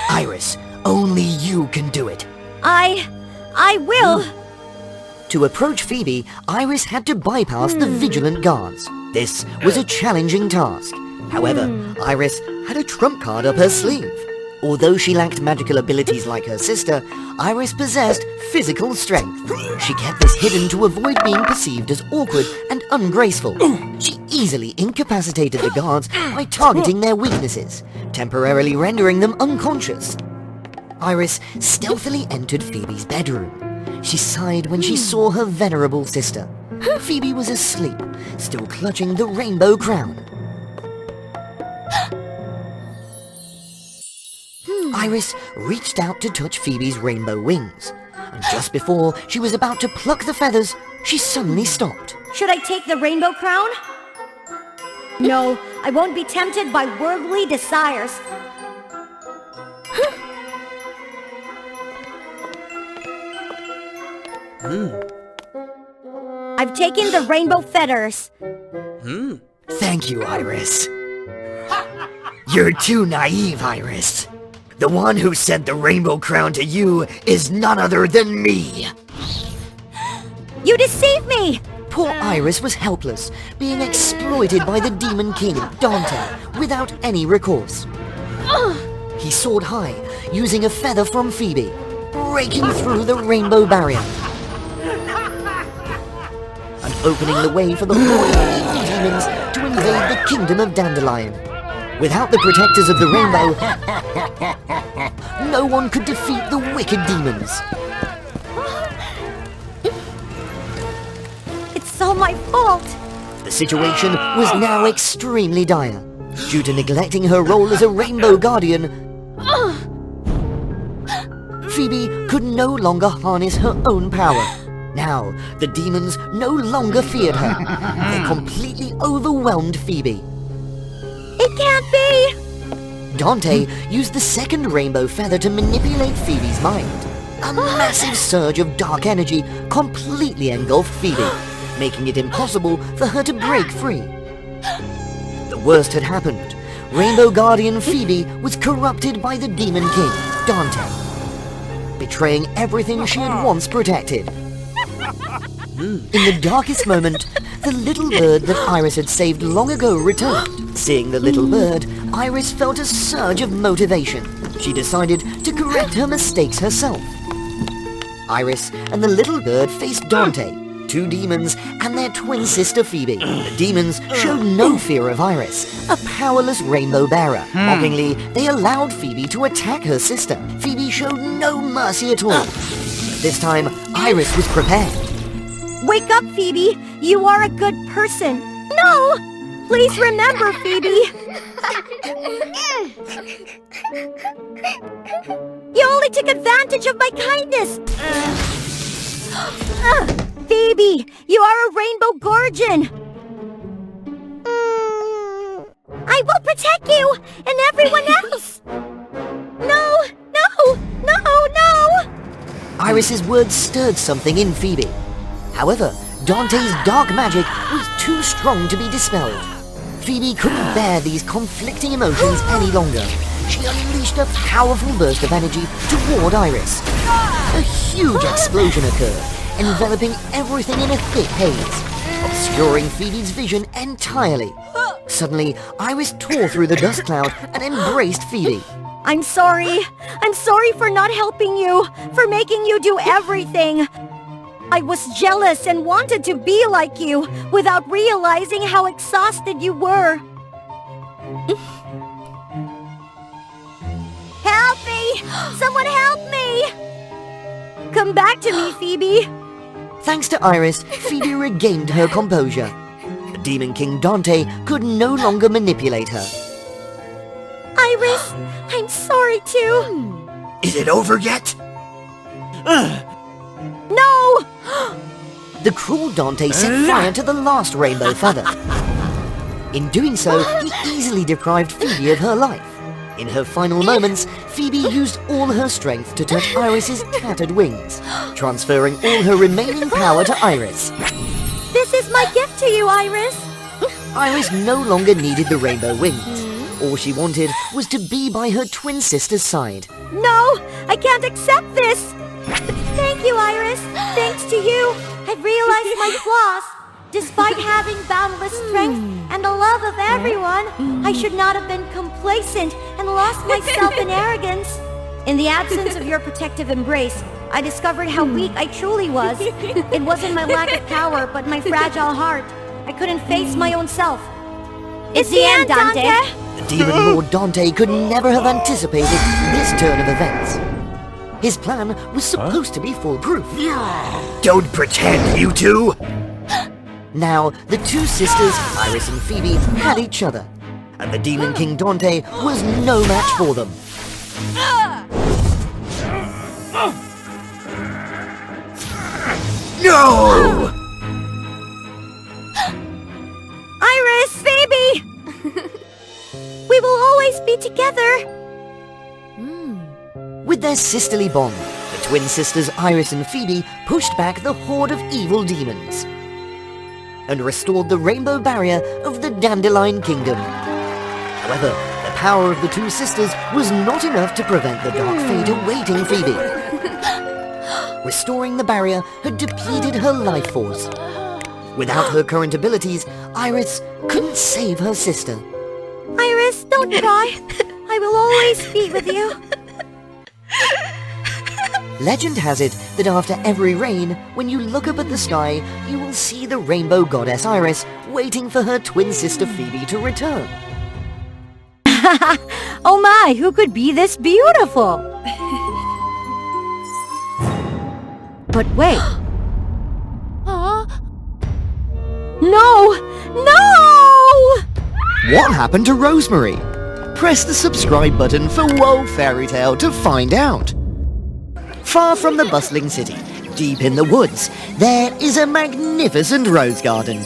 [SPEAKER 3] Iris, only you can do it.
[SPEAKER 6] I will.
[SPEAKER 3] To approach Phoebe, Iris had to bypass the vigilant guards. This was a challenging task. However, Iris had a trump card up her sleeve. Although she lacked magical abilities like her sister, Iris possessed physical strength. She kept this hidden to avoid being perceived as awkward and ungraceful. She easily incapacitated the guards by targeting their weaknesses, temporarily rendering them unconscious. Iris stealthily entered Phoebe's bedroom. She sighed when she saw her venerable sister. Phoebe was asleep, still clutching the rainbow crown. Iris reached out to touch Phoebe's rainbow wings, and just before she was about to pluck the feathers, she suddenly stopped.
[SPEAKER 6] Should I take the rainbow crown? No, I won't be tempted by worldly desires. I've taken the rainbow feathers.
[SPEAKER 3] Thank you, Iris. You're too naive, Iris. The one who sent the rainbow crown to you is none other than me.
[SPEAKER 6] You deceived me!
[SPEAKER 3] Poor Iris was helpless, being exploited by the Demon King, Dante, without any recourse. He soared high, using a feather from Phoebe, breaking through the rainbow barrier, and opening the way for the horde of evil demons to invade the kingdom of Dandelion. Without the protectors of the rainbow, no one could defeat the wicked demons.
[SPEAKER 6] It's all my fault!
[SPEAKER 3] The situation was now extremely dire. Due to neglecting her role as a rainbow guardian, Phoebe could no longer harness her own power. Now, the demons no longer feared her. They completely overwhelmed Phoebe.
[SPEAKER 6] It can't be!
[SPEAKER 3] Dante used the second rainbow feather to manipulate Phoebe's mind. A massive surge of dark energy completely engulfed Phoebe, making it impossible for her to break free. The worst had happened. Rainbow Guardian Phoebe was corrupted by the Demon King, Dante, betraying everything she had once protected. In the darkest moment, the little bird that Iris had saved long ago returned. Seeing the little bird, Iris felt a surge of motivation. She decided to correct her mistakes herself. Iris and the little bird faced Dante, 2 demons, and their twin sister Phoebe. The demons showed no fear of Iris, a powerless rainbow bearer. Mockingly, they allowed Phoebe to attack her sister. Phoebe showed no mercy at all. This time, Iris was prepared.
[SPEAKER 6] Wake up, Phoebe! You are a good person! No! Please remember, Phoebe! You only took advantage of my kindness! Phoebe! You are a rainbow guardian! I will protect you! And everyone else! No! No! No! No!
[SPEAKER 3] Iris's words stirred something in Phoebe. However, Dante's dark magic was too strong to be dispelled. Phoebe couldn't bear these conflicting emotions any longer. She unleashed a powerful burst of energy toward Iris. A huge explosion occurred, enveloping everything in a thick haze, obscuring Phoebe's vision entirely. Suddenly, Iris tore through the dust cloud and embraced Phoebe.
[SPEAKER 6] I'm sorry. I'm sorry for not helping you, for making you do everything. I was jealous and wanted to be like you, without realizing how exhausted you were. Help me! Someone help me! Come back to me, Phoebe.
[SPEAKER 3] Thanks to Iris, Phoebe regained her composure. The Demon King Dante could no longer manipulate her.
[SPEAKER 6] Iris, I'm sorry too.
[SPEAKER 4] Is it over yet?
[SPEAKER 6] No!
[SPEAKER 3] The cruel Dante set fire to the last rainbow feather. In doing so, he easily deprived Phoebe of her life. In her final moments, Phoebe used all her strength to touch Iris's tattered wings, transferring all her remaining power to Iris.
[SPEAKER 6] This is my gift to you, Iris.
[SPEAKER 3] Iris no longer needed the rainbow wings. All she wanted was to be by her twin sister's side.
[SPEAKER 6] No, I can't accept this. Thank you, Iris. Thanks to you, I've realized my flaws. Despite having boundless strength and the love of everyone, I should not have been complacent and lost myself in arrogance. In the absence of your protective embrace, I discovered how weak I truly was. It wasn't my lack of power, but my fragile heart. I couldn't face my own self. It's the end, Dante.
[SPEAKER 3] The demon Lord Dante could never have anticipated this turn of events. His plan was supposed to be foolproof.
[SPEAKER 4] Don't pretend, you two!
[SPEAKER 3] Now, the two sisters, Iris and Phoebe, had each other, and the Demon King Dante was no match for them.
[SPEAKER 4] No!
[SPEAKER 6] Iris, Phoebe! We will always be together.
[SPEAKER 3] With their sisterly bond, the twin sisters Iris and Phoebe pushed back the horde of evil demons and restored the rainbow barrier of the Dandelion Kingdom. However, the power of the two sisters was not enough to prevent the dark fate awaiting Phoebe. Restoring the barrier had depleted her life force. Without her current abilities, Iris couldn't save her sister.
[SPEAKER 6] Iris, don't cry. I will always be with you.
[SPEAKER 3] Legend has it that after every rain, when you look up at the sky, you will see the rainbow goddess Iris waiting for her twin sister Phoebe to return.
[SPEAKER 5] Oh my, who could be this beautiful? But wait. No! No!
[SPEAKER 3] What happened to Rosemary? Press the subscribe button for WOA Fairy Tale to find out. Far from the bustling city, deep in the woods, there is a magnificent rose garden.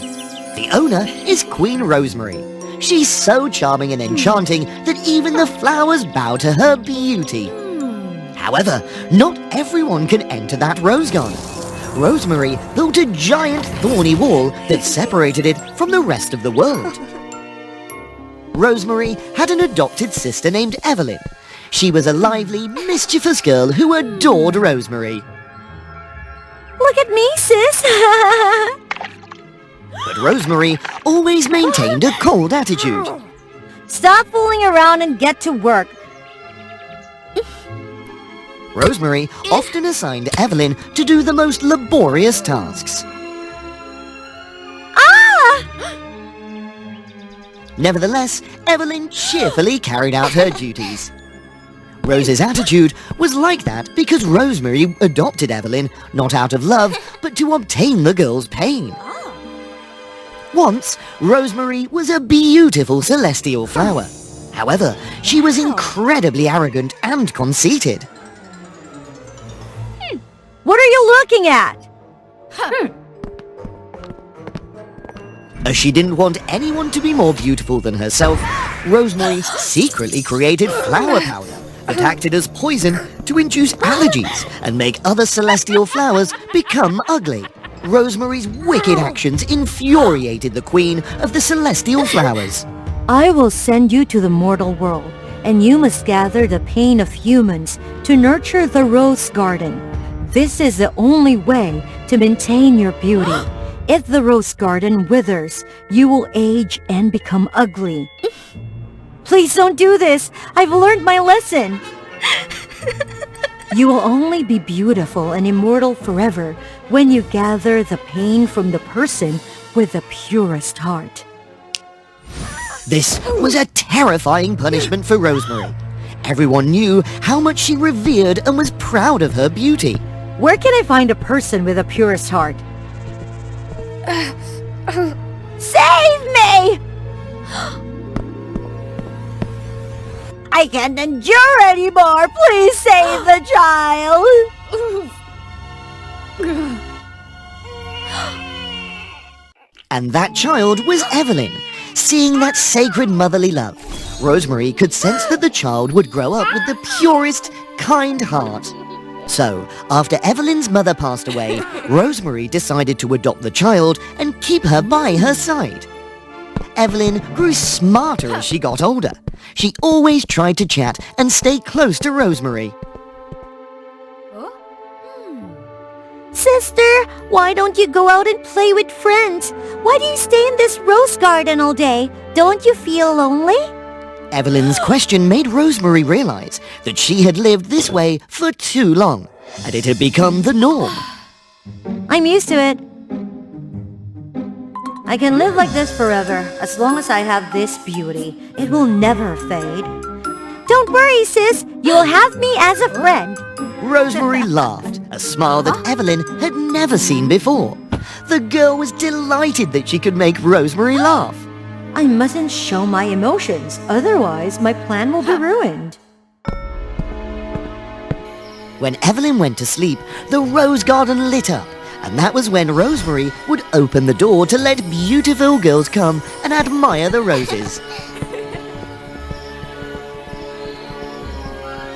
[SPEAKER 3] The owner is Queen Rosemary. She's so charming and enchanting that even the flowers bow to her beauty. However, not everyone can enter that rose garden. Rosemary built a giant thorny wall that separated it from the rest of the world. Rosemary had an adopted sister named Evelyn. She was a lively, mischievous girl who adored Rosemary.
[SPEAKER 6] Look at me, sis.
[SPEAKER 3] But Rosemary always maintained a cold attitude.
[SPEAKER 5] Stop fooling around and get to work.
[SPEAKER 3] Rosemary often assigned Evelyn to do the most laborious tasks. Nevertheless, Evelyn cheerfully carried out her duties. Rose's attitude was like that because Rosemary adopted Evelyn not out of love, but to obtain the girl's pain. Once, Rosemary was a beautiful celestial flower. However, she was incredibly arrogant and conceited.
[SPEAKER 5] What are you looking at?
[SPEAKER 3] As she didn't want anyone to be more beautiful than herself, Rosemary secretly created flower powder that acted as poison to induce allergies and make other celestial flowers become ugly. Rosemary's wicked actions infuriated the queen of the celestial flowers.
[SPEAKER 5] I will send you to the mortal world, and you must gather the pain of humans to nurture the rose garden. This is the only way to maintain your beauty. If the rose garden withers, you will age and become ugly. Please don't do this. I've learned my lesson. You will only be beautiful and immortal forever when you gather the pain from the person with the purest heart.
[SPEAKER 3] This was a terrifying punishment for Rosemary. Everyone knew how much she revered and was proud of her beauty.
[SPEAKER 5] Where can I find a person with the purest heart?
[SPEAKER 6] Save me! I can't endure anymore. Please save the child.
[SPEAKER 3] And that child was Evelyn. Seeing that sacred motherly love, Rosemary could sense that the child would grow up with the purest, kind heart. So, after Evelyn's mother passed away, Rosemary decided to adopt the child and keep her by her side. Evelyn grew smarter as she got older. She always tried to chat and stay close to Rosemary.
[SPEAKER 6] Sister, why don't you go out and play with friends? Why do you stay in this rose garden all day? Don't you feel lonely?
[SPEAKER 3] Evelyn's question made Rosemary realize that she had lived this way for too long, and it had become the norm.
[SPEAKER 5] I'm used to it. I can live like this forever, as long as I have this beauty. It will never fade.
[SPEAKER 6] Don't worry, sis. You'll have me as a friend.
[SPEAKER 3] Rosemary laughed, a smile that Evelyn had never seen before. The girl was delighted that she could make Rosemary laugh.
[SPEAKER 5] I mustn't show my emotions, otherwise my plan will be ruined.
[SPEAKER 3] When Evelyn went to sleep, the rose garden lit up, and that was when Rosemary would open the door to let beautiful girls come and admire the roses.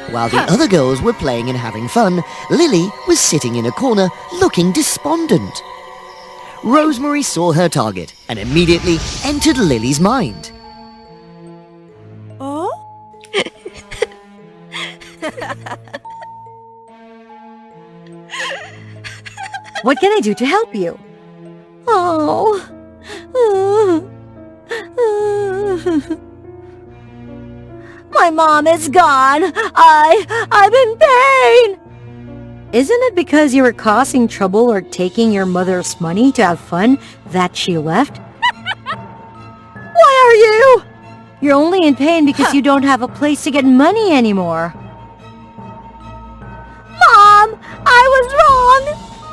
[SPEAKER 3] While the other girls were playing and having fun, Lily was sitting in a corner looking despondent. Rosemary saw her target and immediately entered Lily's mind.
[SPEAKER 6] Oh?
[SPEAKER 5] What can I do to help you?
[SPEAKER 6] Oh. My mom is gone. I'm in pain.
[SPEAKER 5] Isn't it because you were causing trouble or taking your mother's money to have fun that she left?
[SPEAKER 6] Why are you?
[SPEAKER 5] You're only in pain because you don't have a place to get money anymore.
[SPEAKER 6] Mom, I was wrong.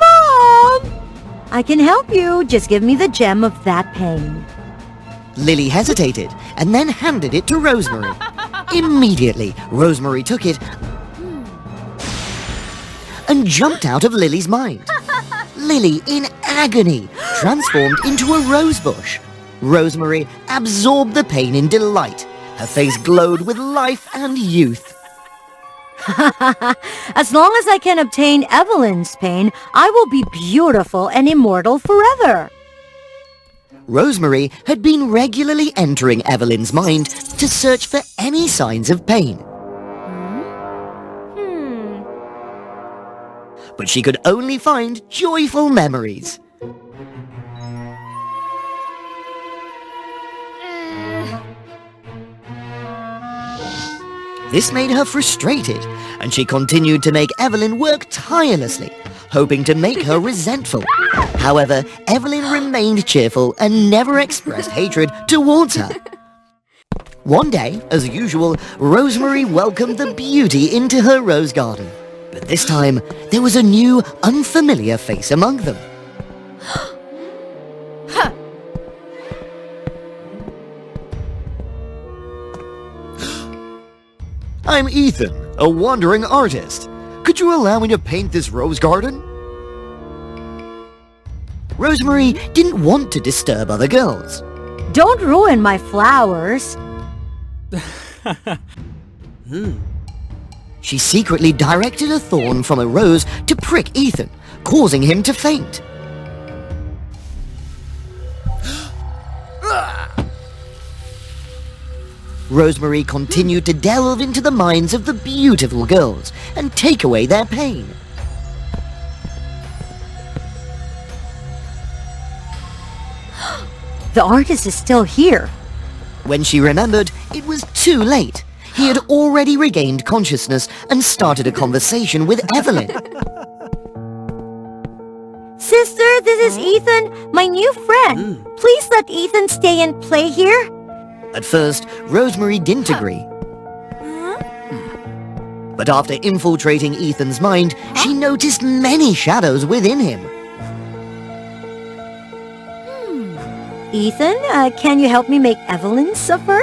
[SPEAKER 6] Mom!
[SPEAKER 5] I can help you. Just give me the gem of that pain.
[SPEAKER 3] Lily hesitated and then handed it to Rosemary. Immediately, Rosemary took it and jumped out of Lily's mind. Lily, in agony, transformed into a rose bush. Rosemary absorbed the pain in delight. Her face glowed with life and youth.
[SPEAKER 5] As long as I can obtain Evelyn's pain, I will be beautiful and immortal forever.
[SPEAKER 3] Rosemary had been regularly entering Evelyn's mind to search for any signs of pain. But she could only find joyful memories. This made her frustrated, and she continued to make Evelyn work tirelessly, hoping to make her resentful. However, Evelyn remained cheerful and never expressed hatred towards her. One day, as usual, Rosemary welcomed the beauty into her rose garden. But this time, there was a new, unfamiliar face among them. I'm Ethan, a wandering artist. Could you allow me to paint this rose garden? Rosemary didn't want to disturb other girls.
[SPEAKER 5] Don't ruin my flowers.
[SPEAKER 3] She secretly directed a thorn from a rose to prick Ethan, causing him to faint. Rosemary continued to delve into the minds of the beautiful girls and take away their pain.
[SPEAKER 5] The artist is still here.
[SPEAKER 3] When she remembered, it was too late. He had already regained consciousness and started a conversation with Evelyn.
[SPEAKER 6] Sister, this is Ethan, my new friend. Please let Ethan stay and play here.
[SPEAKER 3] At first, Rosemary didn't agree. But after infiltrating Ethan's mind, she noticed many shadows within him.
[SPEAKER 5] Ethan, can you help me make Evelyn suffer?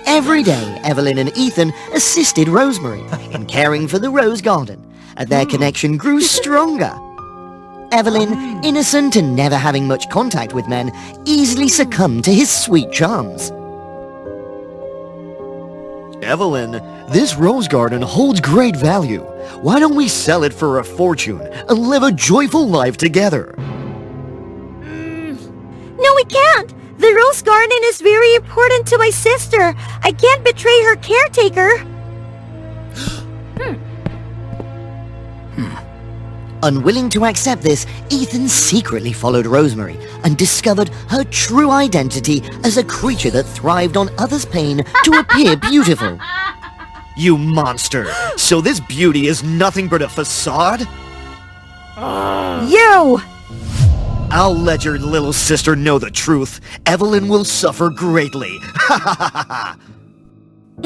[SPEAKER 3] Every day, Evelyn and Ethan assisted Rosemary in caring for the rose garden, and their connection grew stronger. Evelyn, innocent and never having much contact with men, easily succumbed to his sweet charms. Evelyn, this rose garden holds great value. Why don't we sell it for a fortune and live a joyful life together?
[SPEAKER 6] No, we can't. The rose garden is very important to my sister. I can't betray her caretaker.
[SPEAKER 3] Unwilling to accept this, Ethan secretly followed Rosemary and discovered her true identity as a creature that thrived on others' pain to appear beautiful. You monster! So this beauty is nothing but a facade?
[SPEAKER 6] You!
[SPEAKER 3] I'll let your little sister know the truth. Evelyn will suffer greatly.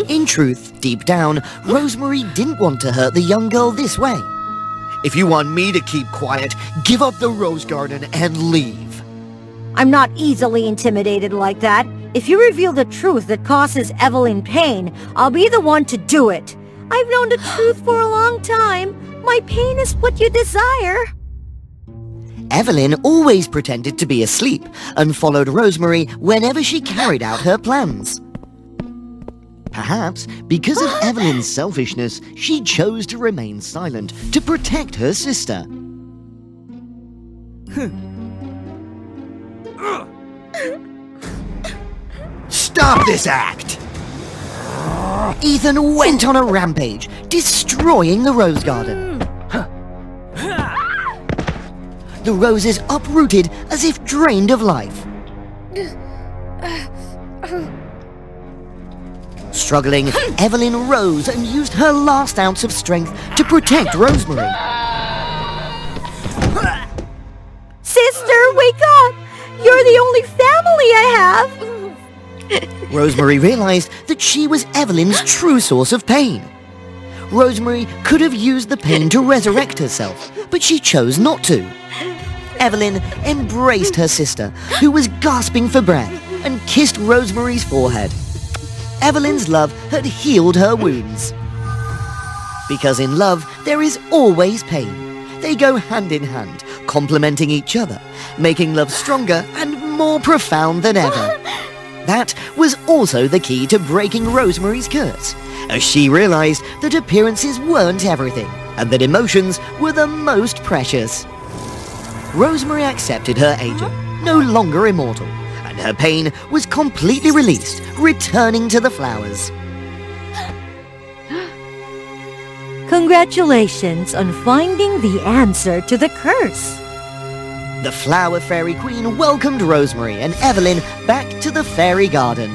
[SPEAKER 3] In truth, deep down, Rosemary didn't want to hurt the young girl this way. If you want me to keep quiet, give up the rose garden and leave.
[SPEAKER 5] I'm not easily intimidated like that. If you reveal the truth that causes Evelyn pain, I'll be the one to do it.
[SPEAKER 6] I've known the truth for a long time. My pain is what you desire.
[SPEAKER 3] Evelyn always pretended to be asleep and followed Rosemary whenever she carried out her plans. Perhaps because of Evelyn's selfishness, she chose to remain silent to protect her sister. Stop this act! Ethan went on a rampage, destroying the rose garden. The roses uprooted as if drained of life. Struggling, Evelyn rose and used her last ounce of strength to protect Rosemary.
[SPEAKER 6] Sister, wake up! You're the only family I have!
[SPEAKER 3] Rosemary realized that she was Evelyn's true source of pain. Rosemary could have used the pain to resurrect herself, but she chose not to. Evelyn embraced her sister, who was gasping for breath, and kissed Rosemary's forehead. Evelyn's love had healed her wounds. Because in love, there is always pain. They go hand in hand, complementing each other, making love stronger and more profound than ever. That was also the key to breaking Rosemary's curse, as she realized that appearances weren't everything, and that emotions were the most precious. Rosemary accepted her aging, no longer immortal, and her pain was completely released, returning to the flowers.
[SPEAKER 5] Congratulations on finding the answer to the curse.
[SPEAKER 3] The Flower Fairy Queen welcomed Rosemary and Evelyn back to the fairy garden.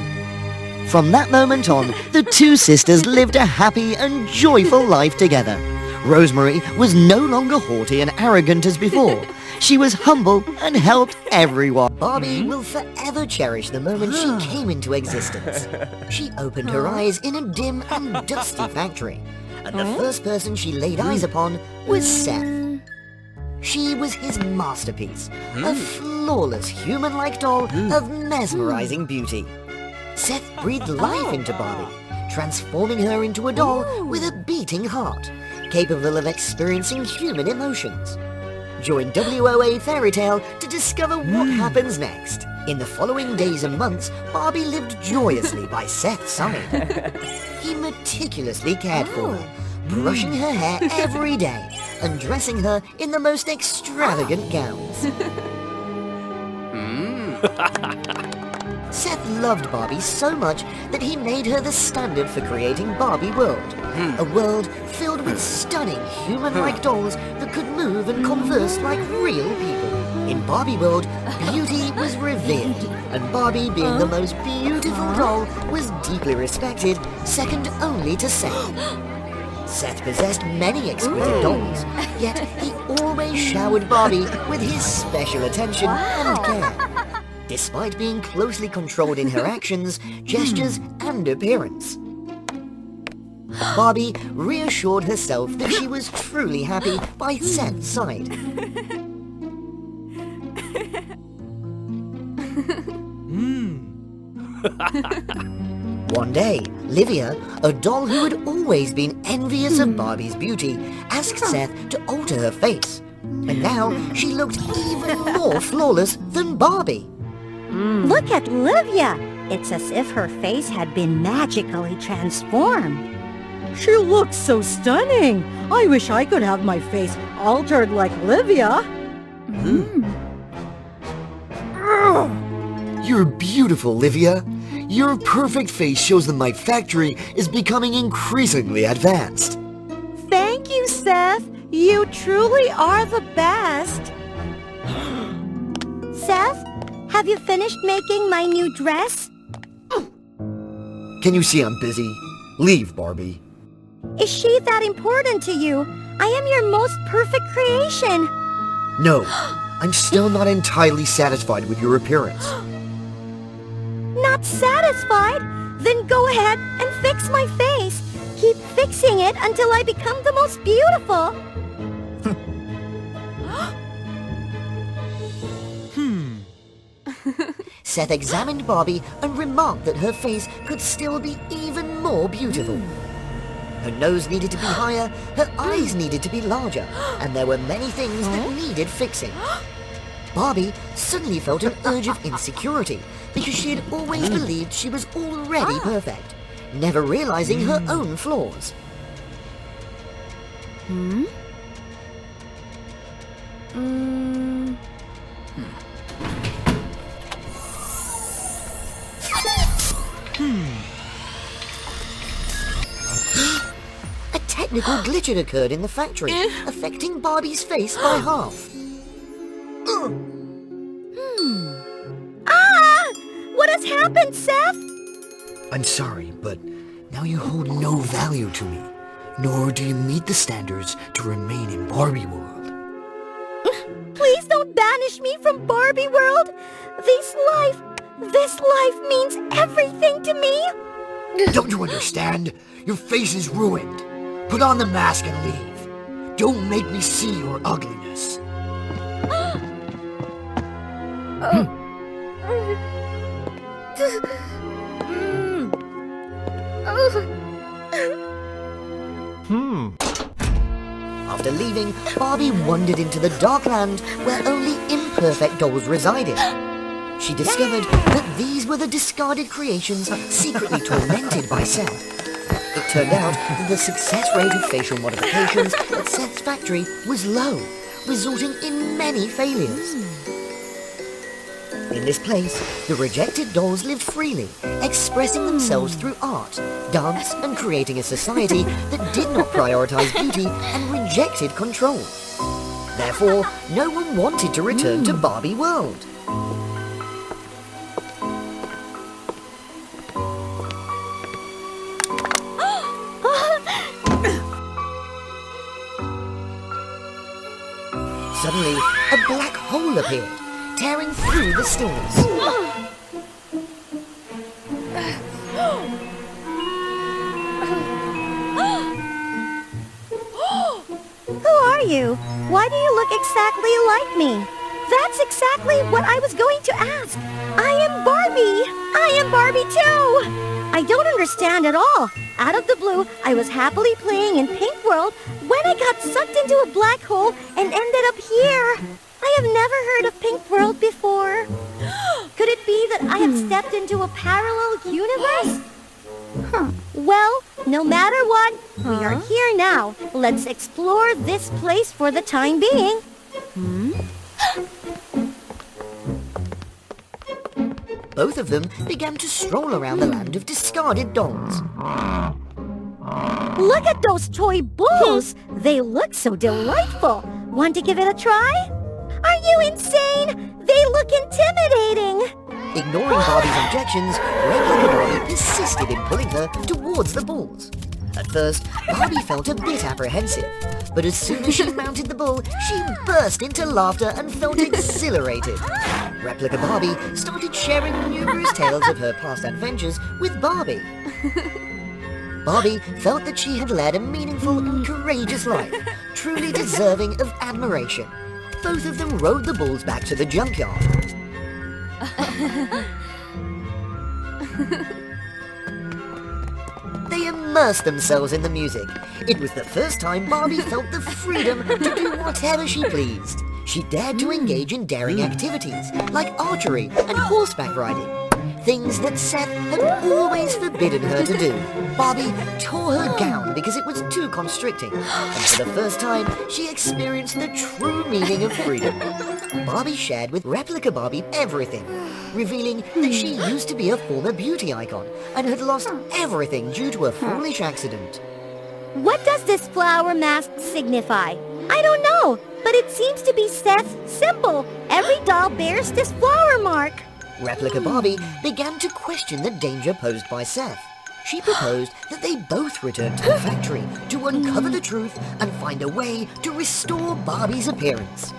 [SPEAKER 3] From that moment on, the two sisters lived a happy and joyful life together. Rosemary was no longer haughty and arrogant as before. She was humble and helped everyone. Barbie will forever cherish the moment she came into existence. She opened her eyes in a dim and dusty factory, and the first person she laid eyes upon was Seth. She was his masterpiece, a flawless human-like doll of mesmerizing beauty. Seth breathed life into Barbie, transforming her into a doll with a beating heart, capable of experiencing human emotions. Join WOA Fairy Tale to discover what happens next. In the following days and months, Barbie lived joyously by Seth's side. He meticulously cared for her, brushing her hair every day and dressing her in the most extravagant gowns. Seth loved Barbie so much that he made her the standard for creating Barbie World, a world filled with stunning human-like dolls that could move and converse like real people. In Barbie World, beauty was revered, and Barbie, being the most beautiful doll, was deeply respected, second only to Seth. Seth possessed many exquisite dolls, yet he always showered Barbie with his special attention and care. Despite being closely controlled in her actions, gestures, and appearance. Barbie reassured herself that she was truly happy by Seth's side. One day, Livia, a doll who had always been envious of Barbie's beauty, asked Seth to alter her face. And now she looked even more flawless than Barbie.
[SPEAKER 6] Look at Livia. It's as if her face had been magically transformed.
[SPEAKER 1] She looks so stunning. I wish I could have my face altered like Livia.
[SPEAKER 3] You're beautiful, Livia. Your perfect face shows that my factory is becoming increasingly advanced.
[SPEAKER 6] Thank you, Seth. You truly are the best. Seth, have you finished making my new dress?
[SPEAKER 3] Can you see I'm busy? Leave, Barbie.
[SPEAKER 6] Is she that important to you? I am your most perfect creation.
[SPEAKER 3] No, I'm still not entirely satisfied with your appearance.
[SPEAKER 6] Not satisfied? Then go ahead and fix my face. Keep fixing it until I become the most beautiful.
[SPEAKER 3] Seth examined Barbie and remarked that her face could still be even more beautiful. Her nose needed to be higher, her eyes needed to be larger, and there were many things that needed fixing. Barbie suddenly felt an urge of insecurity because she had always believed she was already perfect, never realizing her own flaws. A technical glitch had occurred in the factory, affecting Barbie's face by half.
[SPEAKER 6] What has happened, Seth?
[SPEAKER 3] I'm sorry, but now you hold no value to me, nor do you meet the standards to remain in Barbie world.
[SPEAKER 6] Please don't banish me from Barbie world. This life means everything to me.
[SPEAKER 4] Don't you understand? Your face is ruined. Put on the mask and leave. Don't make me see your ugliness.
[SPEAKER 3] After leaving, Barbie wandered into the dark land where only imperfect dolls resided. She discovered that these were the discarded creations secretly tormented by Seth. It turned out that the success rate of facial modifications at Seth's factory was low, resulting in many failures. In this place, the rejected dolls lived freely, expressing themselves through art, dance, and creating a society that did not prioritize beauty and rejected control. Therefore, no one wanted to return to Barbie world. Suddenly, a black hole appeared, tearing through the stillness.
[SPEAKER 6] Who are you? Why do you look exactly like me? That's exactly what I was going to ask. I am Barbie. I am Barbie too. I don't understand at all. Out of the blue, I was happily playing in Pink World when I got sucked into a black hole and ended up here. I have never heard of Pink World before. Could it be that I have stepped into a parallel universe? Well, no matter what, we are here now. Let's explore this place for the time being.
[SPEAKER 3] Both of them began to stroll around the land of discarded dolls.
[SPEAKER 6] Look at those toy bulls! They look so delightful. Want to give it a try? Are you insane? They look intimidating.
[SPEAKER 3] Ignoring Barbie's objections, Replica Barbie persisted in pulling her towards the bulls. At first, Barbie felt a bit apprehensive, but as soon as she mounted the bull, she burst into laughter and felt exhilarated. Replica Barbie started sharing numerous tales of her past adventures with Barbie. Barbie felt that she had led a meaningful and courageous life, truly deserving of admiration. Both of them rode the bulls back to the junkyard. They immersed themselves in the music. It was the first time Barbie felt the freedom to do whatever she pleased. She dared to engage in daring activities, like archery and horseback riding. Things that Seth had always forbidden her to do. Barbie tore her gown because it was too constricting. And for the first time, she experienced the true meaning of freedom. Barbie shared with Replica Barbie everything, revealing that she used to be a former beauty icon and had lost everything due to a foolish accident.
[SPEAKER 6] What does this flower mask signify? I don't know, but it seems to be Seth's symbol. Every doll bears this flower mark.
[SPEAKER 3] Replica Barbie began to question the danger posed by Seth. She proposed that they both return to the factory to uncover the truth and find a way to restore Barbie's appearance.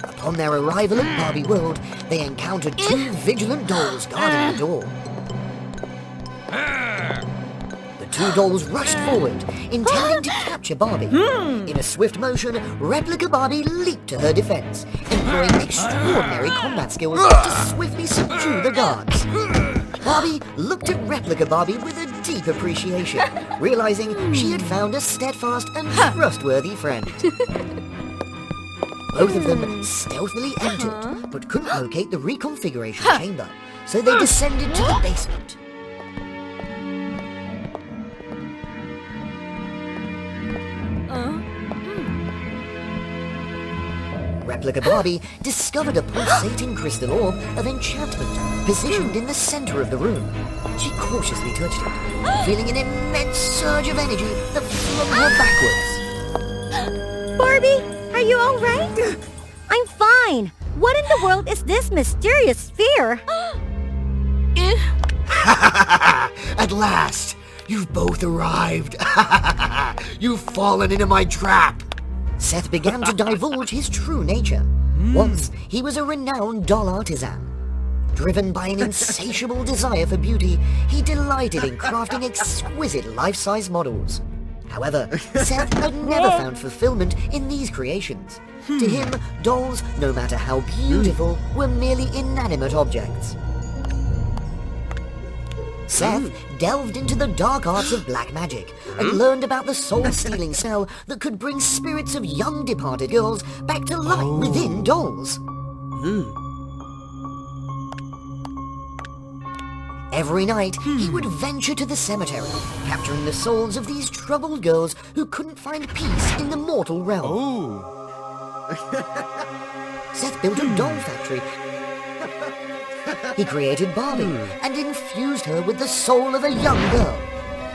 [SPEAKER 3] Upon their arrival at Barbie World, they encountered two vigilant dolls guarding the door. The two dolls rushed forward, intending to capture Barbie. In a swift motion, Replica Barbie leaped to her defense, employing extraordinary combat skills to swiftly subdue the guards. Barbie looked at Replica Barbie with a deep appreciation, realizing she had found a steadfast and trustworthy friend. Both of them stealthily entered, but couldn't locate the reconfiguration chamber, so they descended to the basement. Replica Barbie discovered a pulsating crystal orb of enchantment positioned in the center of the room. She cautiously touched it, feeling an immense surge of energy that flung her backwards.
[SPEAKER 6] Barbie, are you all right? I'm fine. What in the world is this mysterious sphere?
[SPEAKER 4] At last, you've both arrived. You've fallen into my trap.
[SPEAKER 3] Seth began to divulge his true nature. Once, he was a renowned doll artisan. Driven by an insatiable desire for beauty, he delighted in crafting exquisite life-size models. However, Seth had never found fulfillment in these creations. To him, dolls, no matter how beautiful, were merely inanimate objects. Seth delved into the dark arts of black magic and learned about the soul-stealing spell that could bring spirits of young departed girls back to life within dolls. Every night, he would venture to the cemetery, capturing the souls of these troubled girls who couldn't find peace in the mortal realm. Seth built a doll factory. He created Barbie and infused her with the soul of a young girl.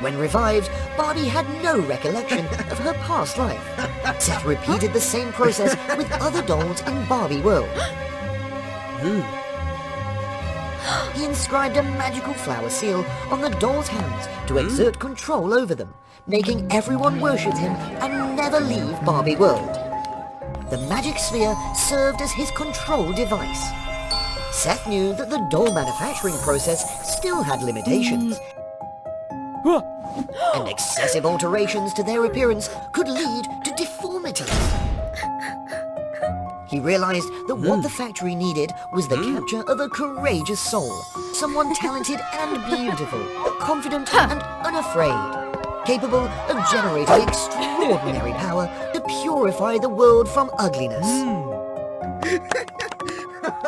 [SPEAKER 3] When revived, Barbie had no recollection of her past life. Seth repeated the same process with other dolls in Barbie World. He inscribed a magical flower seal on the dolls' hands to exert control over them, making everyone worship him and never leave Barbie World. The magic sphere served as his control device. Seth knew that the doll manufacturing process still had limitations, and excessive alterations to their appearance could lead to deformities. He realized that what the factory needed was the capture of a courageous soul, someone talented and beautiful, confident and unafraid, capable of generating extraordinary power to purify the world from ugliness.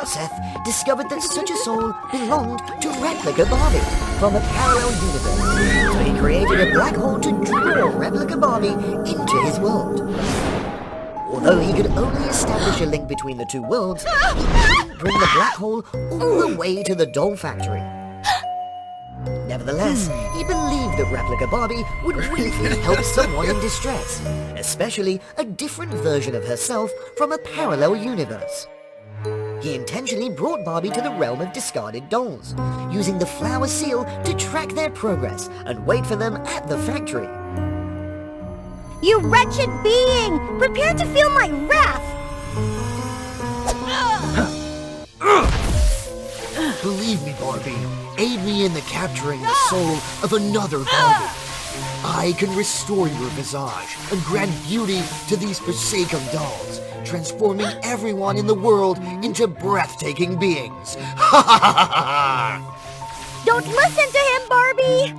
[SPEAKER 3] Seth discovered that such a soul belonged to Replica Barbie from a parallel universe, so he created a black hole to draw Replica Barbie into his world. Although he could only establish a link between the two worlds, he couldn't bring the black hole all the way to the doll factory. Nevertheless, he believed that Replica Barbie would really help someone in distress, especially a different version of herself from a parallel universe. He intentionally brought Barbie to the realm of discarded dolls, using the flower seal to track their progress and wait for them at the factory.
[SPEAKER 6] You wretched being! Prepare to feel my wrath!
[SPEAKER 4] Believe me, Barbie, aid me in the capturing the soul of another Barbie. I can restore your visage and grant beauty to these forsaken dolls, transforming everyone in the world into breathtaking beings.
[SPEAKER 6] Don't listen to him, Barbie!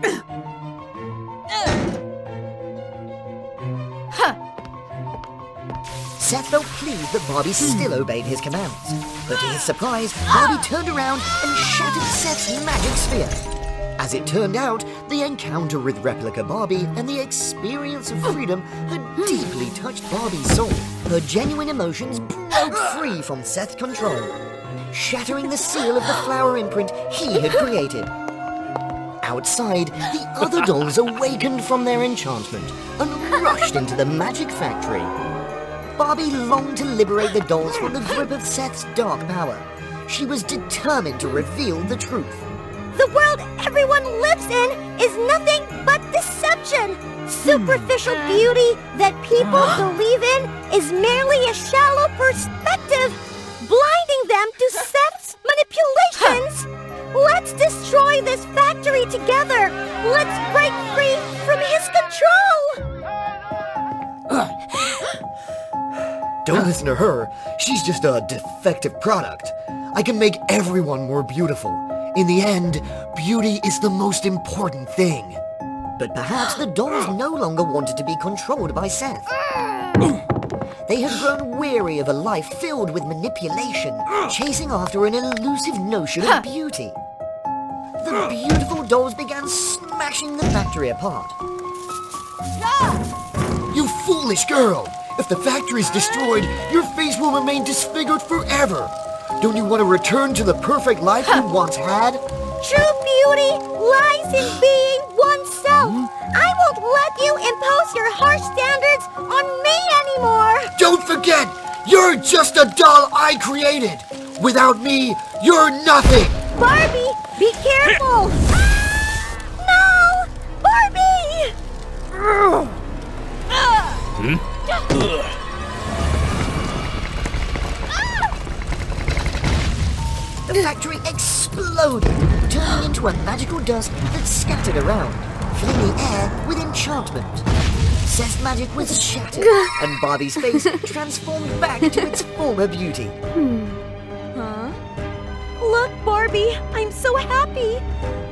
[SPEAKER 3] Seth felt pleased that Barbie still obeyed his commands. But to his surprise, Barbie turned around and shattered Seth's magic sphere. As it turned out, the encounter with replica Barbie and the experience of freedom had deeply touched Barbie's soul. Her genuine emotions broke free from Seth's control, shattering the seal of the flower imprint he had created. Outside, the other dolls awakened from their enchantment and rushed into the magic factory. Barbie longed to liberate the dolls from the grip of Seth's dark power. She was determined to reveal the truth.
[SPEAKER 6] The world everyone lives in is nothing but deception. Superficial beauty that people believe in is merely a shallow perspective, blinding them to Seth's manipulations. Let's destroy this factory together. Let's break free from his control.
[SPEAKER 3] Don't listen to her. She's just a defective product. I can make everyone more beautiful. In the end, beauty is the most important thing. But perhaps the dolls no longer wanted to be controlled by Seth. They had grown weary of a life filled with manipulation, chasing after an elusive notion of beauty. The beautiful dolls began smashing the factory apart. You foolish girl! If the factory's destroyed, your face will remain disfigured forever. Don't you want to return to the perfect life you once had?
[SPEAKER 6] True beauty lies in being oneself. I won't let you impose your harsh standards on me anymore.
[SPEAKER 3] Don't forget, you're just a doll I created. Without me, you're nothing.
[SPEAKER 6] Barbie, be careful. No! Barbie!
[SPEAKER 3] The factory exploded, turning into a magical dust that scattered around, filling the air with enchantment. Seth's magic was shattered, and Barbie's face transformed back to its former beauty.
[SPEAKER 5] Look, Barbie, I'm so happy.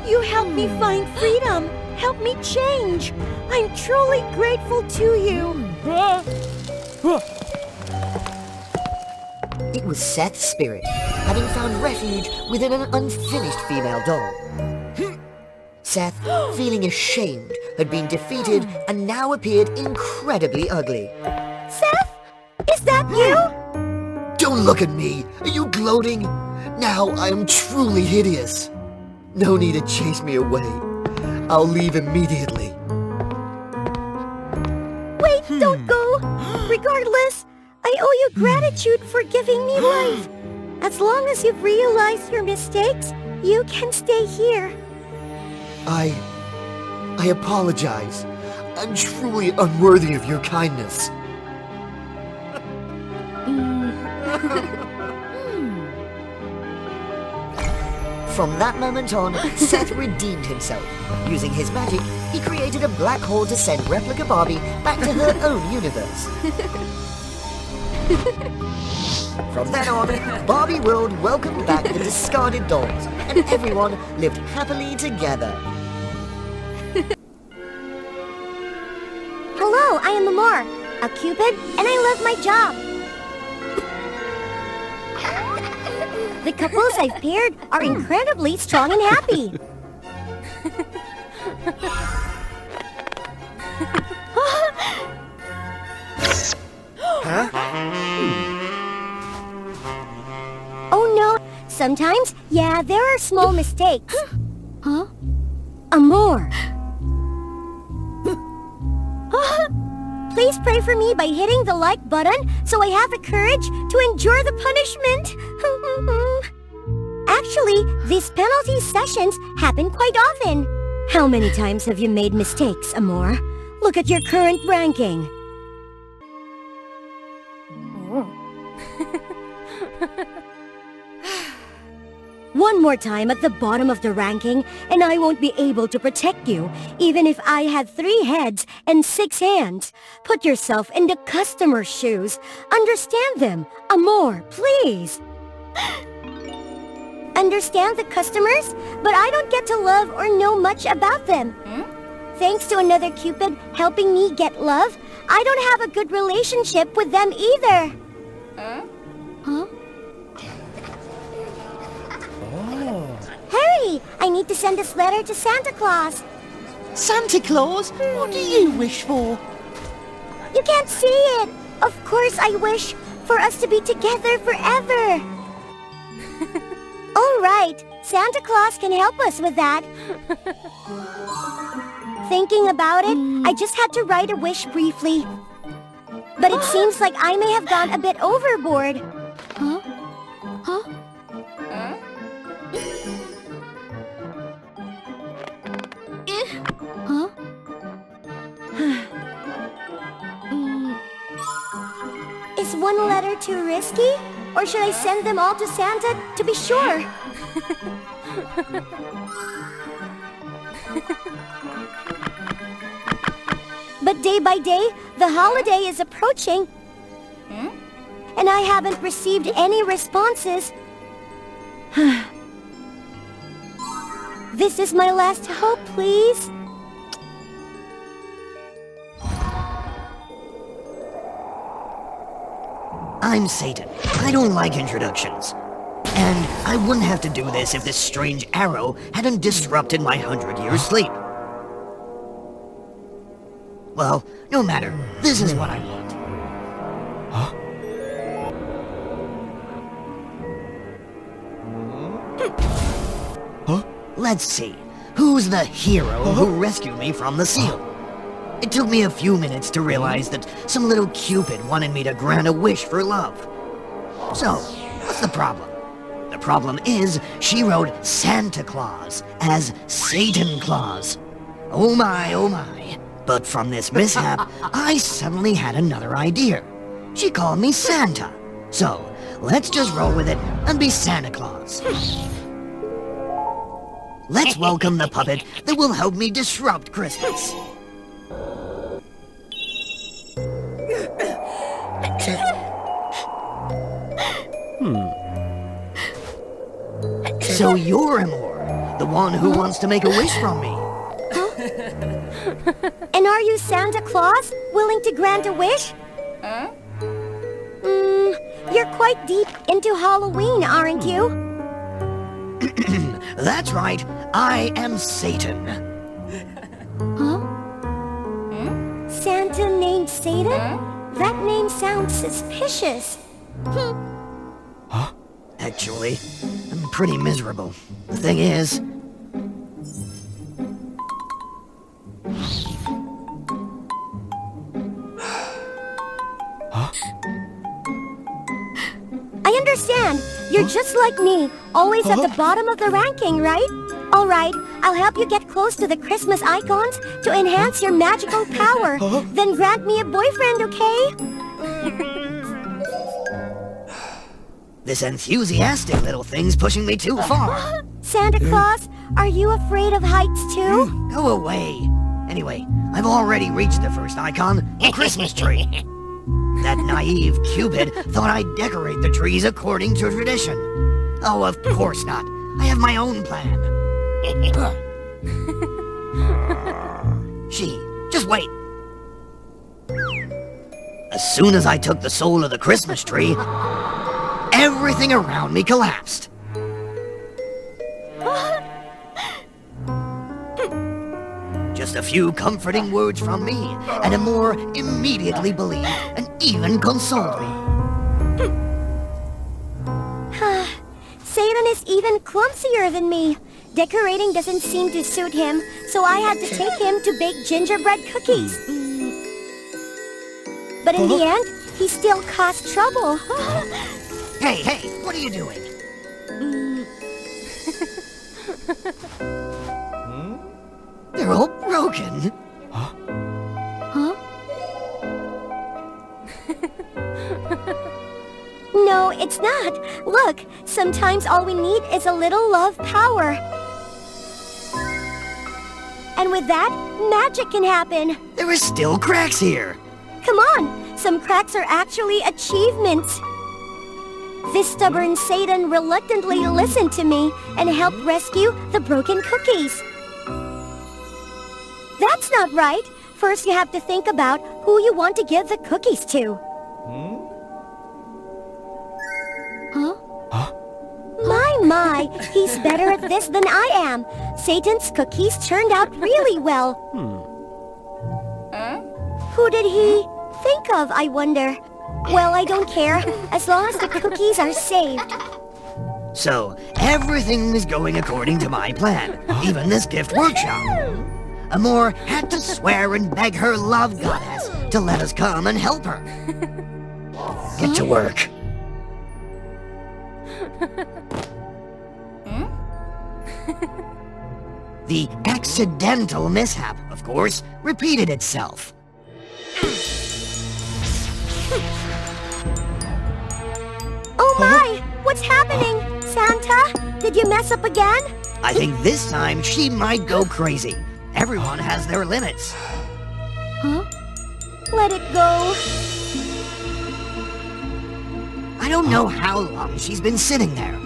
[SPEAKER 5] You helped me find freedom, helped me change. I'm truly grateful to you.
[SPEAKER 3] It was Seth's spirit, having found refuge within an unfinished female doll. Seth, feeling ashamed, had been defeated and now appeared incredibly ugly.
[SPEAKER 6] Seth? Is that you?
[SPEAKER 3] Don't look at me! Are you gloating? Now I am truly hideous. No need to chase me away. I'll leave immediately.
[SPEAKER 6] Wait, don't go. Regardless, I owe you gratitude for giving me life. As long as you've realized your mistakes, you can stay here.
[SPEAKER 3] I apologize. I'm truly unworthy of your kindness. From that moment on, Seth redeemed himself. Using his magic, he created a black hole to send replica Barbie back to her own universe. From then on, Barbie World welcomed back the discarded dolls, and everyone lived happily together.
[SPEAKER 6] Hello, I am Amor, a Cupid, and I love my job. The couples I've paired are incredibly strong and happy.
[SPEAKER 3] Huh?
[SPEAKER 6] Oh no, sometimes, yeah, there are small mistakes. Huh? Amor. Please pray for me by hitting the like button so I have the courage to endure the punishment. Actually, these penalty sessions happen quite often. How many times have you made mistakes, Amor? Look at your current ranking. One more time at the bottom of the ranking, and I won't be able to protect you, even if I had 3 heads and 6 hands. Put yourself in the customer's shoes. Understand them. Amor, please. Understand the customers? But I don't get to love or know much about them. Thanks to another Cupid helping me get love, I don't have a good relationship with them either. Huh? Hurry! I need to send this letter to Santa Claus.
[SPEAKER 13] Santa Claus, what do you wish for?
[SPEAKER 6] You can't see it. Of course I wish for us to be together forever. All right, Santa Claus can help us with that. Thinking about it, I just had to write a wish briefly. But it seems like I may have gone a bit overboard. Huh? Huh? Huh? Is one letter too risky? Or should I send them all to Santa to be sure? But day by day, the holiday is approaching. And I haven't received any responses. This is my last hope, please.
[SPEAKER 3] I'm Satan. I don't like introductions. And I wouldn't have to do this if this strange arrow hadn't disrupted my 100-year sleep. Well, no matter. This is what I want. Huh? Let's see. Who's the hero who rescued me from the seal? It took me a few minutes to realize that some little Cupid wanted me to grant a wish for love. So, what's the problem? The problem is, she wrote Santa Claus as Satan Claus. Oh my, oh my. But from this mishap, I suddenly had another idea. She called me Santa. So, let's just roll with it and be Santa Claus. Let's welcome the puppet that will help me disrupt Christmas. So you're Amor, the one who wants to make a wish from me.
[SPEAKER 6] And are you Santa Claus, willing to grant a wish? You're quite deep into Halloween, aren't you?
[SPEAKER 3] That's right, I am Satan.
[SPEAKER 6] Santa named Satan? That name sounds suspicious.
[SPEAKER 3] Actually, I'm pretty miserable. The thing is...
[SPEAKER 6] I understand. You're just like me, always at the bottom of the ranking, right? All right, I'll help you get close to the Christmas icons to enhance your magical power. Then grant me a boyfriend, okay?
[SPEAKER 3] This enthusiastic little thing's pushing me too far.
[SPEAKER 6] Santa Claus, are you afraid of heights too?
[SPEAKER 3] Go away. Anyway, I've already reached the first icon, the Christmas tree. That naive Cupid thought I'd decorate the trees according to tradition. Oh, of course not. I have my own plan. Just wait. As soon as I took the soul of the Christmas tree, everything around me collapsed. Just a few comforting words from me, and Amor immediately believed and even consoled me.
[SPEAKER 6] Satan is even clumsier than me. Decorating doesn't seem to suit him, so I had to take him to bake gingerbread cookies. But in the end, he still caused trouble.
[SPEAKER 3] Hey, what are you doing? They're all broken.
[SPEAKER 6] No, it's not. Look, sometimes all we need is a little love power. And with that, magic can happen.
[SPEAKER 3] There are still cracks here.
[SPEAKER 6] Come on, some cracks are actually achievements. This stubborn Satan reluctantly listened to me and helped rescue the broken cookies. That's not right. First, you have to think about who you want to give the cookies to. My, he's better at this than I am. Satan's cookies turned out really well. Who did he think of, I wonder? Well, I don't care, as long as the cookies are saved.
[SPEAKER 3] So, everything is going according to my plan, even this gift workshop. Amor had to swear and beg her love goddess to let us come and help her. Get to work. The accidental mishap, of course, repeated itself.
[SPEAKER 6] Oh my! What's happening? Santa? Did you mess up again?
[SPEAKER 3] I think this time she might go crazy. Everyone has their limits.
[SPEAKER 6] Let it go.
[SPEAKER 3] I don't know how long she's been sitting there.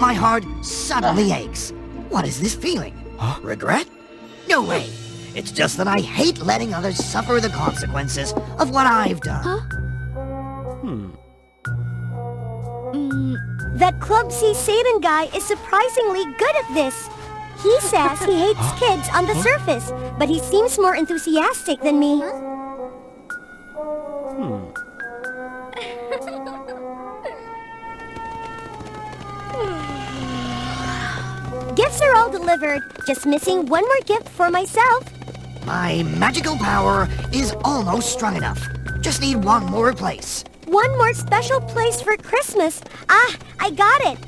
[SPEAKER 3] My heart suddenly aches. What is this feeling? Regret? No way. It's just that I hate letting others suffer the consequences of what I've done.
[SPEAKER 6] That clumsy Satan guy is surprisingly good at this. He says he hates kids on the surface, but he seems more enthusiastic than me. Gifts are all delivered, just missing one more gift for myself.
[SPEAKER 3] My magical power is almost strong enough. Just need one more place.
[SPEAKER 6] One more special place for Christmas. Ah, I got it.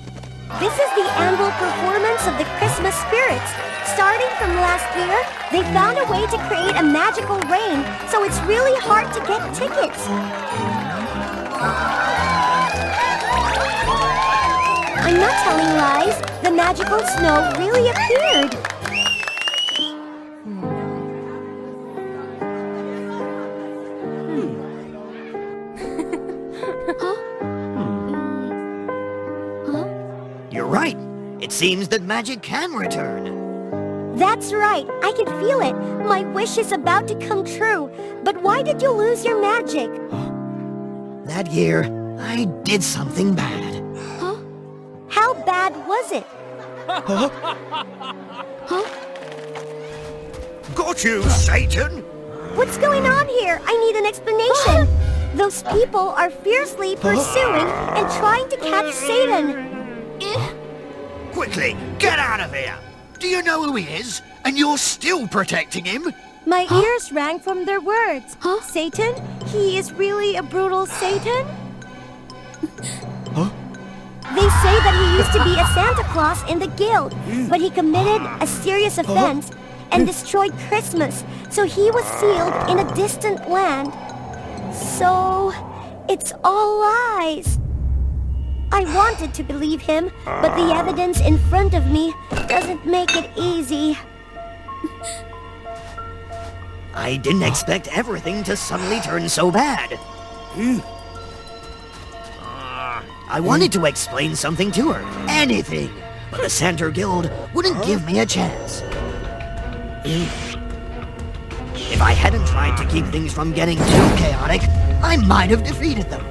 [SPEAKER 6] This is the annual performance of the Christmas spirits. Starting from last year, they found a way to create a magical rain, so it's really hard to get tickets. I'm not telling lies. The magical snow really appeared.
[SPEAKER 3] You're right. It seems that magic can return.
[SPEAKER 6] That's right. I can feel it. My wish is about to come true. But why did you lose your magic?
[SPEAKER 3] That year, I did something bad.
[SPEAKER 6] How bad was it?
[SPEAKER 4] Got you, Satan!
[SPEAKER 6] What's going on here? I need an explanation. Those people are fiercely pursuing and trying to catch Satan.
[SPEAKER 4] Quickly, get out of here! Do you know who he is? And you're still protecting him?
[SPEAKER 6] My ears rang from their words. Satan? He is really a brutal Satan? They say that he used to be a Santa Claus in the guild, but he committed a serious offense and destroyed Christmas, so he was sealed in a distant land. So, it's all lies. I wanted to believe him, but the evidence in front of me doesn't make it easy.
[SPEAKER 3] I didn't expect everything to suddenly turn so bad. I wanted to explain something to her, anything, but the Santa Guild wouldn't give me a chance. If I hadn't tried to keep things from getting too chaotic, I might have defeated them.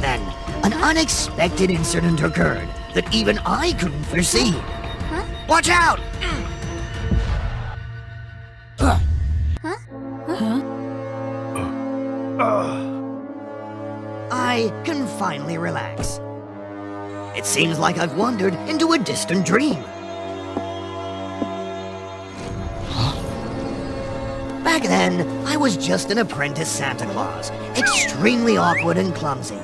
[SPEAKER 3] Then, an unexpected incident occurred that even I couldn't foresee. Watch out! I can finally relax. It seems like I've wandered into a distant dream. Back then, I was just an apprentice Santa Claus, extremely awkward and clumsy.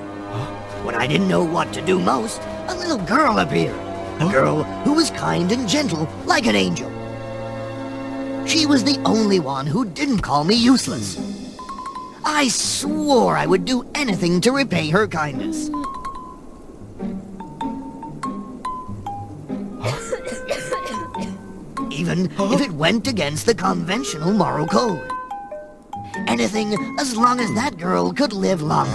[SPEAKER 3] When I didn't know what to do most, a little girl appeared. A girl who was kind and gentle, like an angel. She was the only one who didn't call me useless. I swore I would do anything to repay her kindness. Even if it went against the conventional moral code. Anything as long as that girl could live longer.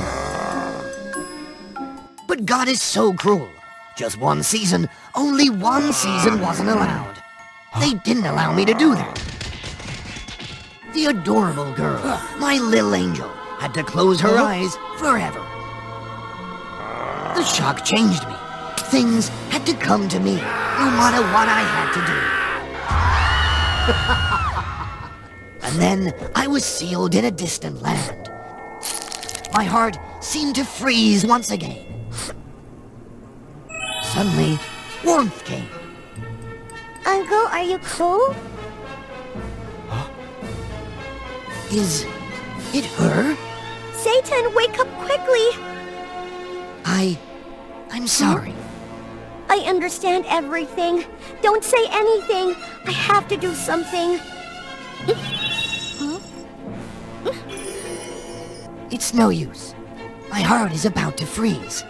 [SPEAKER 3] But God is so cruel. Just one season, only one season wasn't allowed. They didn't allow me to do that. The adorable girl, my little angel, had to close her eyes forever. The shock changed me. Things had to come to me, no matter what I had to do. And then I was sealed in a distant land. My heart seemed to freeze once again. Suddenly, warmth came.
[SPEAKER 6] Uncle, are you cool?
[SPEAKER 3] Is it her?
[SPEAKER 6] Satan, wake up quickly!
[SPEAKER 3] I'm sorry.
[SPEAKER 6] I understand everything. Don't say anything. I have to do something.
[SPEAKER 3] It's no use. My heart is about to freeze.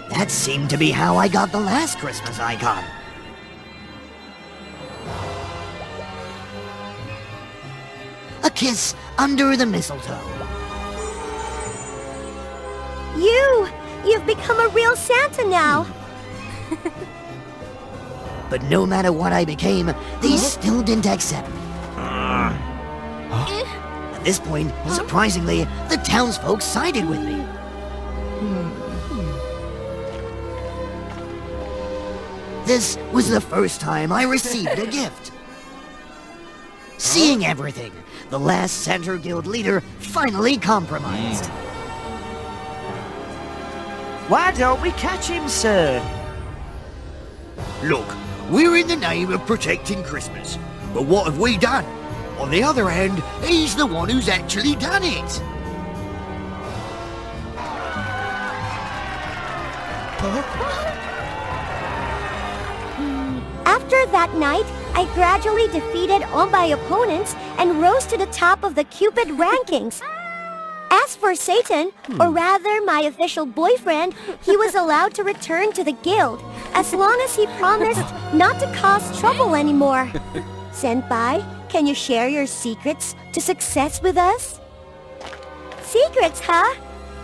[SPEAKER 3] That seemed to be how I got the last Christmas I got. A kiss under the mistletoe.
[SPEAKER 6] You've become a real Santa now.
[SPEAKER 3] But no matter what I became, they still didn't accept me. At this point, surprisingly, the townsfolk sided with me. This was the first time I received a gift. Seeing everything, the last Santa Guild leader finally compromised.
[SPEAKER 13] Why don't we catch him, sir?
[SPEAKER 4] Look, we're in the name of protecting Christmas. But what have we done? On the other hand, he's the one who's actually done it.
[SPEAKER 6] After that night, I gradually defeated all my opponents and rose to the top of the Cupid rankings. As for Satan, or rather my official boyfriend, he was allowed to return to the guild, as long as he promised not to cause trouble anymore. Senpai, can you share your secrets to success with us? Secrets, huh?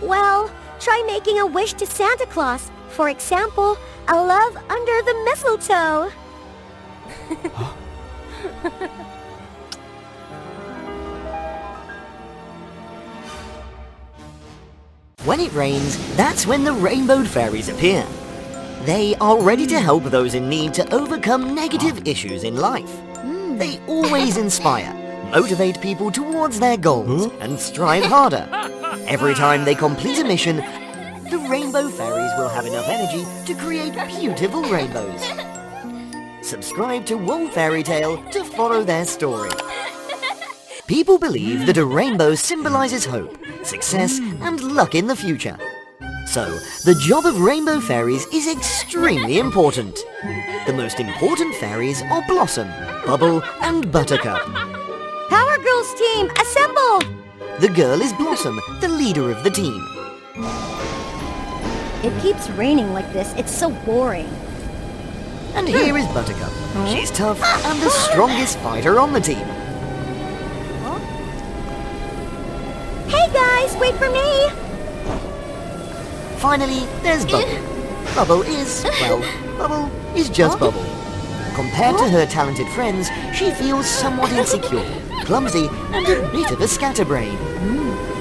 [SPEAKER 6] Well, try making a wish to Santa Claus. For example, a love under the mistletoe.
[SPEAKER 3] When it rains, that's when the rainbowed fairies appear. They are ready to help those in need to overcome negative issues in life. They always inspire, motivate people towards their goals, and strive harder. Every time they complete a mission, the rainbow fairies will have enough energy to create beautiful rainbows. Subscribe to WOA Fairy Tale to follow their story. People believe that a rainbow symbolizes hope, success, and luck in the future. So, the job of rainbow fairies is extremely important. The most important fairies are Blossom, Bubble, and Buttercup.
[SPEAKER 6] Power Girls team, assemble!
[SPEAKER 3] The girl is Blossom, the leader of the team.
[SPEAKER 5] It keeps raining like this. It's so boring.
[SPEAKER 3] And here is Buttercup. She's tough and the strongest fighter on the team.
[SPEAKER 6] Hey guys, wait for me!
[SPEAKER 3] Finally, there's Bubble. Bubble is just Bubble. Compared to her talented friends, she feels somewhat insecure, clumsy, and a bit of a scatterbrain.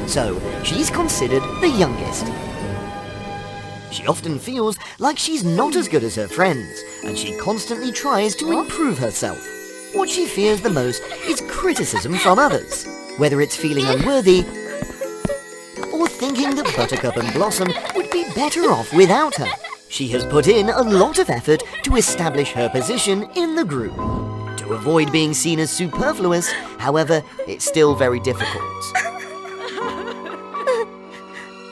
[SPEAKER 3] So, she's considered the youngest. She often feels like she's not as good as her friends, and she constantly tries to improve herself. What she fears the most is criticism from others, whether it's feeling unworthy or thinking that Buttercup and Blossom would be better off without her. She has put in a lot of effort to establish her position in the group. To avoid being seen as superfluous, however, it's still very difficult.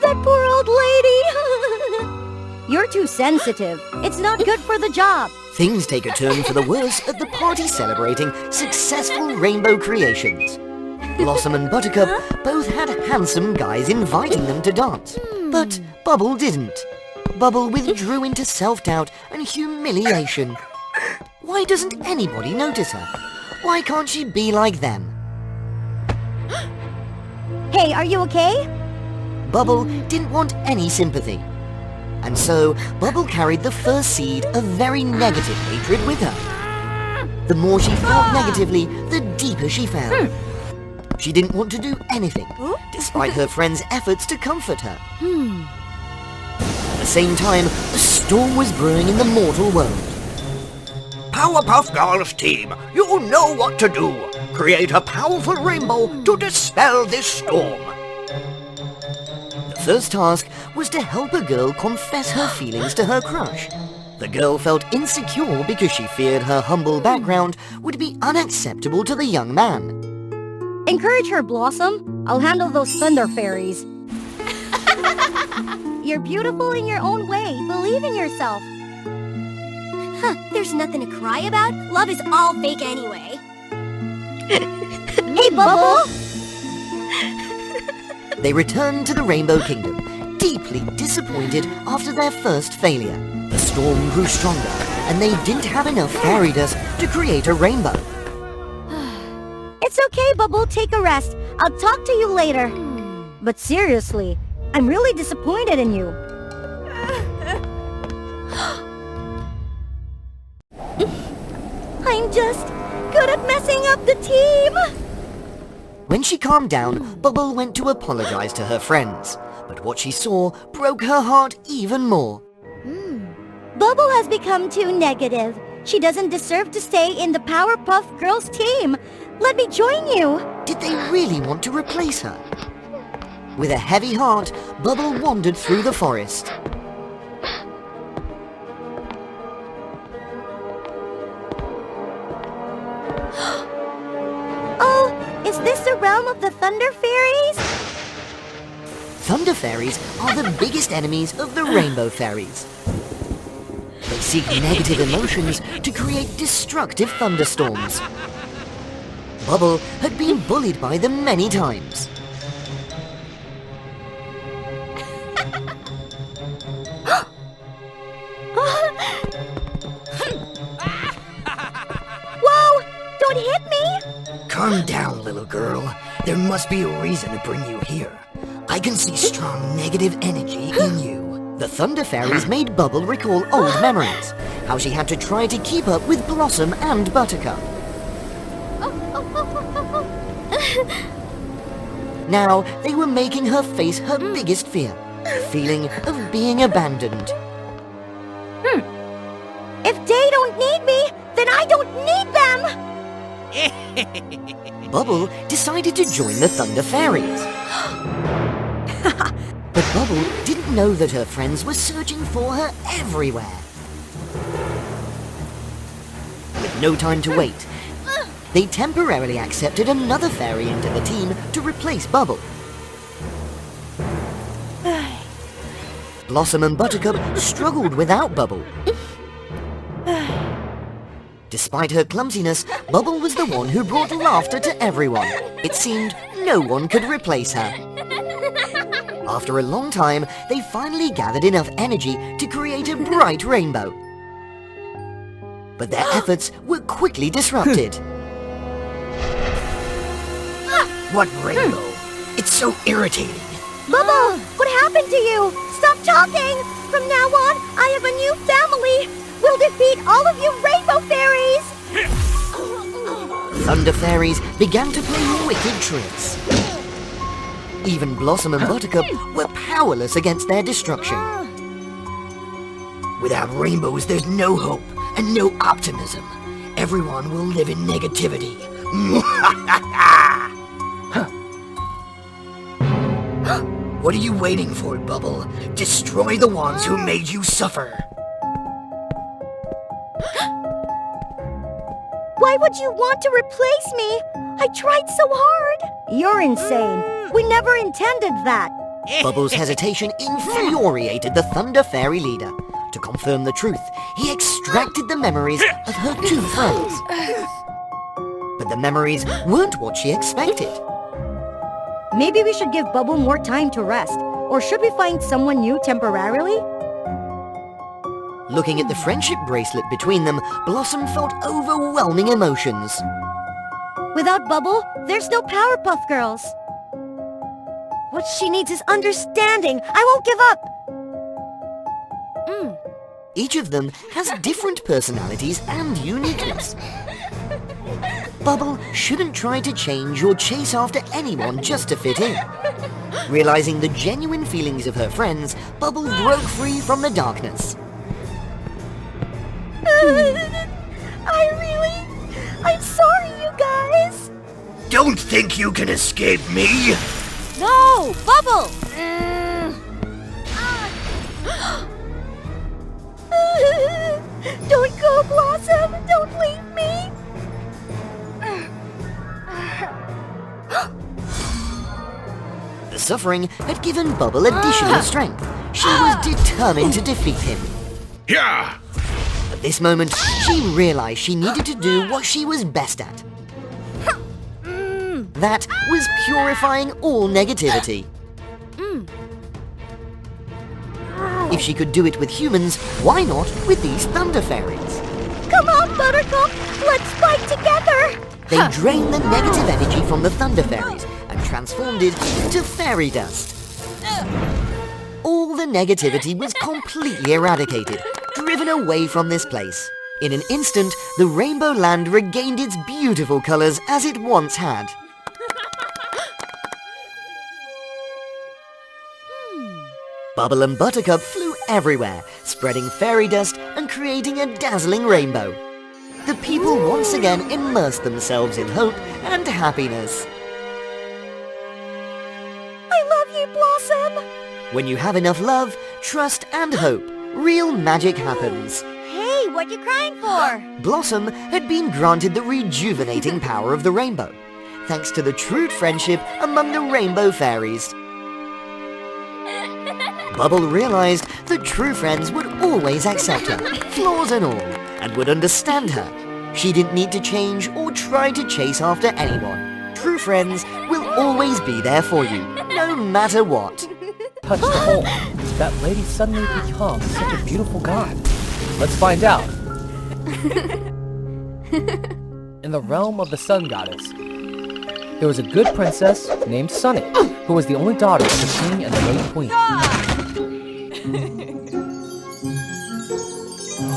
[SPEAKER 6] That poor old lady!
[SPEAKER 5] You're too sensitive. It's not good for the job.
[SPEAKER 3] Things take a turn for the worse at the party celebrating successful rainbow creations. Blossom and Buttercup both had handsome guys inviting them to dance, but Bubble didn't. Bubble withdrew into self-doubt and humiliation. Why doesn't anybody notice her? Why can't she be like them?
[SPEAKER 6] Hey, are you okay?
[SPEAKER 3] Bubble didn't want any sympathy. And so, Bubble carried the first seed of very negative hatred with her. The more she felt negatively, the deeper she fell. She didn't want to do anything, despite her friends' efforts to comfort her. At the same time, a storm was brewing in the mortal world.
[SPEAKER 4] Powerpuff Girls team, you know what to do. Create a powerful rainbow to dispel this storm.
[SPEAKER 3] The first task was to help a girl confess her feelings to her crush. The girl felt insecure because she feared her humble background would be unacceptable to the young man.
[SPEAKER 5] Encourage her, Blossom. I'll handle those thunder fairies.
[SPEAKER 6] You're beautiful in your own way. Believe in yourself. Huh, there's nothing to cry about. Love is all fake anyway. Hey, Bubble!
[SPEAKER 3] They returned to the Rainbow Kingdom, deeply disappointed after their first failure. The storm grew stronger, and they didn't have enough fairy dust to create a rainbow.
[SPEAKER 6] It's okay, Bubble. Take a rest. I'll talk to you later.
[SPEAKER 5] But seriously, I'm really disappointed in you.
[SPEAKER 6] I'm just good at messing up the team.
[SPEAKER 3] When she calmed down, Bubble went to apologize to her friends. But what she saw broke her heart even more.
[SPEAKER 6] Bubble has become too negative. She doesn't deserve to stay in the Powerpuff Girls team. Let me join you.
[SPEAKER 3] Did they really want to replace her? With a heavy heart, Bubble wandered through the forest.
[SPEAKER 6] Oh, is this the realm of the Thunder Fairies?
[SPEAKER 3] Thunder Fairies are the biggest enemies of the Rainbow Fairies. They seek negative emotions to create destructive thunderstorms. Bubble had been bullied by them many times.
[SPEAKER 6] Whoa! Don't hit me!
[SPEAKER 14] Calm down, little girl. There must be a reason to bring you here. I can see strong negative energy in you.
[SPEAKER 3] The Thunder Fairies made Bubble recall old memories, how she had to try to keep up with Blossom and Buttercup. Now, they were making her face her biggest fear, the feeling of being abandoned.
[SPEAKER 6] If they don't need me, then I don't need them!
[SPEAKER 3] Bubble decided to join the Thunder Fairies. But Bubble didn't know that her friends were searching for her everywhere. With no time to wait, they temporarily accepted another fairy into the team to replace Bubble. Blossom and Buttercup struggled without Bubble. Despite her clumsiness, Bubble was the one who brought laughter to everyone. It seemed no one could replace her. After a long time, they finally gathered enough energy to create a bright rainbow. But their efforts were quickly disrupted.
[SPEAKER 14] What rainbow? It's so irritating.
[SPEAKER 6] Bubble, what happened to you? Stop talking! From now on, I have a new family! We'll defeat all of you Rainbow Fairies!
[SPEAKER 3] Thunder Fairies began to play wicked tricks. Even Blossom and Buttercup were powerless against their destruction.
[SPEAKER 14] Without rainbows, there's no hope and no optimism. Everyone will live in negativity. What are you waiting for, Bubble? Destroy the ones who made you suffer.
[SPEAKER 6] Why would you want to replace me? I tried so hard.
[SPEAKER 5] You're insane. We never intended that.
[SPEAKER 3] Bubble's hesitation infuriated the Thunder Fairy leader. To confirm the truth, he extracted the memories of her two friends. But the memories weren't what she expected.
[SPEAKER 5] Maybe we should give Bubble more time to rest. Or should we find someone new temporarily?
[SPEAKER 3] Looking at the friendship bracelet between them, Blossom felt overwhelming emotions.
[SPEAKER 5] Without Bubble, there's no Powerpuff Girls. What she needs is understanding. I won't give up.
[SPEAKER 3] Each of them has different personalities and uniqueness. Bubble shouldn't try to change or chase after anyone just to fit in. Realizing the genuine feelings of her friends, Bubble broke free from the darkness.
[SPEAKER 6] I'm sorry, you guys.
[SPEAKER 4] Don't think you can escape me!
[SPEAKER 5] No! Bubble!
[SPEAKER 6] Don't go, Blossom! Don't leave me!
[SPEAKER 3] The suffering had given Bubble additional strength. She was determined to defeat him.
[SPEAKER 4] Yeah!
[SPEAKER 3] At this moment, she realized she needed to do what she was best at. That was purifying all negativity. If she could do it with humans, why not with these thunder fairies?
[SPEAKER 6] Come on, Buttercup! Let's fight together!
[SPEAKER 3] They drained the negative energy from the thunder fairies and transformed it into fairy dust. All the negativity was completely eradicated, driven away from this place. In an instant, the Rainbow Land regained its beautiful colors as it once had. Bubble and Buttercup flew everywhere, spreading fairy dust and creating a dazzling rainbow. The people once again immersed themselves in hope and happiness.
[SPEAKER 6] I love you, Blossom!
[SPEAKER 3] When you have enough love, trust and hope, real magic happens.
[SPEAKER 6] Hey, what you crying for?
[SPEAKER 3] Blossom had been granted the rejuvenating power of the rainbow, thanks to the true friendship among the rainbow fairies. Bubble realized that true friends would always accept her, flaws and all, and would understand her. She didn't need to change or try to chase after anyone. True friends will always be there for you, no matter what.
[SPEAKER 9] Touch the hole. That lady suddenly becomes such a beautiful god. Let's find out. In the realm of the sun goddess, there was a good princess named Sunny, who was the only daughter of the king and the late queen.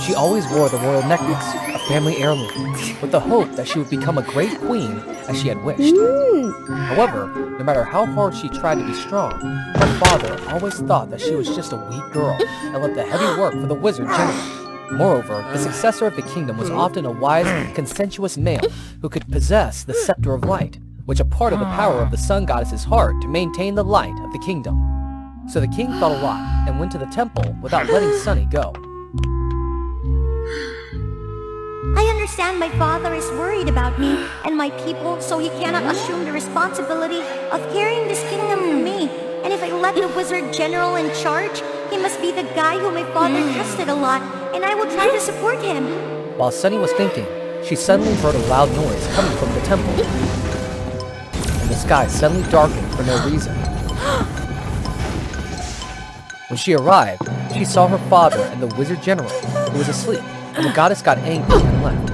[SPEAKER 9] She always wore the royal necklace, a family heirloom, with the hope that she would become a great queen as she had wished. However, no matter how hard she tried to be strong, her father always thought that she was just a weak girl and left the heavy work for the wizard general. Moreover, the successor of the kingdom was often a wise, consensuous male who could possess the scepter of light, which a part of the power of the sun goddess's heart to maintain the light of the kingdom. So the king thought a lot and went to the temple without letting Sunny go.
[SPEAKER 6] I understand my father is worried about me and my people, so he cannot assume the responsibility of carrying this kingdom to me. And if I let the wizard general in charge, he must be the guy who my father trusted a lot, and I will try to support him.
[SPEAKER 9] While Sunny was thinking, she suddenly heard a loud noise coming from the temple. And the sky suddenly darkened for no reason. When she arrived, she saw her father and the wizard general, who was asleep, and the goddess got angry and left.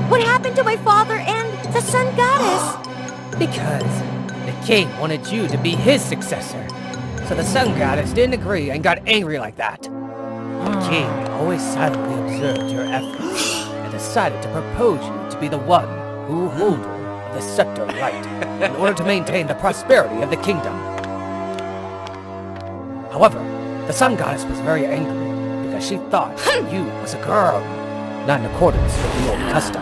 [SPEAKER 6] What happened to my father and the sun goddess?
[SPEAKER 15] Because the king wanted you to be his successor. So the sun goddess didn't agree and got angry like that. The king always silently observed your efforts and decided to propose you to be the one who holder of the scepter of light in order to maintain the prosperity of the kingdom. However, the sun goddess was very angry because she thought you was a girl, not in accordance with the old custom.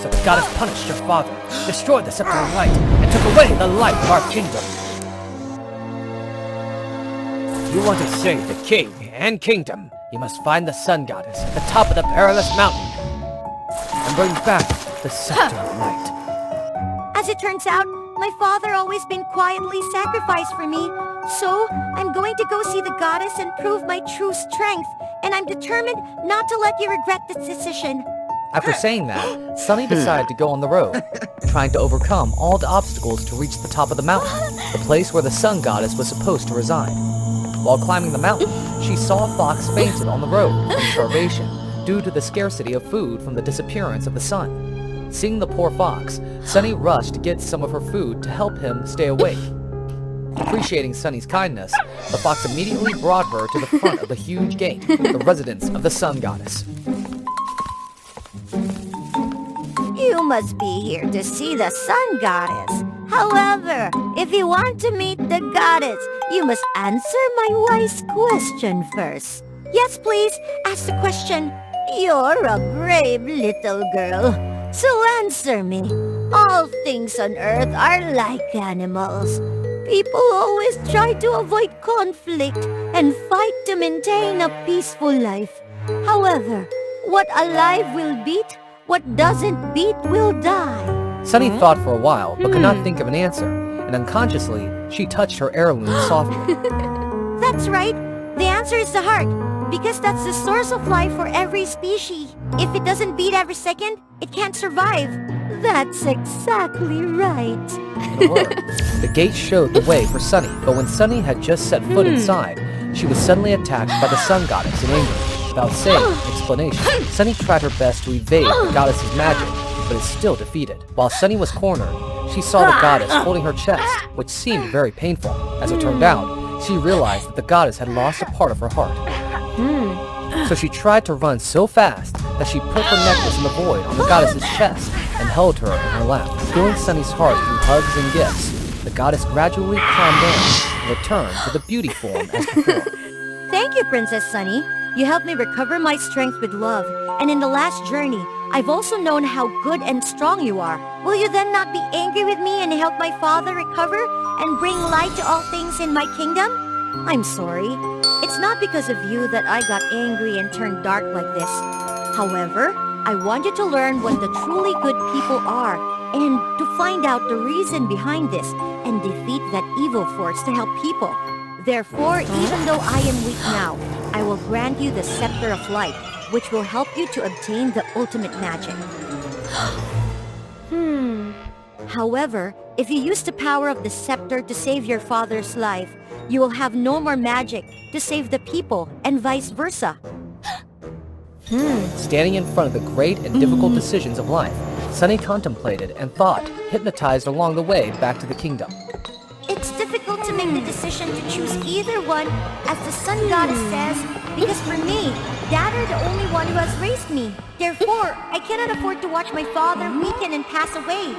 [SPEAKER 15] So the goddess punished your father, destroyed the scepter of light, and took away the light of our kingdom. If you want to save the king and kingdom, you must find the sun goddess at the top of the perilous mountain and bring back the scepter of light.
[SPEAKER 6] As it turns out, my father always been quietly sacrificed for me. So, I'm going to go see the goddess and prove my true strength. And I'm determined not to let you regret this decision.
[SPEAKER 9] After saying that, Sunny decided to go on the road, trying to overcome all the obstacles to reach the top of the mountain, the place where the sun goddess was supposed to reside. While climbing the mountain, she saw a fox fainted on the road from starvation due to the scarcity of food from the disappearance of the sun. Seeing the poor fox, Sunny rushed to get some of her food to help him stay awake. Appreciating Sunny's kindness, the fox immediately brought her to the front of the huge gate, the residence of the sun goddess.
[SPEAKER 6] You must be here to see the sun goddess. However, if you want to meet the goddess, you must answer my wise question first. Yes, please, ask the question. You're a brave little girl, so answer me. All things on earth are like animals. People always try to avoid conflict and fight to maintain a peaceful life. However, what alive will beat, what doesn't beat will die.
[SPEAKER 9] Sunny thought for a while, but could not think of an answer, and unconsciously, she touched her heirloom softly.
[SPEAKER 6] That's right. The answer is the heart, because that's the source of life for every species. If it doesn't beat every second, it can't survive. That's exactly right.
[SPEAKER 9] In a word, the gate showed the way for Sunny, but when Sunny had just set foot inside, she was suddenly attacked by the sun goddess in anger. Without saying an explanation, Sunny tried her best to evade the goddess's magic, but is still defeated. While Sunny was cornered, she saw the goddess holding her chest, which seemed very painful. As it turned out, she realized that the goddess had lost a part of her heart. So she tried to run so fast that she put her necklace in the void on the goddess's chest and held her in her lap. Filling Sunny's heart through hugs and gifts, the goddess gradually calmed down and returned to the beauty form as before.
[SPEAKER 6] Thank you, Princess Sunny. You helped me recover my strength with love, and in the last journey, I've also known how good and strong you are. Will you then not be angry with me and help my father recover and bring light to all things in my kingdom? I'm sorry. It's not because of you that I got angry and turned dark like this. However, I want you to learn what the truly good people are and to find out the reason behind this and defeat that evil force to help people. Therefore, even though I am weak now, I will grant you the Scepter of Light, which will help you to obtain the ultimate magic. However, if you use the power of the scepter to save your father's life, you will have no more magic to save the people, and vice versa.
[SPEAKER 9] Standing in front of the great and difficult decisions of life, Sunny contemplated and thought, hypnotized along the way back to the kingdom.
[SPEAKER 6] It's difficult to make the decision to choose either one, as the sun goddess says, because for me, Dad are the only one who has raised me. Therefore, I cannot afford to watch my father weaken and pass away.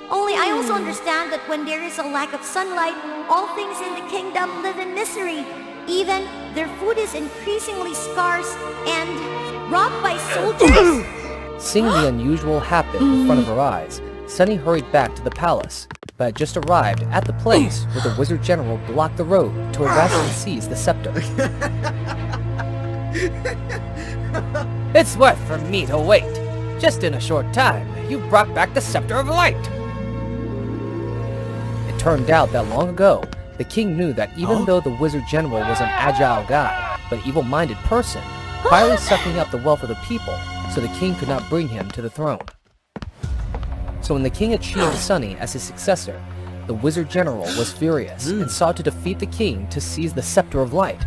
[SPEAKER 6] Only I also understand that when there is a lack of sunlight, all things in the kingdom live in misery. Even their food is increasingly scarce and robbed by soldiers.
[SPEAKER 9] Seeing the unusual happen in front of her eyes, Sunny hurried back to the palace, but had just arrived at the place where the Wizard General blocked the road to arrest and seize the scepter.
[SPEAKER 15] It's worth for me to wait. Just in a short time, you brought back the Scepter of Light.
[SPEAKER 9] It turned out that long ago, the king knew that even though the Wizard General was an agile guy, but evil-minded person, quietly sucking up the wealth of the people, so the king could not bring him to the throne. So when the king achieved Sunny as his successor, the Wizard General was furious and sought to defeat the king to seize the Scepter of Light.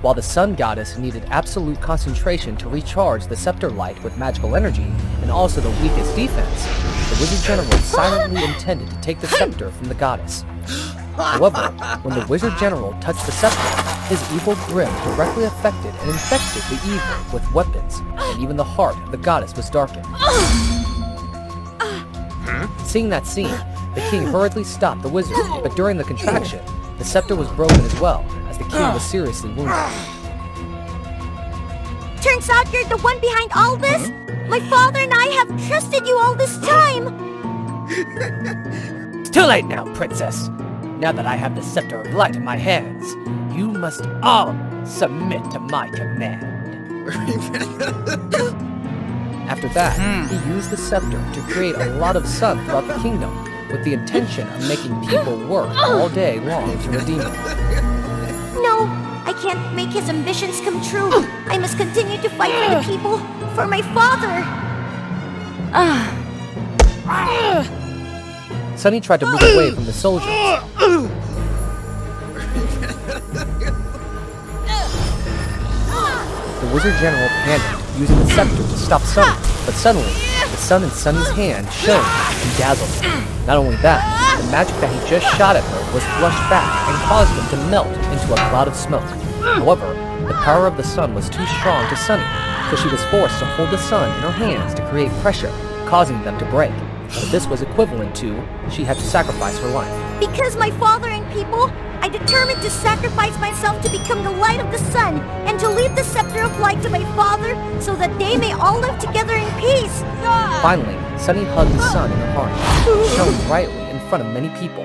[SPEAKER 9] While the Sun Goddess needed absolute concentration to recharge the Scepter Light with magical energy and also the weakest defense, the Wizard General silently intended to take the scepter from the goddess. However, when the Wizard General touched the scepter, his evil grin directly affected and infected the evil with weapons, and even the heart of the goddess was darkened. Seeing that scene, the king hurriedly stopped the wizard, but during the contraction, the scepter was broken as well, as the king was seriously wounded.
[SPEAKER 6] Turns out you're the one behind all this? My father and I have trusted you all this time!
[SPEAKER 15] It's too late now, princess. Now that I have the Scepter of Light in my hands, you must all submit to my command.
[SPEAKER 9] After that, he used the scepter to create a lot of sun throughout the kingdom, with the intention of making people work all day long to redeem him.
[SPEAKER 6] No, I can't make his ambitions come true. I must continue to fight for the people, for my father.
[SPEAKER 9] Sunny tried to move away from the soldiers. The Wizard General panicked, using the scepter to stop Sunny, but suddenly,
[SPEAKER 15] The sun in Sunny's hand shone and dazzled him. Not only that, the magic that he just shot at her was flushed back and caused him to melt into a cloud of smoke. However, the power of the sun was too strong to Sunny, so she was forced to hold the sun in her hands to create pressure, causing them to break. But this was equivalent to she had to sacrifice her life.
[SPEAKER 6] Because my father and people, I determined to sacrifice myself to become the light of the sun and to leave the scepter of light to my father so that they may all live together in peace.
[SPEAKER 15] Finally, Sunny hugged the sun in her heart, which shone brightly in front of many people.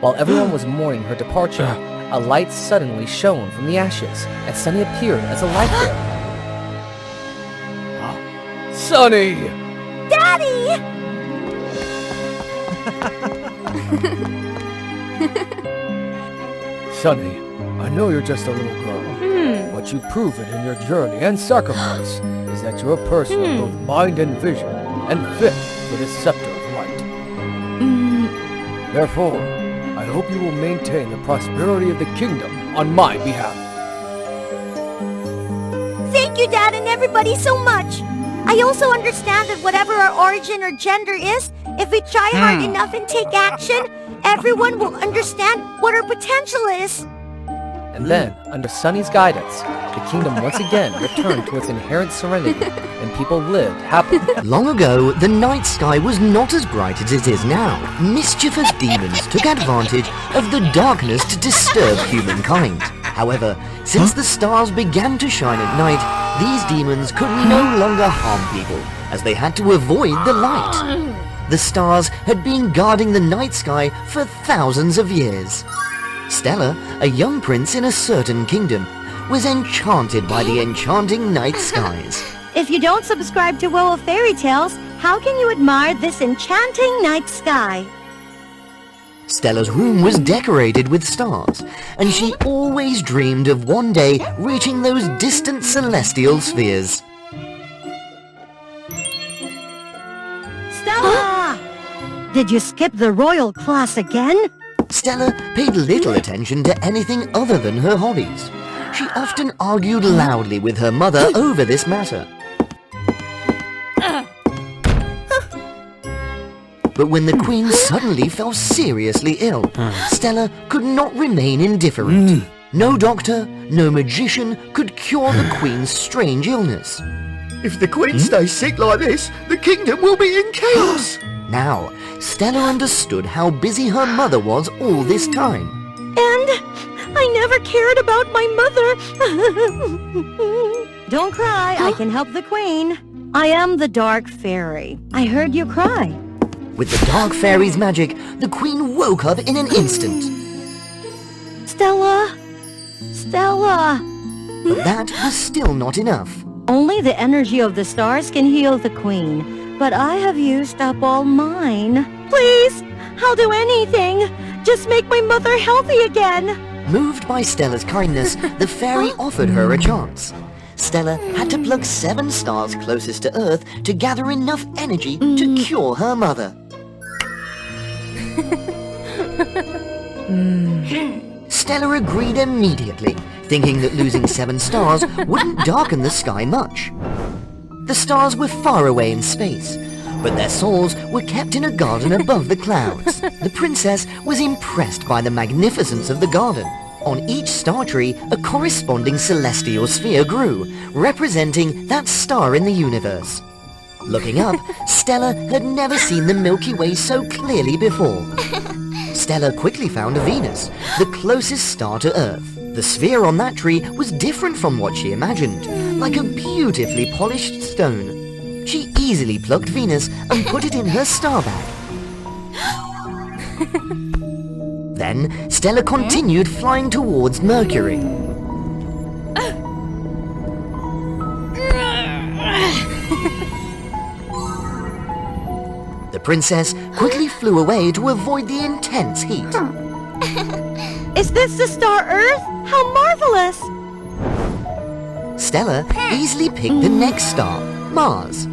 [SPEAKER 15] While everyone was mourning her departure, a light suddenly shone from the ashes, and Sunny appeared as a light bearer. Sunny!
[SPEAKER 6] Daddy!
[SPEAKER 15] Sunny, I know you're just a little girl, but you've proven in your journey and sacrifice is that you're a person of both mind and vision, and fit for this scepter of light. Therefore, I hope you will maintain the prosperity of the kingdom on my behalf.
[SPEAKER 6] Thank you, Dad, and everybody so much. I also understand that whatever our origin or gender is, if we try hard enough and take action, everyone will understand what our potential is.
[SPEAKER 15] And then, under Sunny's guidance, the kingdom once again returned to its inherent serenity, and people lived happily.
[SPEAKER 3] Long ago, the night sky was not as bright as it is now. Mischievous demons took advantage of the darkness to disturb humankind. However, since the stars began to shine at night, these demons could no longer harm people, as they had to avoid the light. The stars had been guarding the night sky for thousands of years. Stella, a young prince in a certain kingdom, was enchanted by the enchanting night skies.
[SPEAKER 5] If you don't subscribe to WOA Fairy Tales, how can you admire this enchanting night sky?
[SPEAKER 3] Stella's room was decorated with stars, and she always dreamed of one day reaching those distant celestial spheres.
[SPEAKER 5] Stella! Did you skip the royal class again?
[SPEAKER 3] Stella paid little attention to anything other than her hobbies. She often argued loudly with her mother over this matter. But when the Queen suddenly fell seriously ill, Stella could not remain indifferent. No doctor, no magician could cure the Queen's strange illness.
[SPEAKER 4] If the Queen stays sick like this, the kingdom will be in chaos.
[SPEAKER 3] Now, Stella understood how busy her mother was all this time.
[SPEAKER 5] And I never cared about my mother. Don't cry, I can help the Queen. I am the Dark Fairy. I heard you cry.
[SPEAKER 3] With the Dark Fairy's magic, the Queen woke up in an instant.
[SPEAKER 5] Stella! Stella!
[SPEAKER 3] But that was still not enough.
[SPEAKER 5] Only the energy of the stars can heal the Queen, but I have used up all mine. Please, I'll do anything. Just make my mother healthy again.
[SPEAKER 3] Moved by Stella's kindness, the fairy offered her a chance. Stella had to plug 7 stars closest to Earth to gather enough energy to cure her mother. Stella agreed immediately, thinking that losing 7 stars wouldn't darken the sky much. The stars were far away in space, but their souls were kept in a garden above the clouds. The princess was impressed by the magnificence of the garden. On each star tree, a corresponding celestial sphere grew, representing that star in the universe. Looking up, Stella had never seen the Milky Way so clearly before. Stella quickly found Venus, the closest star to Earth. The sphere on that tree was different from what she imagined, like a beautifully polished stone. She easily plucked Venus and put it in her star bag. Then, Stella continued flying towards Mercury. The princess quickly flew away to avoid the intense heat.
[SPEAKER 5] Is this the star Earth? How marvelous!
[SPEAKER 3] Stella easily picked the next star, Mars.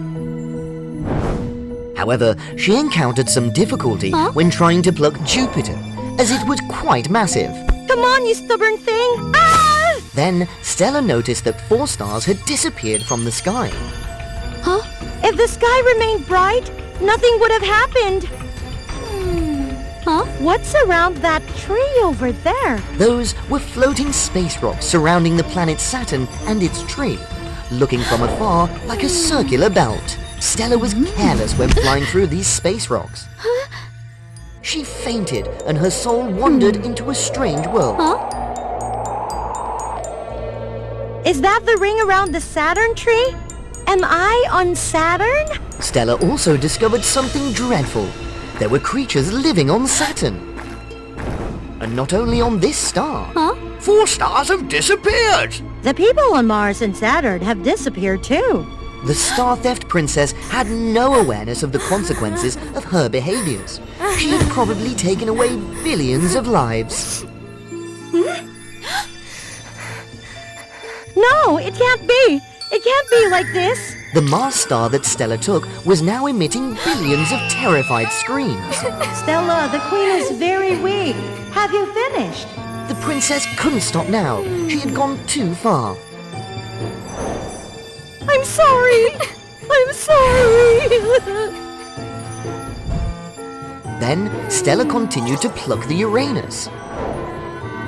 [SPEAKER 3] However, she encountered some difficulty when trying to pluck Jupiter, as it was quite massive.
[SPEAKER 6] Come on, you stubborn thing! Ah!
[SPEAKER 3] Then, Stella noticed that 4 stars had disappeared from the sky.
[SPEAKER 6] Huh? If the sky remained bright, nothing would have happened. Huh? What's around that tree over there?
[SPEAKER 3] Those were floating space rocks surrounding the planet Saturn and its tree, looking from afar like a circular belt. Stella was careless when flying through these space rocks. She fainted and her soul wandered into a strange world.
[SPEAKER 6] Is that the ring around the Saturn tree? Am I on Saturn?
[SPEAKER 3] Stella also discovered something dreadful. There were creatures living on Saturn. And not only on this star.
[SPEAKER 4] 4 stars have disappeared!
[SPEAKER 5] The people on Mars and Saturn have disappeared too.
[SPEAKER 3] The Star Theft Princess had no awareness of the consequences of her behaviors. She had probably taken away billions of lives.
[SPEAKER 5] No, it can't be! It can't be like this!
[SPEAKER 3] The Mars star that Stella took was now emitting billions of terrified screams.
[SPEAKER 5] Stella, the queen is very weak. Have you finished?
[SPEAKER 3] The princess couldn't stop now. She had gone too far.
[SPEAKER 5] I'm sorry! I'm sorry!
[SPEAKER 3] Then, Stella continued to pluck the Uranus.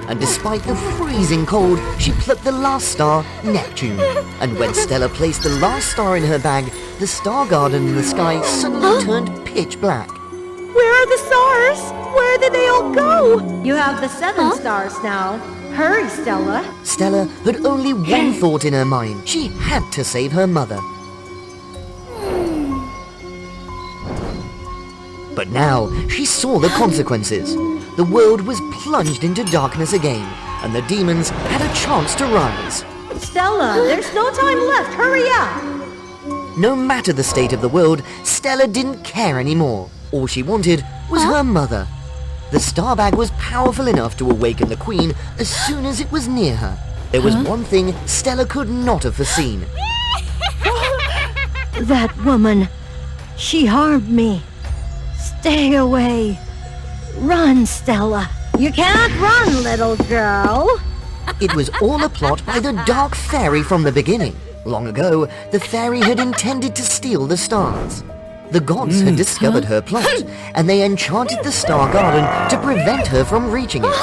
[SPEAKER 3] And despite the freezing cold, she plucked the last star, Neptune. And when Stella placed the last star in her bag, the star garden in the sky suddenly turned pitch black.
[SPEAKER 5] Where are the stars? Where did they all go? You have the 7 stars now. Hurry, Stella.
[SPEAKER 3] Stella had only one thought in her mind. She had to save her mother. But now, she saw the consequences. The world was plunged into darkness again, and the demons had a chance to rise.
[SPEAKER 5] Stella, there's no time left. Hurry up!
[SPEAKER 3] No matter the state of the world, Stella didn't care anymore. All she wanted was her mother. The star bag was powerful enough to awaken the queen as soon as it was near her. There was one thing Stella could not have foreseen.
[SPEAKER 5] That woman, she harmed me. Stay away. Run, Stella. You can't run, little girl.
[SPEAKER 3] It was all a plot by the Dark Fairy from the beginning. Long ago, the fairy had intended to steal the stars. The gods had discovered her plot, and they enchanted the star garden to prevent her from reaching it.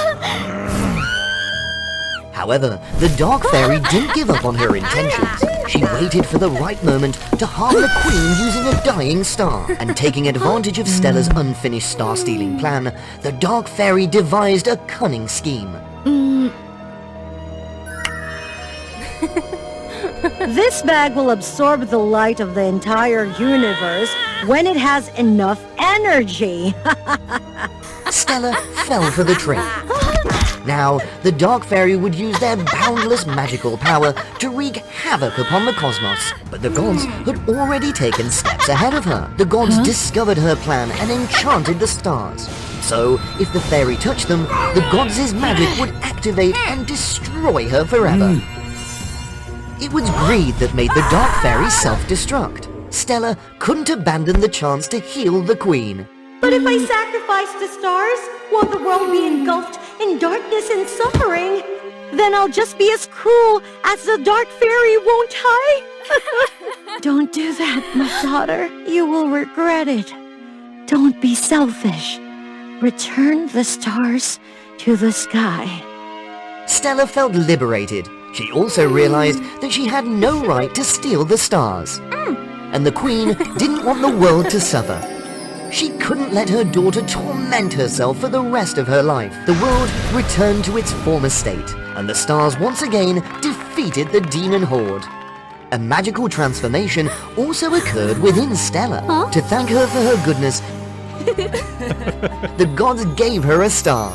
[SPEAKER 3] However, the Dark Fairy didn't give up on her intentions. She waited for the right moment to harm the queen using a dying star. And taking advantage of Stella's unfinished star-stealing plan, the Dark Fairy devised a cunning scheme.
[SPEAKER 5] This bag will absorb the light of the entire universe when it has enough energy.
[SPEAKER 3] Stella fell for the trick. Now, the Dark Fairy would use their boundless magical power to wreak havoc upon the cosmos. But the gods had already taken steps ahead of her. The gods discovered her plan and enchanted the stars. So, if the fairy touched them, the gods' magic would activate and destroy her forever. It was greed that made the Dark Fairy self-destruct. Stella couldn't abandon the chance to heal the queen.
[SPEAKER 5] But if I sacrifice the stars, won't the world be engulfed in darkness and suffering? Then I'll just be as cruel as the Dark Fairy, won't I? Don't do that, my daughter. You will regret it. Don't be selfish. Return the stars to the sky.
[SPEAKER 3] Stella felt liberated. She also realized that she had no right to steal the stars. And the queen didn't want the world to suffer. She couldn't let her daughter torment herself for the rest of her life. The world returned to its former state, and the stars once again defeated the demon horde. A magical transformation also occurred within Stella. To thank her for her goodness, the gods gave her a star.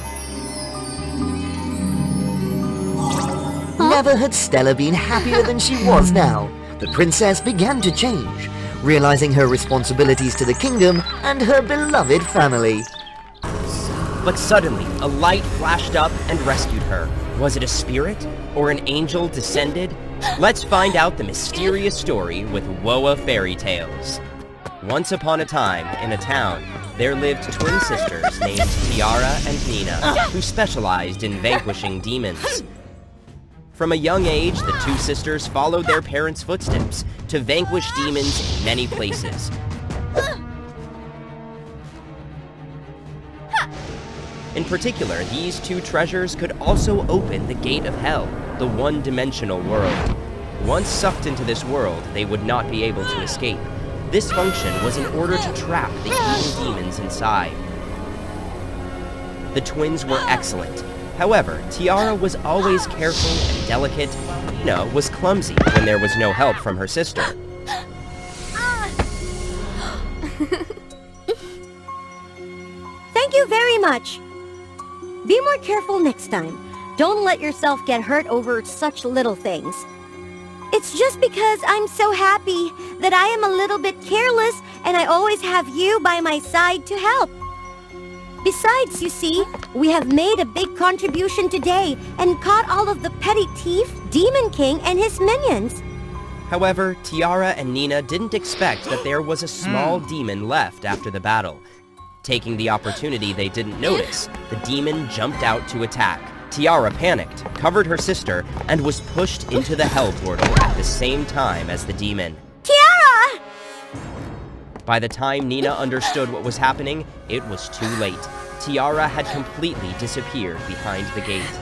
[SPEAKER 3] Never had Stella been happier than she was now. The princess began to change, realizing her responsibilities to the kingdom and her beloved family.
[SPEAKER 2] But suddenly, a light flashed up and rescued her. Was it a spirit or an angel descended? Let's find out the mysterious story with WOA Fairy Tales. Once upon a time, in a town, there lived twin sisters named Tiara and Nina, who specialized in vanquishing demons. From a young age, the two sisters followed their parents' footsteps to vanquish demons in many places. In particular, these two treasures could also open the gate of hell, the one-dimensional world. Once sucked into this world, they would not be able to escape. This function was in order to trap the evil demons inside. The twins were excellent. However, Tiara was always careful and delicate. Nina was clumsy when there was no help from her sister.
[SPEAKER 6] Thank you very much. Be more careful next time. Don't let yourself get hurt over such little things. It's just because I'm so happy that I am a little bit careless and I always have you by my side to help. Besides, you see, we have made a big contribution today and caught all of the petty thief, Demon King, and his minions.
[SPEAKER 2] However, Tiara and Nina didn't expect that there was a small demon left after the battle. Taking the opportunity they didn't notice, the demon jumped out to attack. Tiara panicked, covered her sister, and was pushed into the hell portal at the same time as the demon.
[SPEAKER 6] Tiara!
[SPEAKER 2] By the time Nina understood what was happening, it was too late. Tiara had completely disappeared behind the gate.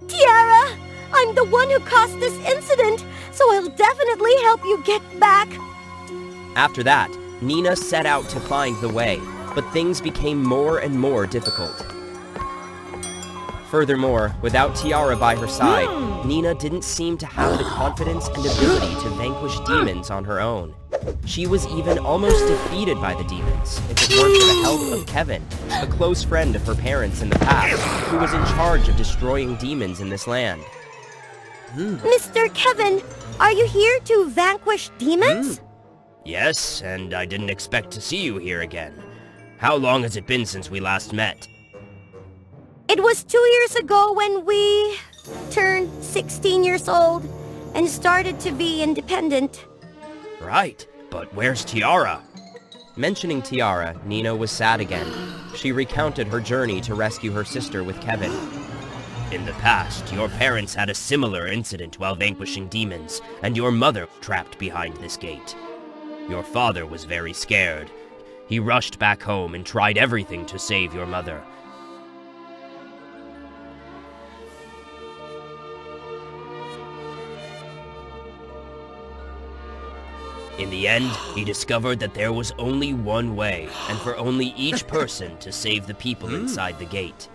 [SPEAKER 6] Tiara! I'm the one who caused this incident, so I'll definitely help you get back.
[SPEAKER 2] After that, Nina set out to find the way, but things became more and more difficult. Furthermore, without Tiara by her side, Nina didn't seem to have the confidence and ability to vanquish demons on her own. She was even almost defeated by the demons, if it weren't for the help of Kevin, a close friend of her parents in the past, who was in charge of destroying demons in this land.
[SPEAKER 6] Mr. Kevin, are you here to vanquish demons?
[SPEAKER 2] Yes, and I didn't expect to see you here again. How long has it been since we last met?
[SPEAKER 6] It was 2 years ago when we turned 16 years old and started to be independent.
[SPEAKER 2] Right, but where's Tiara? Mentioning Tiara, Nina was sad again. She recounted her journey to rescue her sister with Kevin. In the past, your parents had a similar incident while vanquishing demons, and your mother trapped behind this gate. Your father was very scared. He rushed back home and tried everything to save your mother. In the end, he discovered that there was only one way, and for only each person to save the people inside the gate.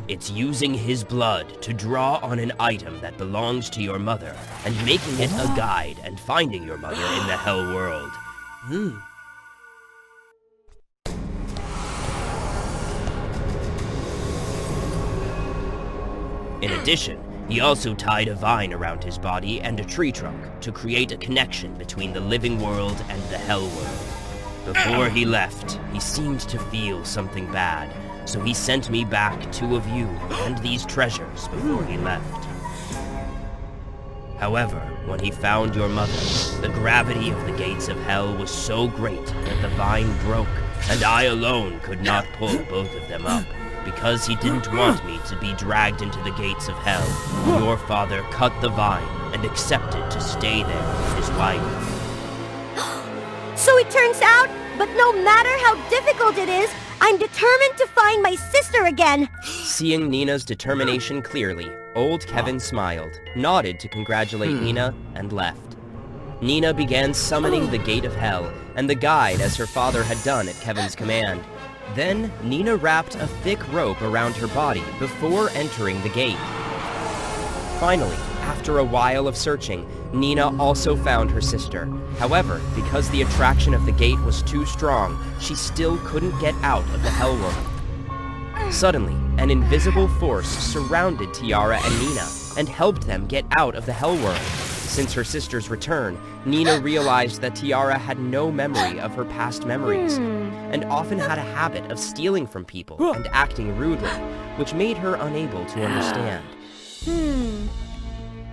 [SPEAKER 2] It's using his blood to draw on an item that belongs to your mother, and making it a guide and finding your mother in the hell world. In addition, he also tied a vine around his body and a tree trunk to create a connection between the living world and the hell world. Before he left, he seemed to feel something bad, so he sent me back 2 of you and these treasures before he left. However, when he found your mother, the gravity of the gates of hell was so great that the vine broke, and I alone could not pull both of them up. Because he didn't want me to be dragged into the gates of hell, your father cut the vine and accepted to stay there with his wife.
[SPEAKER 6] So it turns out, but no matter how difficult it is, I'm determined to find my sister again.
[SPEAKER 2] Seeing Nina's determination clearly, old Kevin smiled, nodded to congratulate Nina, and left. Nina began summoning the gate of hell and the guide as her father had done at Kevin's command. Then, Nina wrapped a thick rope around her body before entering the gate. Finally, after a while of searching, Nina also found her sister. However, because the attraction of the gate was too strong, she still couldn't get out of the hell world. Suddenly, an invisible force surrounded Tiara and Nina and helped them get out of the hell world. Since her sister's return, Nina realized that Tiara had no memory of her past memories, and often had a habit of stealing from people and acting rudely, which made her unable to understand.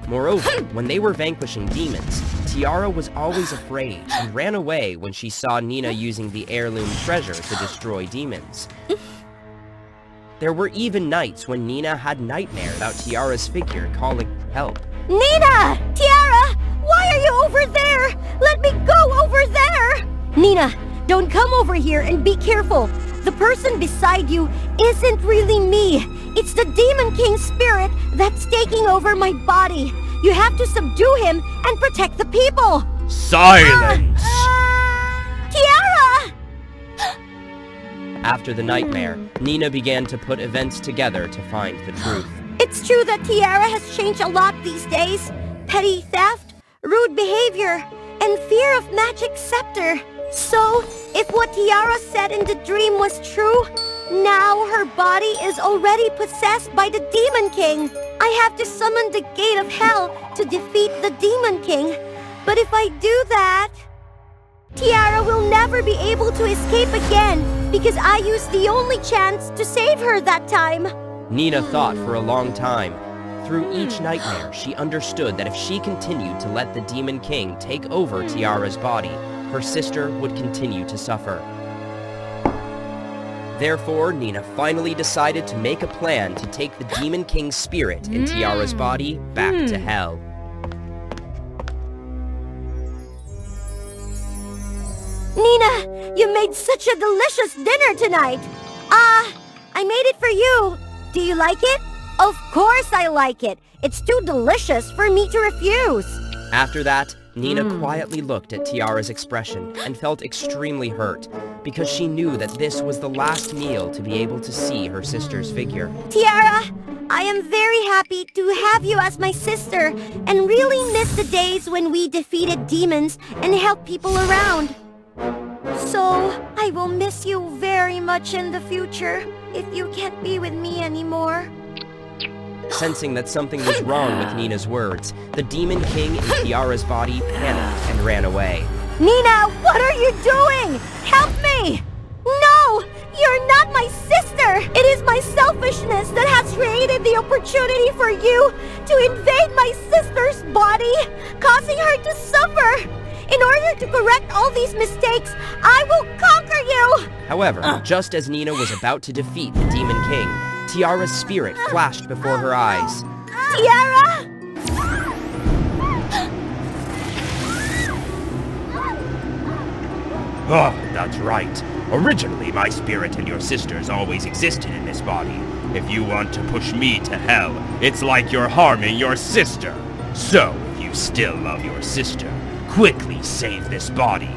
[SPEAKER 2] Moreover, when they were vanquishing demons, Tiara was always afraid and ran away when she saw Nina using the heirloom treasure to destroy demons. There were even nights when Nina had nightmares about Tiara's figure calling for help.
[SPEAKER 6] Nina! Tiara! Why are you over there? Let me go over there!
[SPEAKER 5] Nina, don't come over here and be careful. The person beside you isn't really me. It's the Demon King's spirit that's taking over my body. You have to subdue him and protect the people.
[SPEAKER 2] Silence!
[SPEAKER 6] Tiara!
[SPEAKER 2] After the nightmare, Nina began to put events together to find the truth.
[SPEAKER 6] It's true that Tiara has changed a lot these days. Petty theft, rude behavior, and fear of magic scepter. So, if what Tiara said in the dream was true, now her body is already possessed by the Demon King. I have to summon the gate of hell to defeat the Demon King. But if I do that, Tiara will never be able to escape again because I used the only chance to save her that time.
[SPEAKER 2] Nina thought for a long time. Through each nightmare, she understood that if she continued to let the Demon King take over Tiara's body, her sister would continue to suffer. Therefore, Nina finally decided to make a plan to take the Demon King's spirit in Tiara's body back to hell.
[SPEAKER 6] Nina, you made such a delicious dinner tonight. I made it for you. Do you like it? Of course I like it. It's too delicious for me to refuse.
[SPEAKER 2] After that, Nina quietly looked at Tiara's expression and felt extremely hurt because she knew that this was the last meal to be able to see her sister's figure.
[SPEAKER 6] Tiara, I am very happy to have you as my sister and really miss the days when we defeated demons and helped people around. So, I will miss you very much in the future if you can't be with me anymore.
[SPEAKER 2] Sensing that something was wrong with Nina's words, the Demon King in Tiara's body panicked and ran away.
[SPEAKER 6] Nina, what are you doing? Help me! No! You're not my sister! It is my selfishness that has created the opportunity for you to invade my sister's body, causing her to suffer. In order to correct all these mistakes, I will conquer you!
[SPEAKER 2] However, just as Nina was about to defeat the Demon King, Tiara's spirit flashed before her eyes.
[SPEAKER 6] Tiara!
[SPEAKER 16] Oh, that's right. Originally, my spirit and your sister's always existed in this body. If you want to push me to hell, it's like you're harming your sister. So, if you still love your sister, quickly save this body.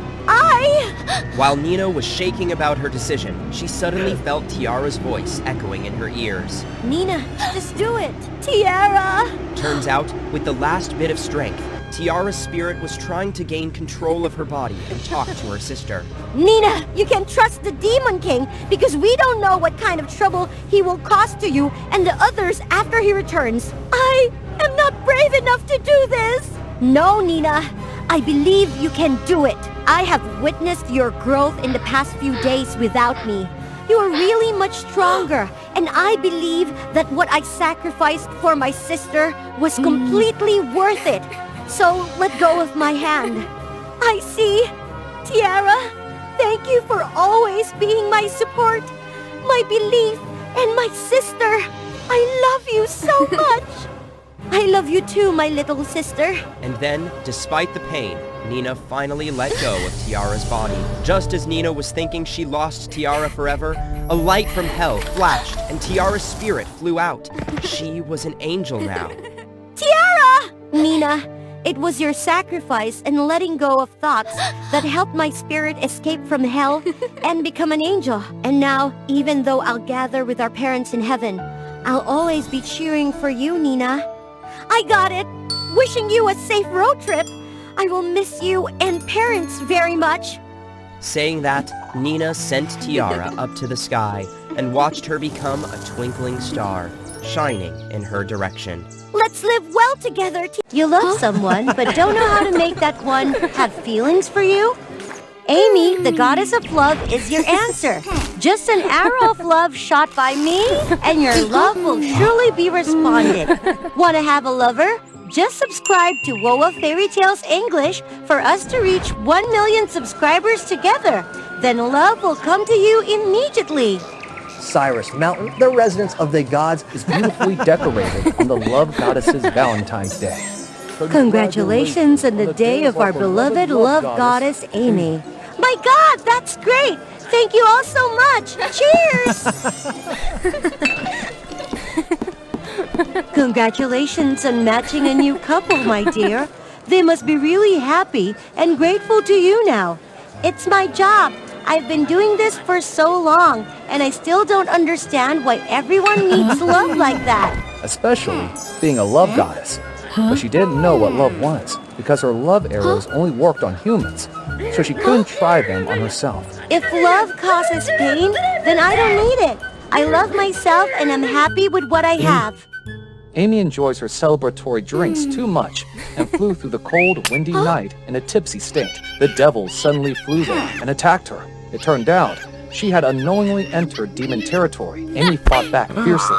[SPEAKER 2] While Nina was shaking about her decision, she suddenly felt Tiara's voice echoing in her ears.
[SPEAKER 6] Nina, just do it. Tiara!
[SPEAKER 2] Turns out, with the last bit of strength, Tiara's spirit was trying to gain control of her body and talk to her sister.
[SPEAKER 6] Nina, you can trust the Demon King because we don't know what kind of trouble he will cause to you and the others after he returns. I am not brave enough to do this. No, Nina. I believe you can do it. I have witnessed your growth in the past few days without me. You are really much stronger, and I believe that what I sacrificed for my sister was completely worth it. So let go of my hand. I see. Tiara, thank you for always being my support, my belief, and my sister. I love you so much. I love you too, my little sister.
[SPEAKER 2] And then, despite the pain, Nina finally let go of Tiara's body. Just as Nina was thinking she lost Tiara forever, a light from hell flashed and Tiara's spirit flew out. She was an angel now.
[SPEAKER 6] Tiara! Nina, it was your sacrifice and letting go of thoughts that helped my spirit escape from hell and become an angel. And now, even though I'll gather with our parents in heaven, I'll always be cheering for you, Nina. I got it. Wishing you a safe road trip. I will miss you and parents very much.
[SPEAKER 2] Saying that, Nina sent Tiara up to the sky and watched her become a twinkling star, shining in her direction.
[SPEAKER 6] Let's live well together.
[SPEAKER 5] You love someone, but don't know how to make that one have feelings for you? Amy, the goddess of love, is your answer. Just an arrow of love shot by me, and your love will surely be responded. Want to have a lover? just subscribe to WOA Fairy Tales English for us to reach 1 million subscribers together. Then love will come to you immediately.
[SPEAKER 7] Cyrus Mountain, the residence of the gods,
[SPEAKER 9] is beautifully decorated on the Love Goddess's Valentine's Day.
[SPEAKER 5] Congratulations on the day of our beloved love goddess, Amy. My God, that's great! Thank you all so much! Cheers! Congratulations on matching a new couple, my dear. They must be really happy and grateful to you now. It's my job. I've been doing this for so long, and I still don't understand why everyone needs love like that.
[SPEAKER 9] Especially being a love goddess. But she didn't know what love was, because her love arrows only worked on humans, so she couldn't try them on herself.
[SPEAKER 5] If love causes pain, then I don't need it. I love myself and I'm happy with what I have.
[SPEAKER 9] Amy enjoys her celebratory drinks too much and flew through the cold, windy night in a tipsy state. The devils suddenly flew there and attacked her. It turned out she had unknowingly entered demon territory. Amy fought back fiercely.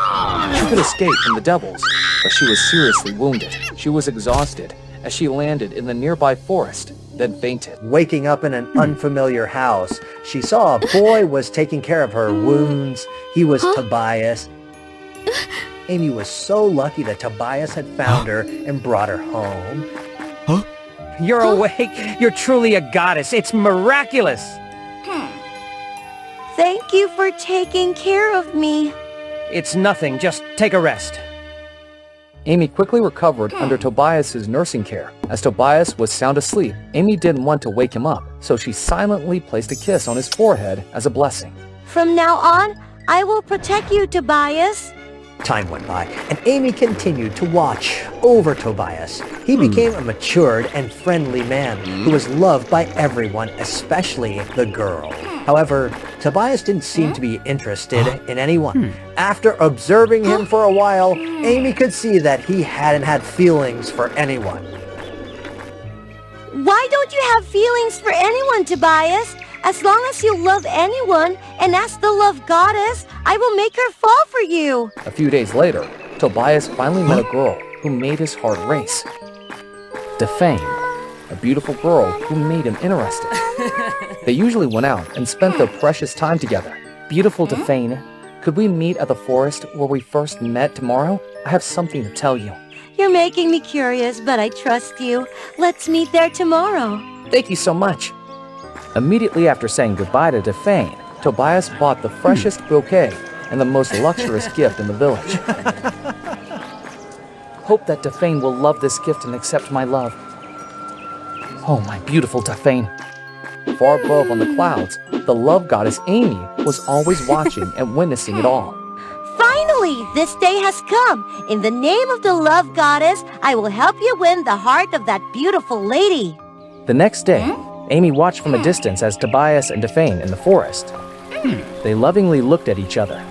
[SPEAKER 9] She could escape from the devils, but she was seriously wounded. She was exhausted as she landed in the nearby forest, then fainted.
[SPEAKER 7] Waking up in an unfamiliar house, she saw a boy was taking care of her wounds. He was Tobias. Amy was so lucky that Tobias had found her and brought her home.
[SPEAKER 15] You're awake? You're truly a goddess. It's miraculous.
[SPEAKER 5] Thank you for taking care of me.
[SPEAKER 15] It's nothing. Just take a rest.
[SPEAKER 9] Amy quickly recovered under Tobias's nursing care. As Tobias was sound asleep, Amy didn't want to wake him up, so she silently placed a kiss on his forehead as a blessing.
[SPEAKER 5] From now on, I will protect you, Tobias.
[SPEAKER 7] Time went by, and Amy continued to watch over Tobias. He became a matured and friendly man who was loved by everyone, especially the girl. However, Tobias didn't seem to be interested in anyone. After observing him for a while, Amy could see that he hadn't had feelings for anyone.
[SPEAKER 5] Why don't you have feelings for anyone, Tobias? As long as you love anyone and ask the love goddess, I will make her fall for you.
[SPEAKER 9] A few days later, Tobias finally met a girl who made his heart race. Defane, a beautiful girl who made him interested. They usually went out and spent their precious time together. Beautiful Defane, could we meet at the forest where we first met tomorrow? I have something to tell you.
[SPEAKER 5] You're making me curious, but I trust you. Let's meet there tomorrow.
[SPEAKER 9] Thank you so much. Immediately after saying goodbye to Defane, Tobias bought the freshest bouquet and the most luxurious gift in the village. Hope that Defane will love this gift and accept my love. Oh, my beautiful Defane. Far above on the clouds, the love goddess Amy was always watching and witnessing it all.
[SPEAKER 5] Finally, this day has come. In the name of the love goddess, I will help you win the heart of that beautiful lady.
[SPEAKER 9] The next day, Amy watched from a distance as Tobias and Defane in the forest. They lovingly looked at each other.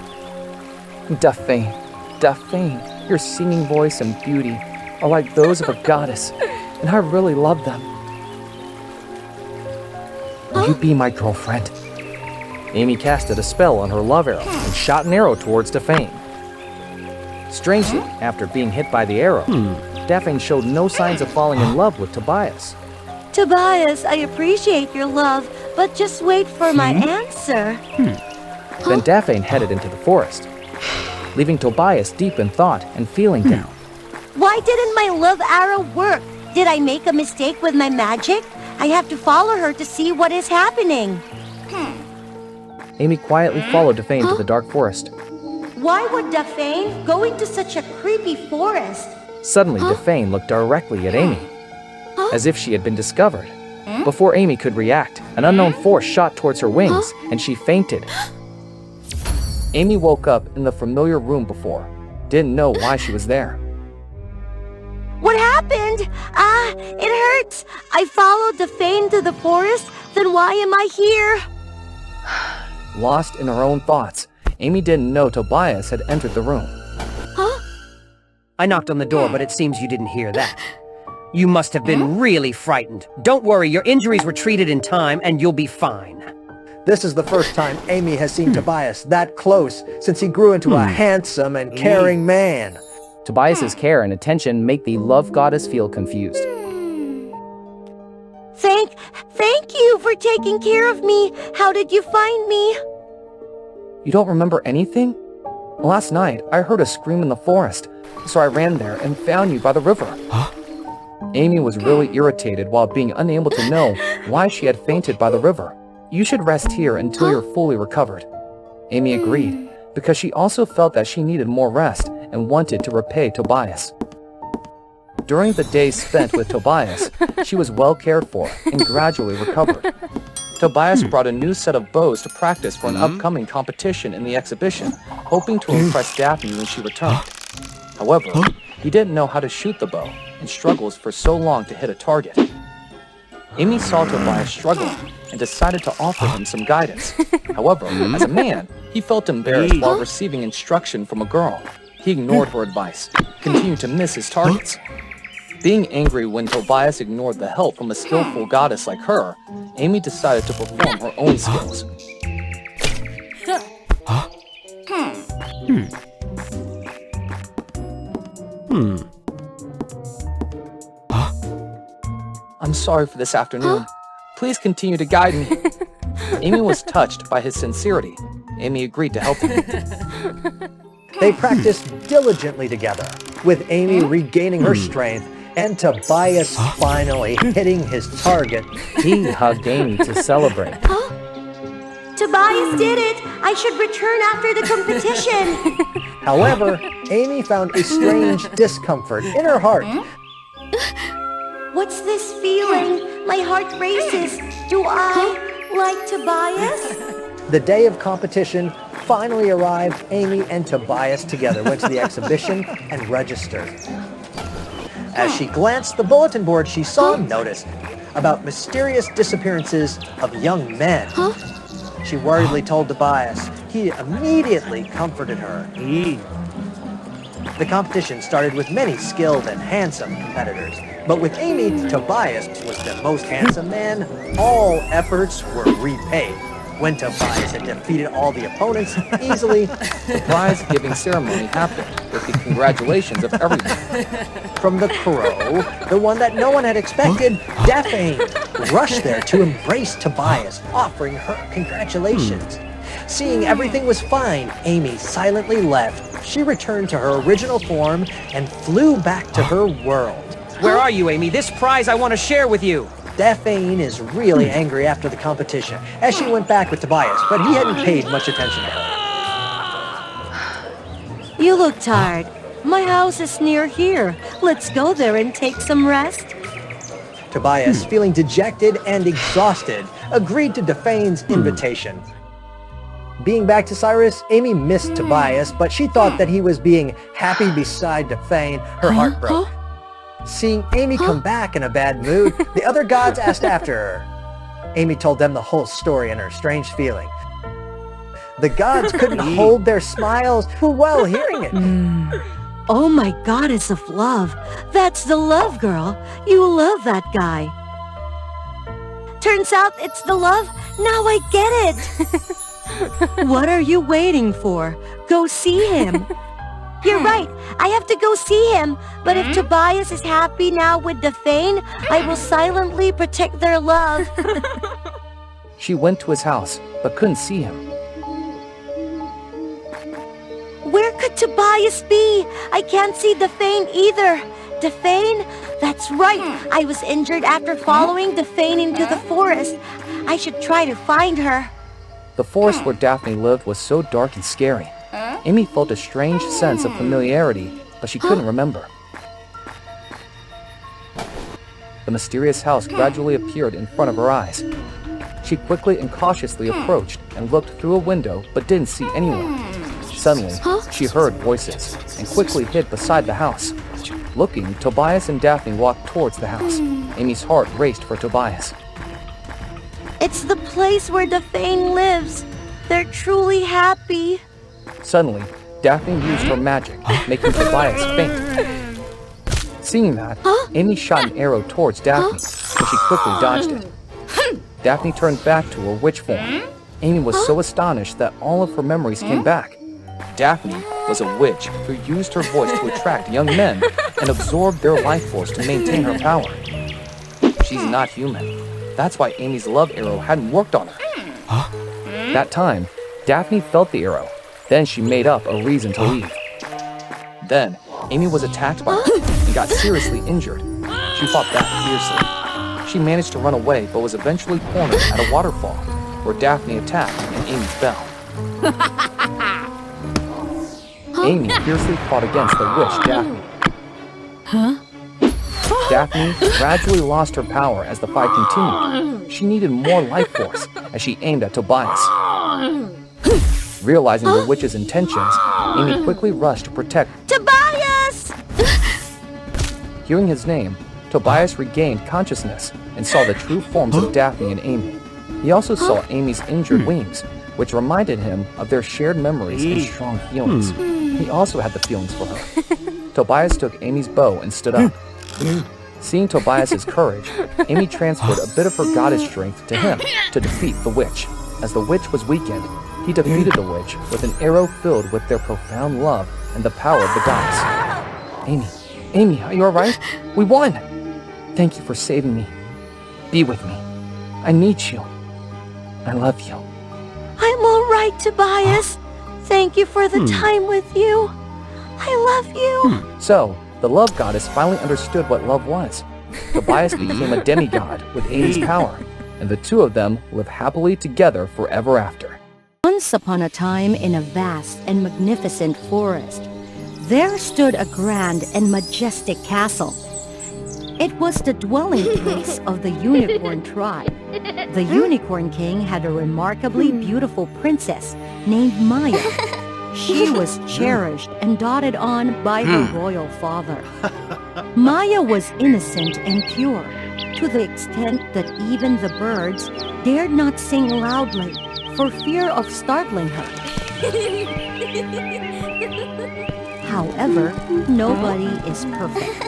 [SPEAKER 9] Defane, Defane, your singing voice and beauty are like those of a goddess, and I really love them. Will you be my girlfriend? Amy casted a spell on her love arrow and shot an arrow towards Defane. Strangely, after being hit by the arrow, Defane showed no signs of falling in love with Tobias.
[SPEAKER 5] Tobias, I appreciate your love, but just wait for my answer.
[SPEAKER 9] Then Defane headed into the forest, leaving Tobias deep in thought and feeling down.
[SPEAKER 5] Why didn't my love arrow work? Did I make a mistake with my magic? I have to follow her to see what is happening.
[SPEAKER 9] Amy quietly followed Defane to the dark forest.
[SPEAKER 5] Why would Defane go into such a creepy forest?
[SPEAKER 9] Suddenly, Defane looked directly at Amy, as if she had been discovered. Before Amy could react, an unknown force shot towards her wings, and she fainted. Amy woke up in the familiar room before, didn't know why she was there.
[SPEAKER 5] What happened? It hurts. I followed Defane to the forest, then why am I here?
[SPEAKER 9] Lost in her own thoughts, Amy didn't know Tobias had entered the room.
[SPEAKER 15] I knocked on the door, but it seems you didn't hear that. You must have been really frightened. Don't worry, your injuries were treated in time, and you'll be fine.
[SPEAKER 7] This is the first time Amy has seen Tobias that close since he grew into a handsome and caring man.
[SPEAKER 9] Tobias's care and attention make the love goddess feel confused.
[SPEAKER 6] Thank you for taking care of me. How did you find me?
[SPEAKER 9] You don't remember anything? Last night, I heard a scream in the forest, so I ran there and found you by the river. Amy was really irritated while being unable to know why she had fainted by the river. You should rest here until you're fully recovered. Amy agreed, because she also felt that she needed more rest and wanted to repay Tobias. During the days spent with Tobias, she was well cared for and gradually recovered. Tobias brought a new set of bows to practice for an upcoming competition in the exhibition, hoping to impress Daphne when she returned. However, he didn't know how to shoot the bow and struggles for so long to hit a target. Amy saw Tobias struggling and decided to offer him some guidance. However, as a man, he felt embarrassed while receiving instruction from a girl. He ignored her advice, continued to miss his targets. Being angry when Tobias ignored the help from a skillful goddess like her, Amy decided to perform her own skills. I'm sorry for this afternoon. Please continue to guide me. Amy was touched by his sincerity. Amy agreed to help him.
[SPEAKER 7] They practiced diligently together, with Amy regaining her strength and Tobias finally hitting his target.
[SPEAKER 9] He hugged Amy to celebrate.
[SPEAKER 6] Tobias did it! I should return after the competition!
[SPEAKER 7] However, Amy found a strange discomfort in her heart.
[SPEAKER 6] What's this feeling? My heart races. Do I like Tobias?
[SPEAKER 7] The day of competition finally arrived. Amy and Tobias together went to the exhibition and registered. As she glanced at the bulletin board, she saw a notice about mysterious disappearances of young men. She worriedly told Tobias. He immediately comforted her. The competition started with many skilled and handsome competitors. But with Amy, Tobias was the most handsome man. All efforts were repaid. When Tobias had defeated all the opponents easily,
[SPEAKER 9] the prize-giving ceremony happened with the congratulations of everyone.
[SPEAKER 7] From the crow, the one that no one had expected, Daphne rushed there to embrace Tobias, offering her congratulations. Seeing everything was fine, Amy silently left. She returned to her original form and flew back to her world.
[SPEAKER 17] Where are you, Amy? This prize I want to share with you.
[SPEAKER 7] Daphne is really angry after the competition, as she went back with Tobias, but he hadn't paid much attention to her.
[SPEAKER 5] You look tired. My house is near here. Let's go there and take some rest.
[SPEAKER 7] Tobias, feeling dejected and exhausted, agreed to Daphane's invitation. Being back to Cyrus, Amy missed Tobias, but she thought that he was being happy beside Daphne. Her heart broke. Seeing Amy come back in a bad mood, the other gods asked after her. Amy told them the whole story and her strange feeling. The gods couldn't hold their smiles while hearing it.
[SPEAKER 5] Oh my goddess of love. That's the love girl. You love that guy.
[SPEAKER 6] Turns out it's the love. Now I get it.
[SPEAKER 5] What are you waiting for? Go see him.
[SPEAKER 6] You're right. I have to go see him. But if Tobias is happy now with Daphne, I will silently protect their love.
[SPEAKER 9] She went to his house, but couldn't see him.
[SPEAKER 6] Where could Tobias be? I can't see Daphne either. Daphne? That's right. I was injured after following Daphne into the forest. I should try to find her.
[SPEAKER 9] The forest where Daphne lived was so dark and scary. Amy felt a strange sense of familiarity, but she couldn't remember. The mysterious house gradually appeared in front of her eyes. She quickly and cautiously approached and looked through a window, but didn't see anyone. Suddenly, she heard voices and quickly hid beside the house. Looking, Tobias and Daphne walked towards the house. Amy's heart raced for Tobias.
[SPEAKER 6] It's the place where Daphne lives. They're truly happy.
[SPEAKER 9] Suddenly, Daphne used her magic, making Tobias faint. Seeing that, Amy shot an arrow towards Daphne, but she quickly dodged it. Daphne turned back to her witch form. Amy was so astonished that all of her memories came back. Daphne, was a witch who used her voice to attract young men and absorb their life force to maintain her power. She's not human. That's why Amy's love arrow hadn't worked on her. That time, Daphne felt the arrow. Then she made up a reason to leave. Then, Amy was attacked by her and got seriously injured. She fought back fiercely. She managed to run away but was eventually cornered at a waterfall, where Daphne attacked and Amy fell. Amy fiercely fought against the witch Daphne. Daphne gradually lost her power as the fight continued. She needed more life force as she aimed at Tobias. Realizing the witch's intentions, Amy quickly rushed to protect
[SPEAKER 6] Tobias!
[SPEAKER 9] Hearing his name, Tobias regained consciousness and saw the true forms of Daphne and Amy. He also saw Amy's injured wings, which reminded him of their shared memories and strong feelings. He also had the feelings for her. Tobias took Amy's bow and stood up. Seeing Tobias's courage, Amy transferred a bit of her goddess strength to him to defeat the witch. As the witch was weakened, he defeated the witch with an arrow filled with their profound love and the power of the goddess. Amy, are you alright? We won! Thank you for saving me. Be with me. I need you. I love you.
[SPEAKER 5] I'm all right, Tobias. Thank you for the time with you. I love you.
[SPEAKER 9] So, the love goddess finally understood what love was. Tobias became a demigod with Amy's power, and the two of them live happily together forever after.
[SPEAKER 5] Once upon a time, in a vast and magnificent forest, there stood a grand and majestic castle. It was the dwelling place of the unicorn tribe. The Unicorn King had a remarkably beautiful princess named Maya. She was cherished and doted on by her royal father. Maya was innocent and pure, to the extent that even the birds dared not sing loudly for fear of startling her. However, nobody is perfect.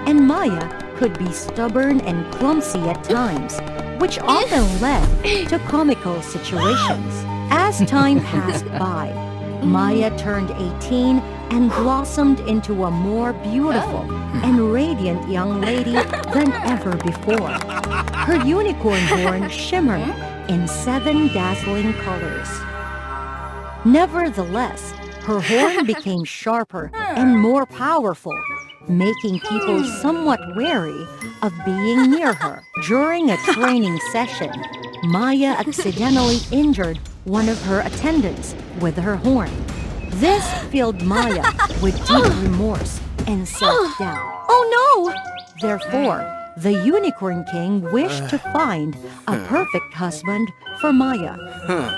[SPEAKER 5] And Maya could be stubborn and clumsy at times, which often led to comical situations. As time passed by, Maya turned 18 and blossomed into a more beautiful and radiant young lady than ever before. Her unicorn horn shimmered in 7 dazzling colors. Nevertheless, her horn became sharper and more powerful, making people somewhat wary of being near her. During a training session, Maya accidentally injured one of her attendants with her horn. This filled Maya with deep remorse and self-doubt. Oh no! Therefore, the Unicorn King wished to find a perfect husband for Maya,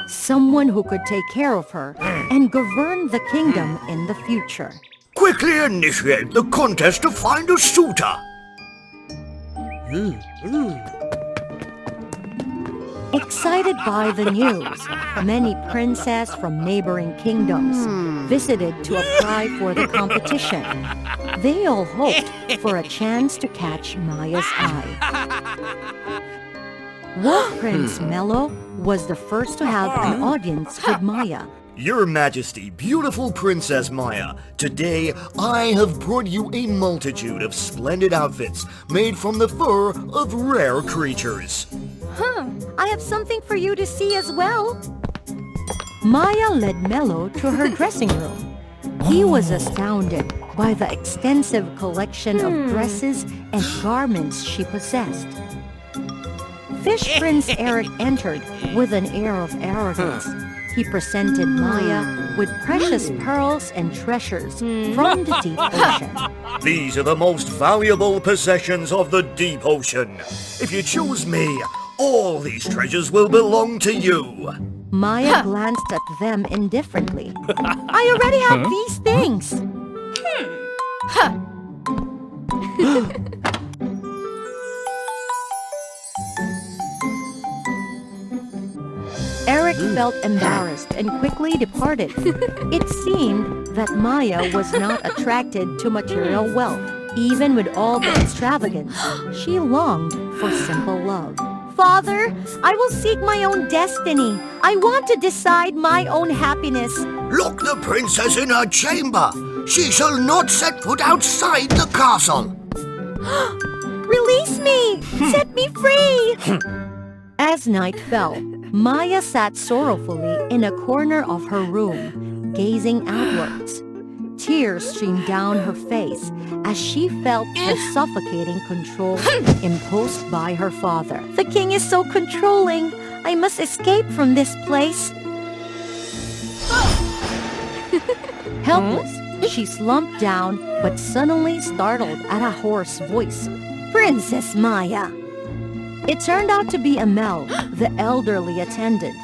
[SPEAKER 5] someone who could take care of her and govern the kingdom in the future.
[SPEAKER 4] Quickly initiate the contest to find a suitor.
[SPEAKER 5] Excited by the news, many princes from neighboring kingdoms visited to apply for the competition. They all hoped for a chance to catch Maya's eye. Wolf Prince Mello was the first to have an audience with Maya.
[SPEAKER 4] Your Majesty, beautiful Princess Maya, today I have brought you a multitude of splendid outfits made from the fur of rare creatures.
[SPEAKER 6] I have something for you to see as well.
[SPEAKER 5] Maya led Mello to her dressing room. He was astounded by the extensive collection of dresses and garments she possessed. Fish Prince Eric entered with an air of arrogance. He presented Maya with precious pearls and treasures from the deep ocean.
[SPEAKER 4] These are the most valuable possessions of the deep ocean. If you choose me, all these treasures will belong to you.
[SPEAKER 5] Maya glanced at them indifferently. I already have these things. Eric felt embarrassed and quickly departed. It seemed that Maya was not attracted to material wealth. Even with all the extravagance, she longed for simple love. Father. I will seek my own destiny. I want to decide my own happiness.
[SPEAKER 4] Lock the princess in her chamber. She shall not set foot outside the castle.
[SPEAKER 5] Release me! Set me free! As night fell, Maya sat sorrowfully in a corner of her room, gazing outwards. Tears streamed down her face as she felt the suffocating control imposed by her father. The king is so controlling. I must escape from this place. Helpless, she slumped down, but suddenly startled at a hoarse voice. Princess Maya! It turned out to be Amel, the elderly attendant.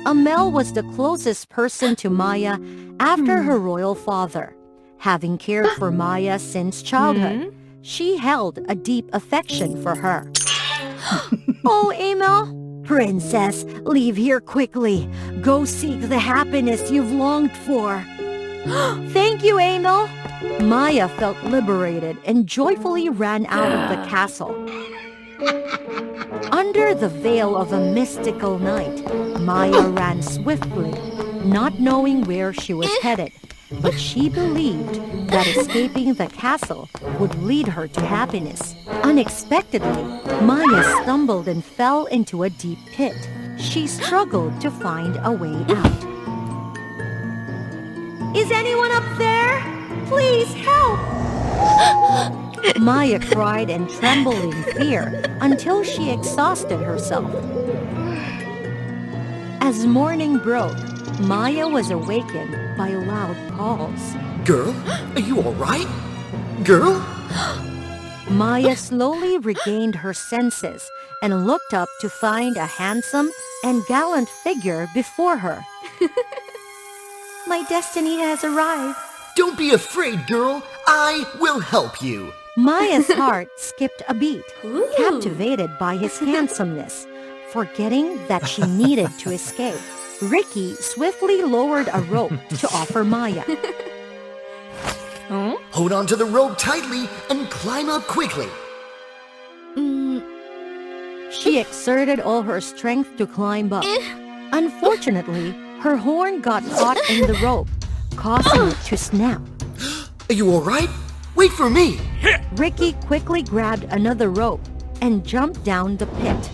[SPEAKER 5] Amel was the closest person to Maya after her royal father. Having cared for Maya since childhood, she held a deep affection for her. Oh, Amel! Princess, leave here quickly. Go seek the happiness you've longed for. Thank you, Amel. Maya felt liberated and joyfully ran out of the castle. Under the veil of a mystical night, Maya ran swiftly, not knowing where she was headed. But she believed that escaping the castle would lead her to happiness. Unexpectedly, Maya stumbled and fell into a deep pit. She struggled to find a way out. Is anyone up there? Please help! Maya cried and trembled in fear until she exhausted herself. As morning broke, Maya was awakened by loud calls.
[SPEAKER 14] Girl, are you all right? Girl?
[SPEAKER 5] Maya slowly regained her senses and looked up to find a handsome and gallant figure before her. My destiny has arrived.
[SPEAKER 14] Don't be afraid, girl. I will help you.
[SPEAKER 5] Maya's heart skipped a beat, captivated by his handsomeness. Forgetting that she needed to escape, Ricky swiftly lowered a rope to offer Maya.
[SPEAKER 14] Hold on to the rope tightly and climb up quickly.
[SPEAKER 5] She exerted all her strength to climb up. Unfortunately, her horn got caught in the rope, causing it to snap.
[SPEAKER 14] Are you all right? Wait for me.
[SPEAKER 5] Ricky quickly grabbed another rope and jumped down the pit.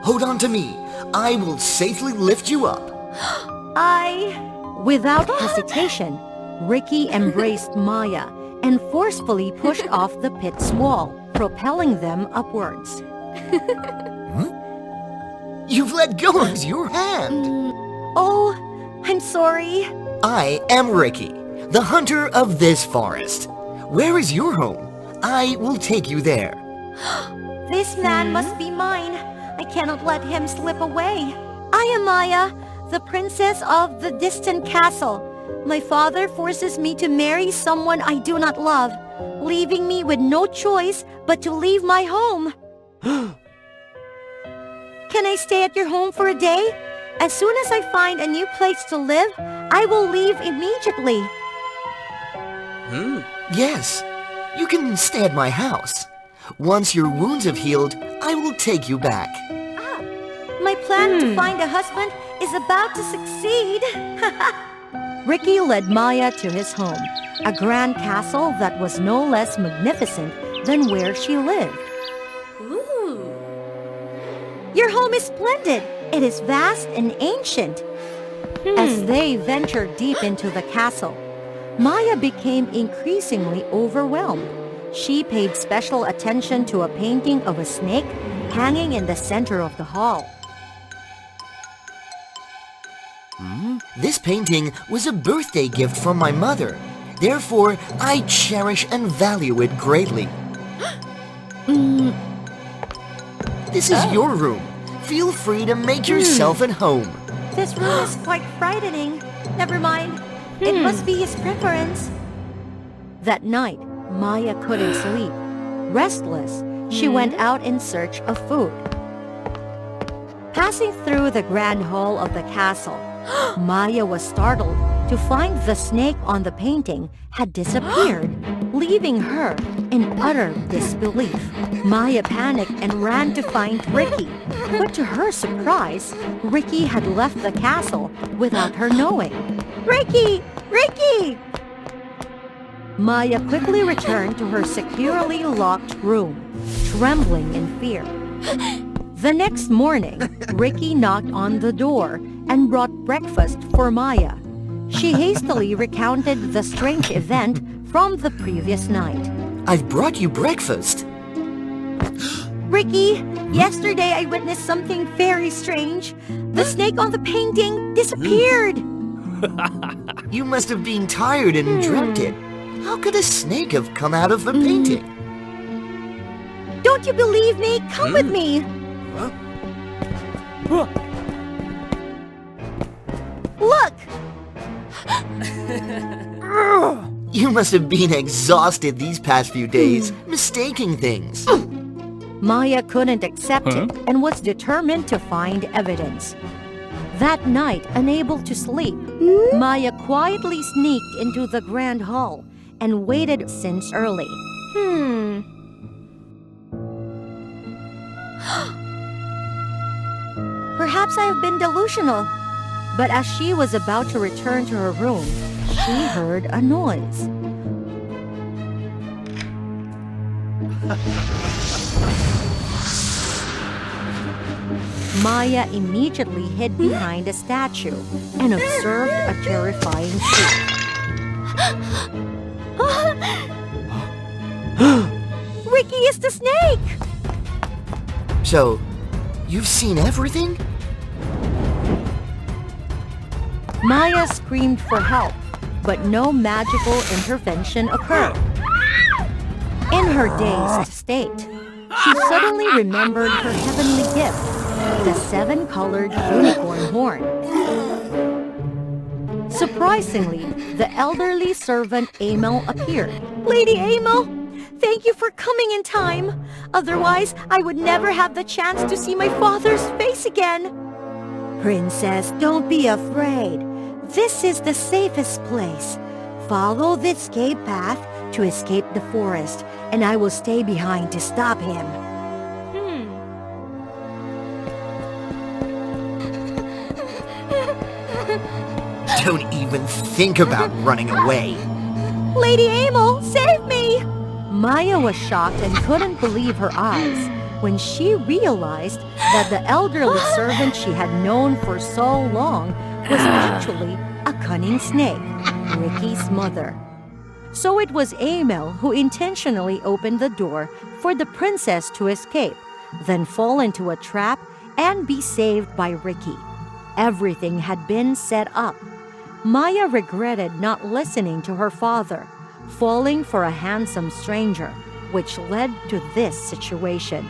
[SPEAKER 14] Hold on to me. I will safely lift you up.
[SPEAKER 5] Without hesitation, Ricky embraced Maya and forcefully pushed off the pit's wall, propelling them upwards.
[SPEAKER 14] You've let go of your hand.
[SPEAKER 5] Oh, I'm sorry.
[SPEAKER 14] I am Ricky, the hunter of this forest. Where is your home? I will take you there.
[SPEAKER 5] This man must be mine. I cannot let him slip away. I am Maya, the princess of the distant castle. My father forces me to marry someone I do not love, leaving me with no choice but to leave my home. Can I stay at your home for a day? As soon as I find a new place to live, I will leave immediately.
[SPEAKER 14] Yes, you can stay at my house. Once your wounds have healed, I will take you back.
[SPEAKER 5] My plan to find a husband is about to succeed. Ricky led Maya to his home, a grand castle that was no less magnificent than where she lived. Your home is splendid. It is vast and ancient. As they ventured deep into the castle, Maya became increasingly overwhelmed. She paid special attention to a painting of a snake hanging in the center of the hall.
[SPEAKER 14] This painting was a birthday gift from my mother. Therefore, I cherish and value it greatly. This is your room. Feel free to make yourself at home.
[SPEAKER 5] This room is quite frightening. Never mind. It must be his preference. That night, Maya couldn't sleep. Restless, she went out in search of food. Passing through the grand hall of the castle, Maya was startled to find the snake on the painting had disappeared, leaving her In utter disbelief, Maya panicked and ran to find Ricky. But to her surprise, Ricky had left the castle without her knowing.
[SPEAKER 6] Ricky! Ricky!
[SPEAKER 5] Maya quickly returned to her securely locked room, trembling in fear. The next morning, Ricky knocked on the door and brought breakfast for Maya. She hastily recounted the strange event from the previous night.
[SPEAKER 14] I've brought you breakfast.
[SPEAKER 6] Ricky, yesterday I witnessed something very strange. The snake on the painting disappeared.
[SPEAKER 14] You must have been tired and dreamt it. How could a snake have come out of the painting?
[SPEAKER 6] Don't you believe me? Come with me. Look!
[SPEAKER 14] You must have been exhausted these past few days, mistaking things.
[SPEAKER 5] Maya couldn't accept it and was determined to find evidence. That night, unable to sleep, Maya quietly sneaked into the grand hall and waited since early.
[SPEAKER 6] Perhaps I have been delusional.
[SPEAKER 5] But as she was about to return to her room, she heard a noise. Maya immediately hid behind a statue and observed a terrifying scene.
[SPEAKER 6] Ricky is the snake!
[SPEAKER 14] So, you've seen everything?
[SPEAKER 5] Maya screamed for help, but no magical intervention occurred. In her dazed state, she suddenly remembered her heavenly gift, the 7-colored unicorn horn. Surprisingly, the elderly servant Amel appeared.
[SPEAKER 6] Lady Amel, thank you for coming in time. Otherwise, I would never have the chance to see my father's face again.
[SPEAKER 1] Princess, don't be afraid. This is the safest place. Follow the escape path to escape the forest, and I will stay behind to stop him.
[SPEAKER 14] Don't even think about running away.
[SPEAKER 6] Lady Amel, save me!
[SPEAKER 5] Maya was shocked and couldn't believe her eyes when she realized that the elderly servant she had known for so long was actually a cunning snake, Ricky's mother. So it was Amel who intentionally opened the door for the princess to escape, then fall into a trap and be saved by Ricky. Everything had been set up. Maya regretted not listening to her father, falling for a handsome stranger, which led to this situation.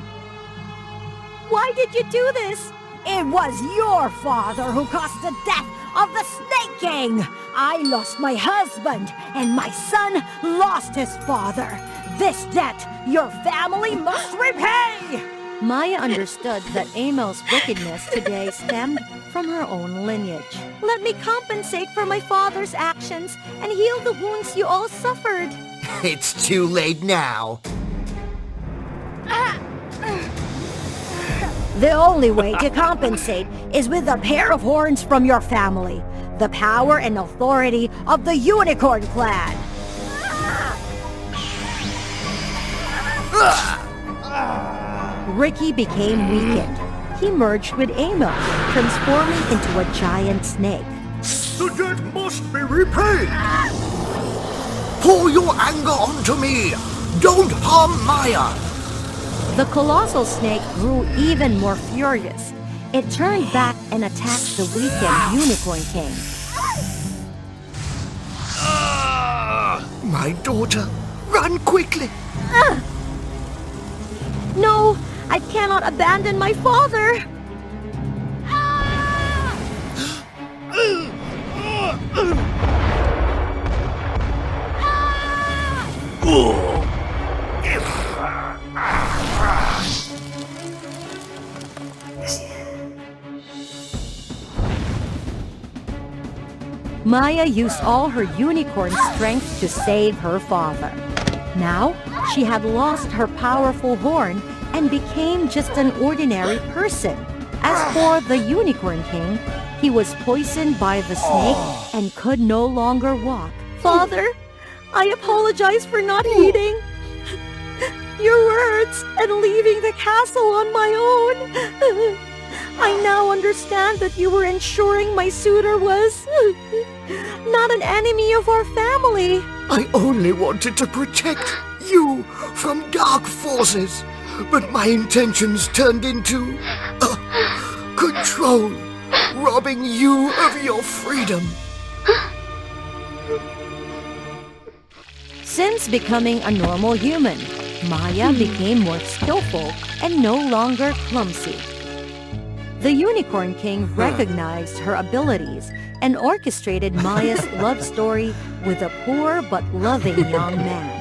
[SPEAKER 6] Why did you do this?
[SPEAKER 1] It was your father who caused the death of the Snake King. I lost my husband, and my son lost his father. This debt your family must repay!
[SPEAKER 5] Maya understood that Amel's wickedness today stemmed from her own lineage.
[SPEAKER 6] Let me compensate for my father's actions and heal the wounds you all suffered.
[SPEAKER 14] It's too late now.
[SPEAKER 1] The only way to compensate is with a pair of horns from your family. The power and authority of the Unicorn Clan.
[SPEAKER 5] Ricky became weakened. He merged with Amel, transforming into a giant snake.
[SPEAKER 4] The debt must be repaid! Pour your anger onto me! Don't harm Maya!
[SPEAKER 5] The colossal snake grew even more furious. It turned back and attacked the weakened Unicorn King.
[SPEAKER 4] My daughter, run quickly!
[SPEAKER 6] No, I cannot abandon my father!
[SPEAKER 5] Maya used all her unicorn strength to save her father. Now, she had lost her powerful horn and became just an ordinary person. As for the Unicorn King, he was poisoned by the snake and could no longer walk.
[SPEAKER 1] Father, I apologize for not heeding your words and leaving the castle on my own. I now understand that you were ensuring my suitor was not an enemy of our family.
[SPEAKER 4] I only wanted to protect you from dark forces, but my intentions turned into control, robbing you of your freedom.
[SPEAKER 5] Since becoming a normal human, Maya became more skillful and no longer clumsy. The Unicorn King recognized her abilities and orchestrated Maya's love story with a poor but loving young man.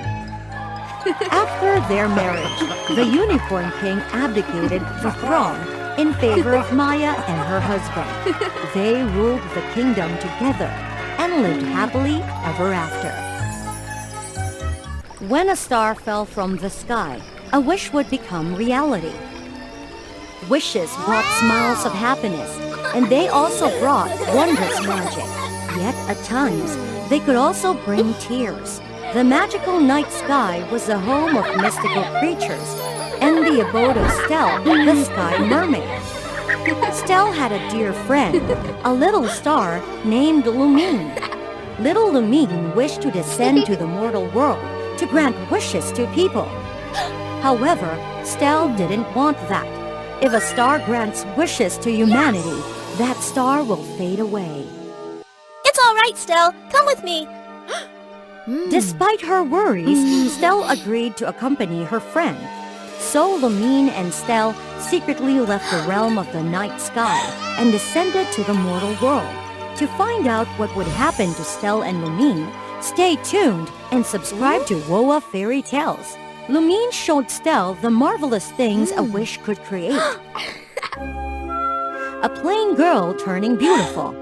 [SPEAKER 5] After their marriage, the Unicorn King abdicated the throne in favor of Maya and her husband. They ruled the kingdom together and lived happily ever after. When a star fell from the sky, a wish would become reality. Wishes brought smiles of happiness, and they also brought wondrous magic. Yet at times, they could also bring tears. The magical night sky was the home of mystical creatures, and the abode of Stell, the sky mermaid. Stell had a dear friend, a little star named Lumine. Little Lumine wished to descend to the mortal world to grant wishes to people. However, Stell didn't want that. If a star grants wishes to humanity, that star will fade away.
[SPEAKER 6] It's all right, Stell. Come with me.
[SPEAKER 5] Despite her worries, Stell agreed to accompany her friend. So Lumine and Stell secretly left the realm of the night sky and descended to the mortal world. To find out what would happen to Stell and Lumine, stay tuned and subscribe to WOA Fairy Tales. Lumine showed Stell the marvelous things a wish could create. A plain girl turning beautiful.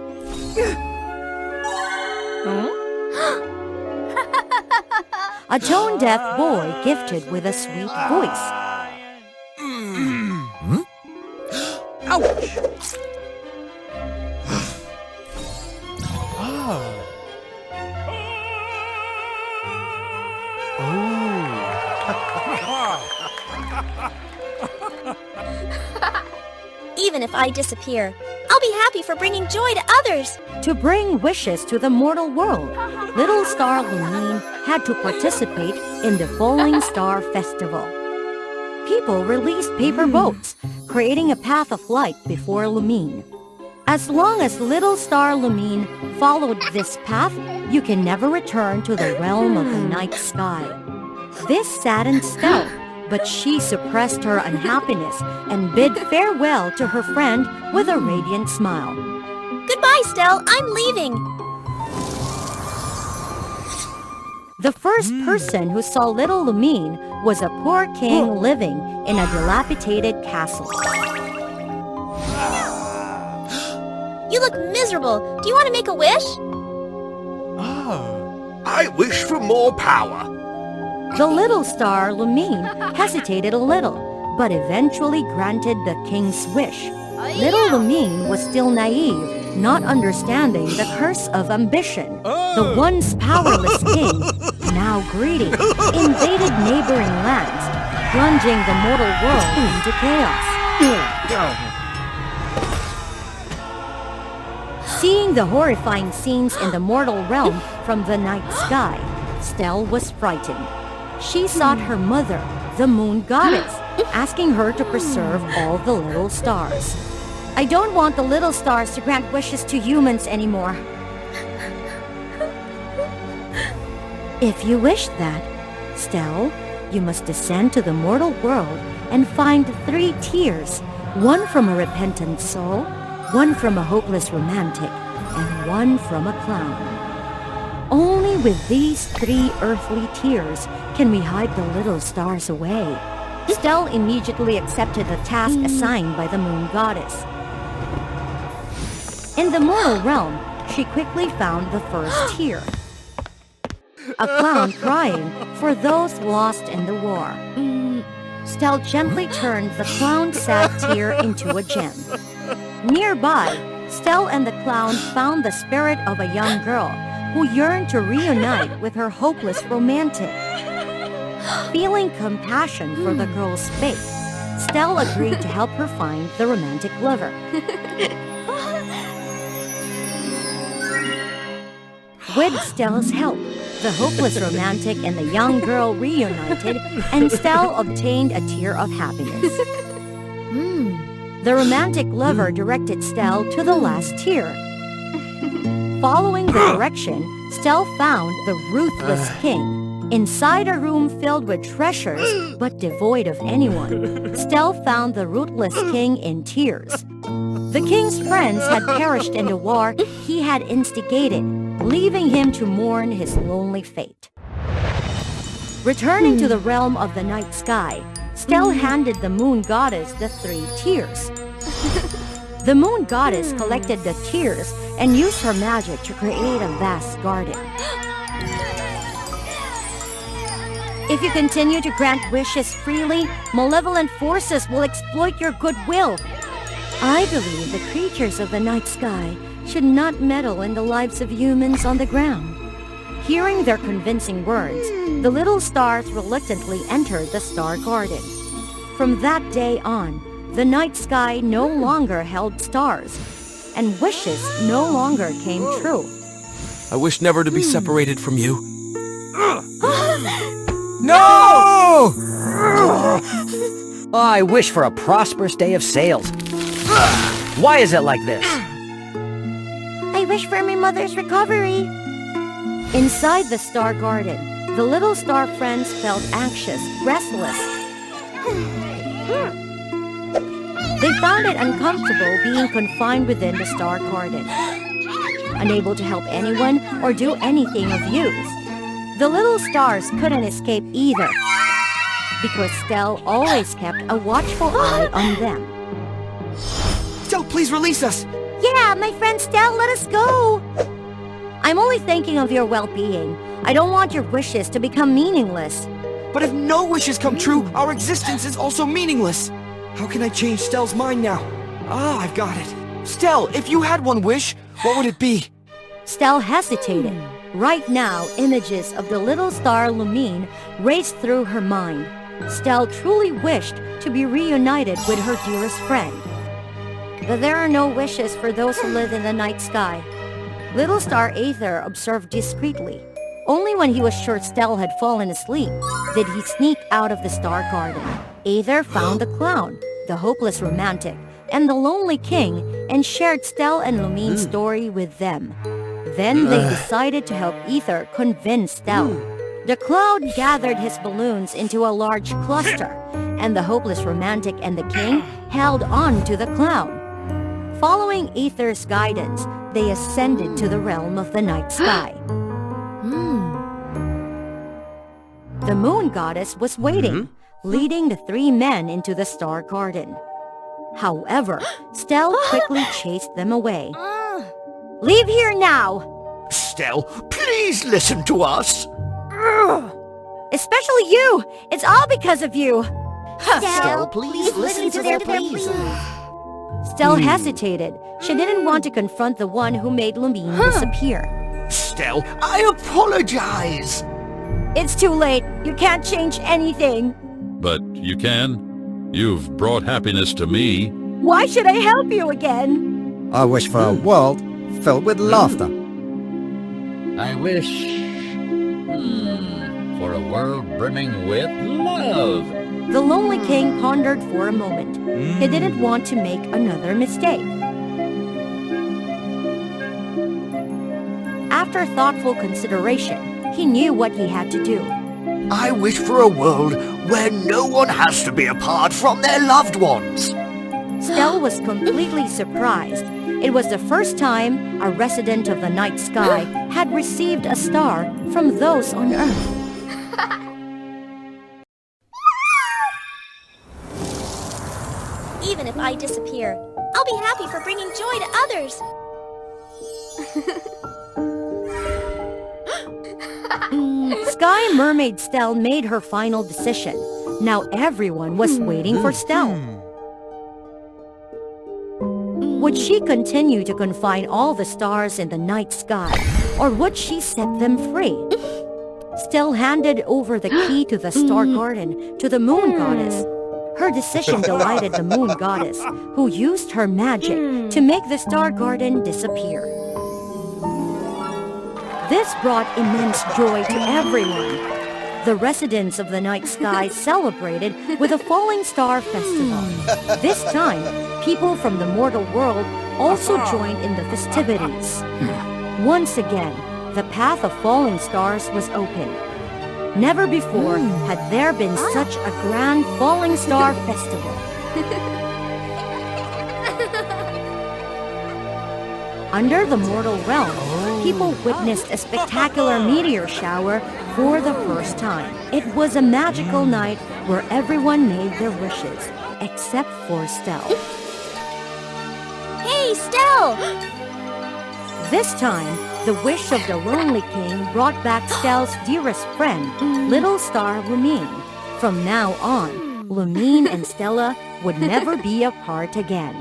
[SPEAKER 5] A tone-deaf boy gifted with a sweet voice.
[SPEAKER 10] Ouch!
[SPEAKER 6] Even if I disappear, I'll be happy for bringing joy to others.
[SPEAKER 5] To bring wishes to the mortal world, little star Lumine had to participate in the Falling Star Festival. People released paper boats, creating a path of light before Lumine. As long as little star Lumine followed this path, you can never return to the realm of the night sky. This saddened Stell, but she suppressed her unhappiness and bid farewell to her friend with a radiant smile.
[SPEAKER 6] Goodbye, Stell. I'm leaving.
[SPEAKER 5] The first person who saw little Lumine was a poor king living in a dilapidated castle.
[SPEAKER 6] You look miserable. Do you want to make a wish?
[SPEAKER 4] I wish for more power.
[SPEAKER 5] The little star Lumine hesitated a little, but eventually granted the king's wish. Little Lumine was still naive, not understanding the curse of ambition. The once powerless king, now greedy, invaded neighboring lands, plunging the mortal world into chaos. Seeing the horrifying scenes in the mortal realm from the night sky, Stell was frightened. She sought her mother, the moon goddess, asking her to preserve all the little stars. I don't want the little stars to grant wishes to humans anymore. If you wish that, Stell, you must descend to the mortal world and find 3 tears, one from a repentant soul, one from a hopeless romantic, and one from a clown. Only with these 3 earthly tears can we hide the little stars away. Stell immediately accepted the task assigned by the moon goddess. In the mortal realm, she quickly found the first tear. a clown crying for those lost in the war. Stell gently turned the clown's sad tear into a gem. Nearby, Stell and the clown found the spirit of a young girl who yearned to reunite with her hopeless romantic. Feeling compassion for the girl's fate, Stell agreed to help her find the romantic lover. With Stell's help, the hopeless romantic and the young girl reunited, and Stell obtained a tear of happiness. The romantic lover directed Stell to the last tier. Following the direction, Stell found the ruthless king. Inside a room filled with treasures, but devoid of anyone, Stell found the ruthless king in tears. The king's friends had perished in the war he had instigated, leaving him to mourn his lonely fate. Returning to the realm of the night sky, Stell handed the moon goddess the 3 tears. The moon goddess collected the tears and used her magic to create a vast garden. If you continue to grant wishes freely, malevolent forces will exploit your goodwill. I believe the creatures of the night sky should not meddle in the lives of humans on the ground. Hearing their convincing words, the little stars reluctantly entered the star garden. From that day on, the night sky no longer held stars, and wishes no longer came true.
[SPEAKER 18] I wish never to be separated from you.
[SPEAKER 17] No! I wish for a prosperous day of sales. Why is it like this?
[SPEAKER 6] I wish for my mother's recovery.
[SPEAKER 5] Inside the star garden, the little star friends felt anxious, restless. They found it uncomfortable being confined within the star garden, unable to help anyone or do anything of use. The little stars couldn't escape either, because Stell always kept a watchful eye on them.
[SPEAKER 18] Stell, please release us!
[SPEAKER 6] Yeah, my friend Stell, let us go!
[SPEAKER 5] I'm only thinking of your well-being. I don't want your wishes to become meaningless.
[SPEAKER 18] But if no wishes come true, our existence is also meaningless. How can I change Stell's mind now? Ah, I've got it. Stell, if you had one wish, what would it be?
[SPEAKER 5] Stell hesitated. Right now, images of the little star Lumine raced through her mind. Stell truly wished to be reunited with her dearest friend. But there are no wishes for those who live in the night sky. Little Star Aether observed discreetly. Only when he was sure Stell had fallen asleep did he sneak out of the star garden. Aether found the clown, the hopeless romantic, and the lonely king, and shared Stell and Lumine's story with them. Then they decided to help Aether convince Stell. The cloud gathered his balloons into a large cluster, and the hopeless romantic and the king held on to the clown. Following Aether's guidance, they ascended to the realm of the night sky. The moon goddess was waiting, leading the 3 men into the star garden. However, Stell quickly chased them away. Leave here now!
[SPEAKER 4] Stell, please listen to us.
[SPEAKER 5] Especially you! It's all because of you!
[SPEAKER 6] Stell, please listen to their pleas.
[SPEAKER 5] Stell hesitated. She didn't want to confront the one who made Lumine disappear.
[SPEAKER 4] Stell, I apologize.
[SPEAKER 5] It's too late. You can't change anything.
[SPEAKER 19] But you can. You've brought happiness to me.
[SPEAKER 5] Why should I help you again?
[SPEAKER 20] I wish for a world filled with laughter.
[SPEAKER 21] I wish for a world brimming with love.
[SPEAKER 5] The lonely king pondered for a moment. He didn't want to make another mistake. After thoughtful consideration, he knew what he had to do.
[SPEAKER 4] I wish for a world where no one has to be apart from their loved ones.
[SPEAKER 5] Stell was completely surprised. It was the first time a resident of the night sky had received a star from those on Earth.
[SPEAKER 22] Even if I disappear, I'll be happy for bringing joy to others.
[SPEAKER 5] mermaid Stell made her final decision. Now everyone was waiting for Stell. Would she continue to confine all the stars in the night sky, or would she set them free? Stell handed over the key to the star garden to the moon goddess. Her decision delighted the moon goddess, who used her magic to make the star garden disappear. This brought immense joy to everyone. The residents of the night sky celebrated with a falling star festival. This time, people from the mortal world also joined in the festivities. Once again, the path of falling stars was open. Never before had there been such a grand falling star festival. Under the mortal realm, people witnessed a spectacular meteor shower for the first time. It was a magical night where everyone made their wishes, except for Stell.
[SPEAKER 22] Hey, Stell!
[SPEAKER 5] This time, the wish of the Lonely King brought back Stell's dearest friend, little star Lumine. From now on, Lumine and Stella would never be apart again.